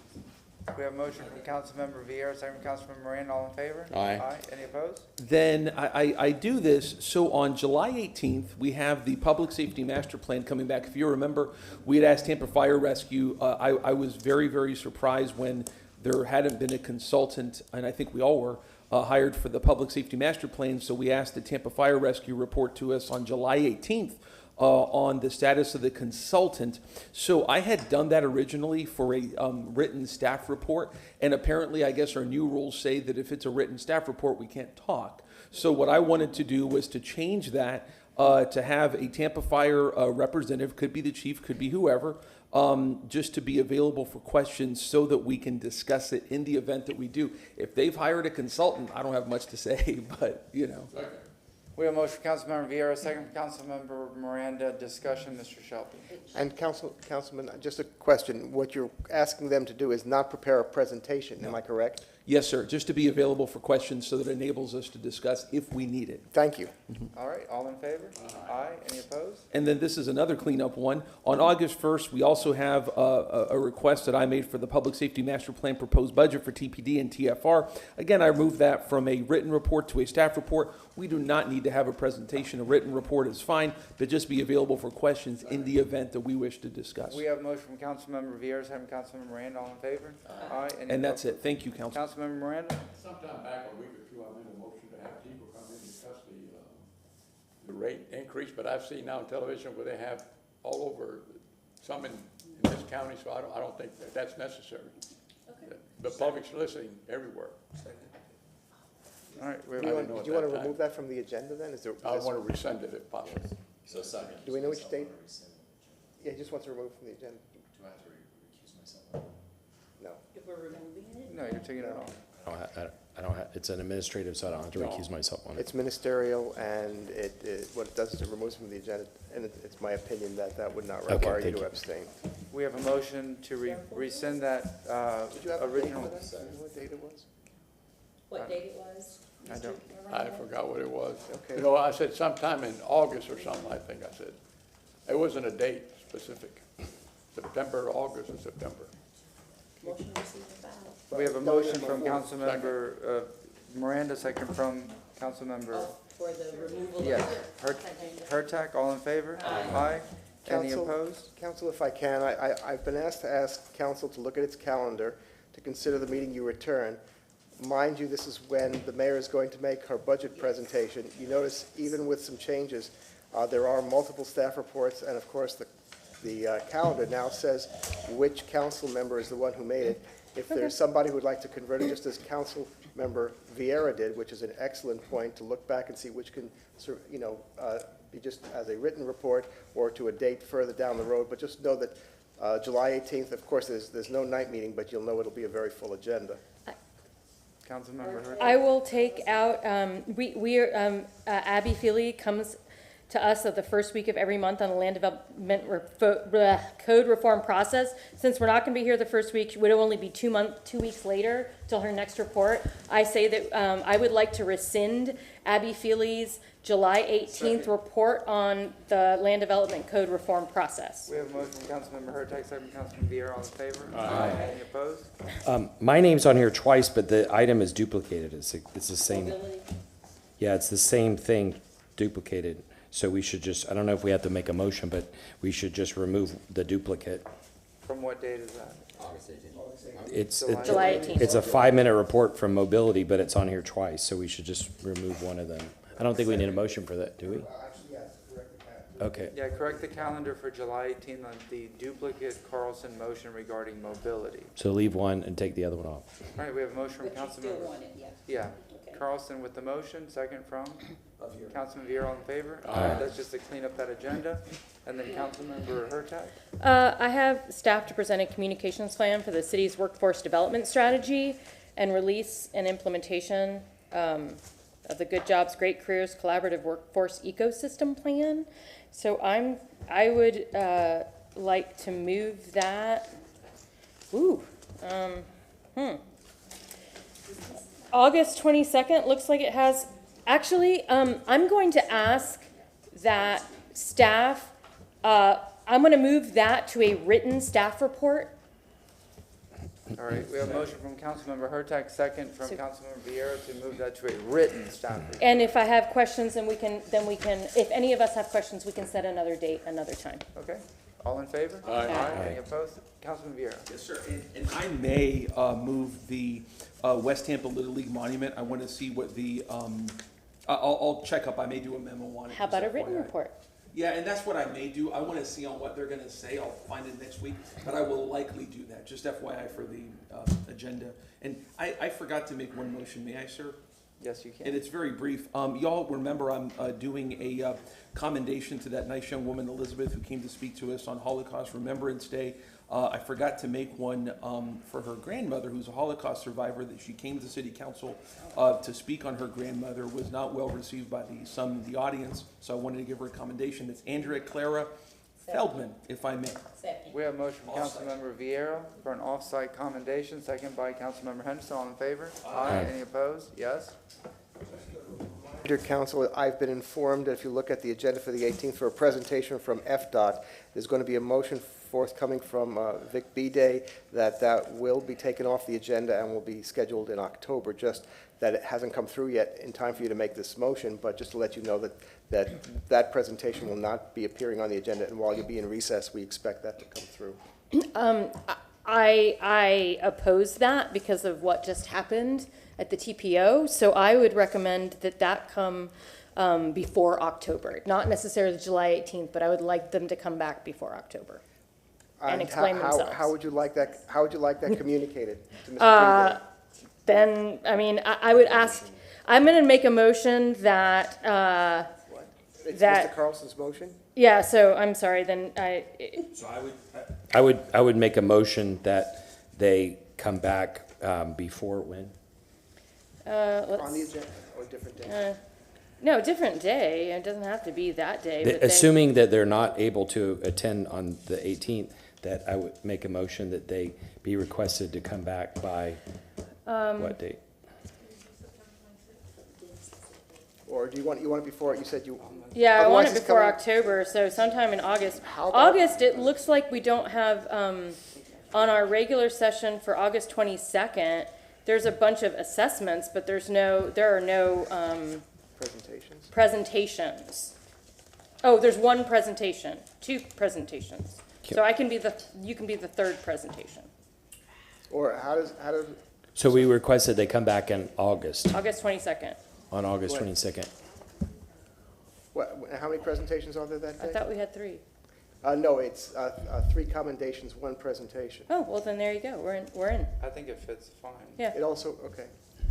We have a motion from Councilmember Vieira, second from Councilman Miranda. All in favor? Aye. Any opposed? Then I do this, so on July 18th, we have the Public Safety Master Plan coming back. If you remember, we had asked Tampa Fire Rescue. I was very, very surprised when there hadn't been a consultant, and I think we all were, hired for the Public Safety Master Plan, so we asked the Tampa Fire Rescue report to us on July 18th. On the status of the consultant. So I had done that originally for a written staff report, and apparently I guess our new rules say that if it's a written staff report, we can't talk. So what I wanted to do was to change that to have a Tampa Fire representative, could be the chief, could be whoever, just to be available for questions so that we can discuss it in the event that we do. If they've hired a consultant, I don't have much to say, but you know. We have a motion from Councilmember Vieira, second from Councilmember Miranda. Discussion, Mr. Shelby. And Councilman, just a question. What you're asking them to do is not prepare a presentation, am I correct? Yes, sir, just to be available for questions so that it enables us to discuss if we need it. Thank you. All right, all in favor? Aye. Any opposed? And then this is another cleanup one. On August 1st, we also have a request that I made for the Public Safety Master Plan proposed budget for TPD and TFR. Again, I moved that from a written report to a staff report. We do not need to have a presentation. A written report is fine, but just be available for questions in the event that we wish to discuss. We have a motion from Councilmember Vieira, second from Councilmember Miranda. All in favor? Aye. Any And that's opposed? it. Thank you, Council. Councilmember Miranda? Sometime back, a week or two, I made a motion to have people come in and discuss the rate increase, but I've seen now on television where they have all over, some in this county, so I don't think that's necessary. Okay. The public's listening everywhere. All right, we Do have, you want to remove that from the agenda then? Is there? I want to rescind it if possible. So second. Do we know which date? Yeah, he just wants to remove it from the agenda. Do I have to recuse myself? No. If we're removing it? no, you're taking it off. I don't have, it's an administrative, so I don't have to recuse myself on it. It's ministerial, and what it does is it removes from the agenda, and it's my opinion that that would not Okay, require you thank to you. abstain. We have a motion to rescind that, Did you have a date original. for that? Do you know what date it was? What date it was? I don't. I forgot what it was. Okay. You know, I said sometime in August or something, I think I said. It wasn't a date specific. September, August, or September. Motion received and filed. We have a motion from Councilmember Miranda, second from Councilmember, Oh, for the removal of yes, the. Hurtak, all in favor? Aye. Any Council- opposed? Council, if I can, I've been asked to ask council to look at its calendar to consider the meeting you return. Mind you, this is when the mayor is going to make her budget presentation. You notice, even with some changes, there are multiple staff reports, and of course, the calendar now says which council member is the one who made it. If there's somebody who would like to convert it, just as Council Member Vieira did, which is an excellent point, to look back and see which can, be just as a written report or to a date further down the road. But just know that July 18th, of course, there's no night meeting, but you'll know it'll be a very full agenda. Councilmember Hurtak? I will take out, Abby Feely comes to us at the first week of every month on the land development code reform process. Since we're not gonna be here the first week, it would only be 2 weeks later till her next report. I say that, I would like to rescind Abby Feely's July 18th report on the land development code reform process. We have a motion from Councilmember Hurtak, second from Councilman Vieira, all in favor? Aye. Any opposed? My name's on here twice, but the item is duplicated. It's the same. Mobility. Yeah, it's the same thing duplicated. So we should just, I don't know if we have to make a motion, but we should just remove the duplicate. From what date is that? It's, July 18th. it's a 5-minute report from mobility, but it's on here twice, so we should just remove one of them. I don't think we need a motion for that, do we? Okay. Yeah, correct the calendar for July 18th on the duplicate Carlson motion regarding mobility. So leave one and take the other one off. All right, we have a motion from But you still Councilmember. want it, yeah. Yeah, Okay. Carlson with the motion, second from Councilman Vieira, all in favor? Aye. That's just to clean up that agenda. And then Councilmember Hurtak? I have staff to present a communications plan for the city's workforce development strategy and release and implementation of the Good Jobs, Great Careers Collaborative Workforce Ecosystem Plan. So I would like to move that. August 22nd, looks like it has, actually, I'm going to ask that staff, I'm gonna move that to a written staff report. All right, we have a motion from Councilmember Hurtak, second from So- Councilmember Vieira to move that to a written staff report. And if I have questions, then we can, if any of us have questions, we can set another date, another time. Okay, all in favor? Aye. Any opposed? Councilman Vieira? Yes, sir. And I may move the West Tampa Little League Monument. I want to see what the, I'll check up. I may do a memo on it. How about a just written FYI. report? Yeah, and that's what I may do. I want to see on what they're going to say. I'll find it next week, but I will likely do that. Just FYI for the agenda. And I forgot to make one motion. May I, sir? Yes, you can. And it's very brief. Y'all remember I'm doing a commendation to that nice young woman, Elizabeth, who came to speak to us on Holocaust Remembrance Day. I forgot to make one for her grandmother, who's a Holocaust survivor, that she came to City Council to speak on her grandmother, was not well received by some of the audience, so I wanted to give her a commendation. It's Andrea Clara Feldman, if I may. Second. We have a motion from Councilmember Vieira for an off-site commendation, second by Councilmember Henderson. All in favor? Aye. Any opposed? Yes. Dear Council, I've been informed that if you look at the agenda for the 18th for a presentation from FDOT, there's going to be a motion forthcoming from Vic B-Day that will be taken off the agenda and will be scheduled in October, just that it hasn't come through yet in time for you to make this motion, but just to let you know that presentation will not be appearing on the agenda, and while you'll be in recess, we expect that to come through. I oppose that because of what just happened at the TPO, so I would recommend that come before October. Not necessarily July 18th, but I would like them to come back before October and explain themselves. How would you like that communicated to Mr. B-Day? Then, I mean, I would ask, I'm gonna make a motion that, What? It's That- Mr. Carlson's motion? yeah, so I'm sorry, then So I would make a motion that they come back, before when? On the agenda, or a different day? no, different day. It doesn't have to be that day, but they, Assuming that they're not able to attend on the 18th, that I would make a motion that they be requested to come back by what date? Or do you want it before, you said you? yeah, I want Otherwise it it's before coming- October, so sometime in August. How about- August, it looks like we don't have, on our regular session for August 22nd, there's a bunch of assessments, but there are no, Presentations? presentations. Oh, there's one presentation, 2 presentations. So you can be the third presentation, Or how does, So we request that they come back in August, August 22nd. on August When? 22nd. how many presentations are there that I day? thought we had 3. No, it's 3 commendations, 1 presentation. Oh, well, then there you go, we're in, I think it fits fine. yeah. It also, okay.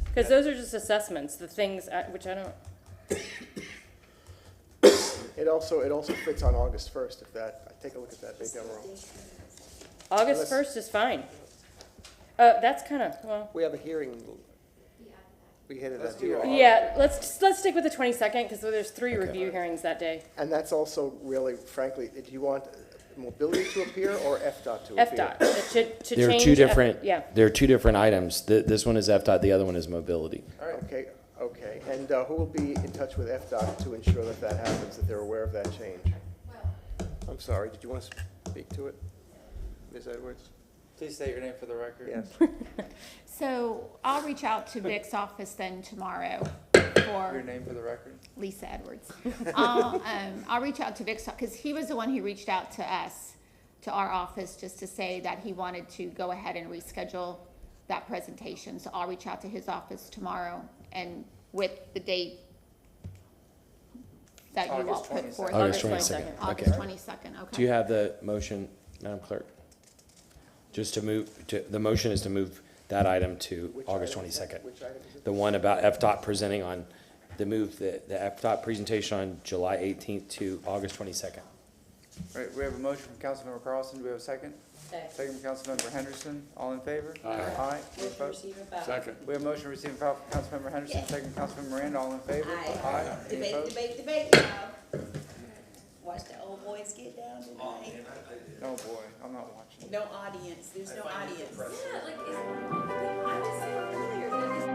Because those are just assessments, the things, which I don't, It also fits on August 1st, if that, take a look at that, maybe I'm wrong. August Unless- 1st is fine. That's kind of, well, We have a hearing. We headed that hearing. yeah, let's stick with the 22nd, because there's 3 review hearings that day. And that's also really, frankly, do you want mobility to appear or FDOT to appear? FDOT, to There are change two F- different, yeah. there are 2 different items. This one is FDOT, the other one is mobility. Okay. And who will be in touch with FDOT to ensure that that happens, that they're aware of that change? I'm sorry, did you want to speak to it, Ms. Edwards? Please state your name for the record. Yes. So I'll reach out to Vic's office then tomorrow Your for name for the record. Lisa Edwards. I'll reach out to Vic's, because he was the one who reached out to us, to our office, just to say that he wanted to go ahead and reschedule that presentation. So I'll reach out to his office tomorrow and with the date that you all August put 22nd. forth. August 22nd, August okay. 22nd, okay. Do you have the motion, Madam Clerk? Just to move, the motion is to move that item to August 22nd. Which item is it? The one about FDOT presenting on, the FDOT presentation on July 18th to August 22nd. All right, we have a motion from Councilmember Carlson. Do we have a second? Second from Councilmember Henderson. All in favor? Aye. Aye. Any Motion opposed? received and filed. Second. We have a motion receiving file from Councilmember Henderson, second from Councilmember Miranda. All in favor? Aye. Any Debate, opposed? debate, y'all. Watch the old boys get down tonight. Oh, boy, I'm not watching. No audience, there's no audience. Yeah, like, I was saying earlier, that is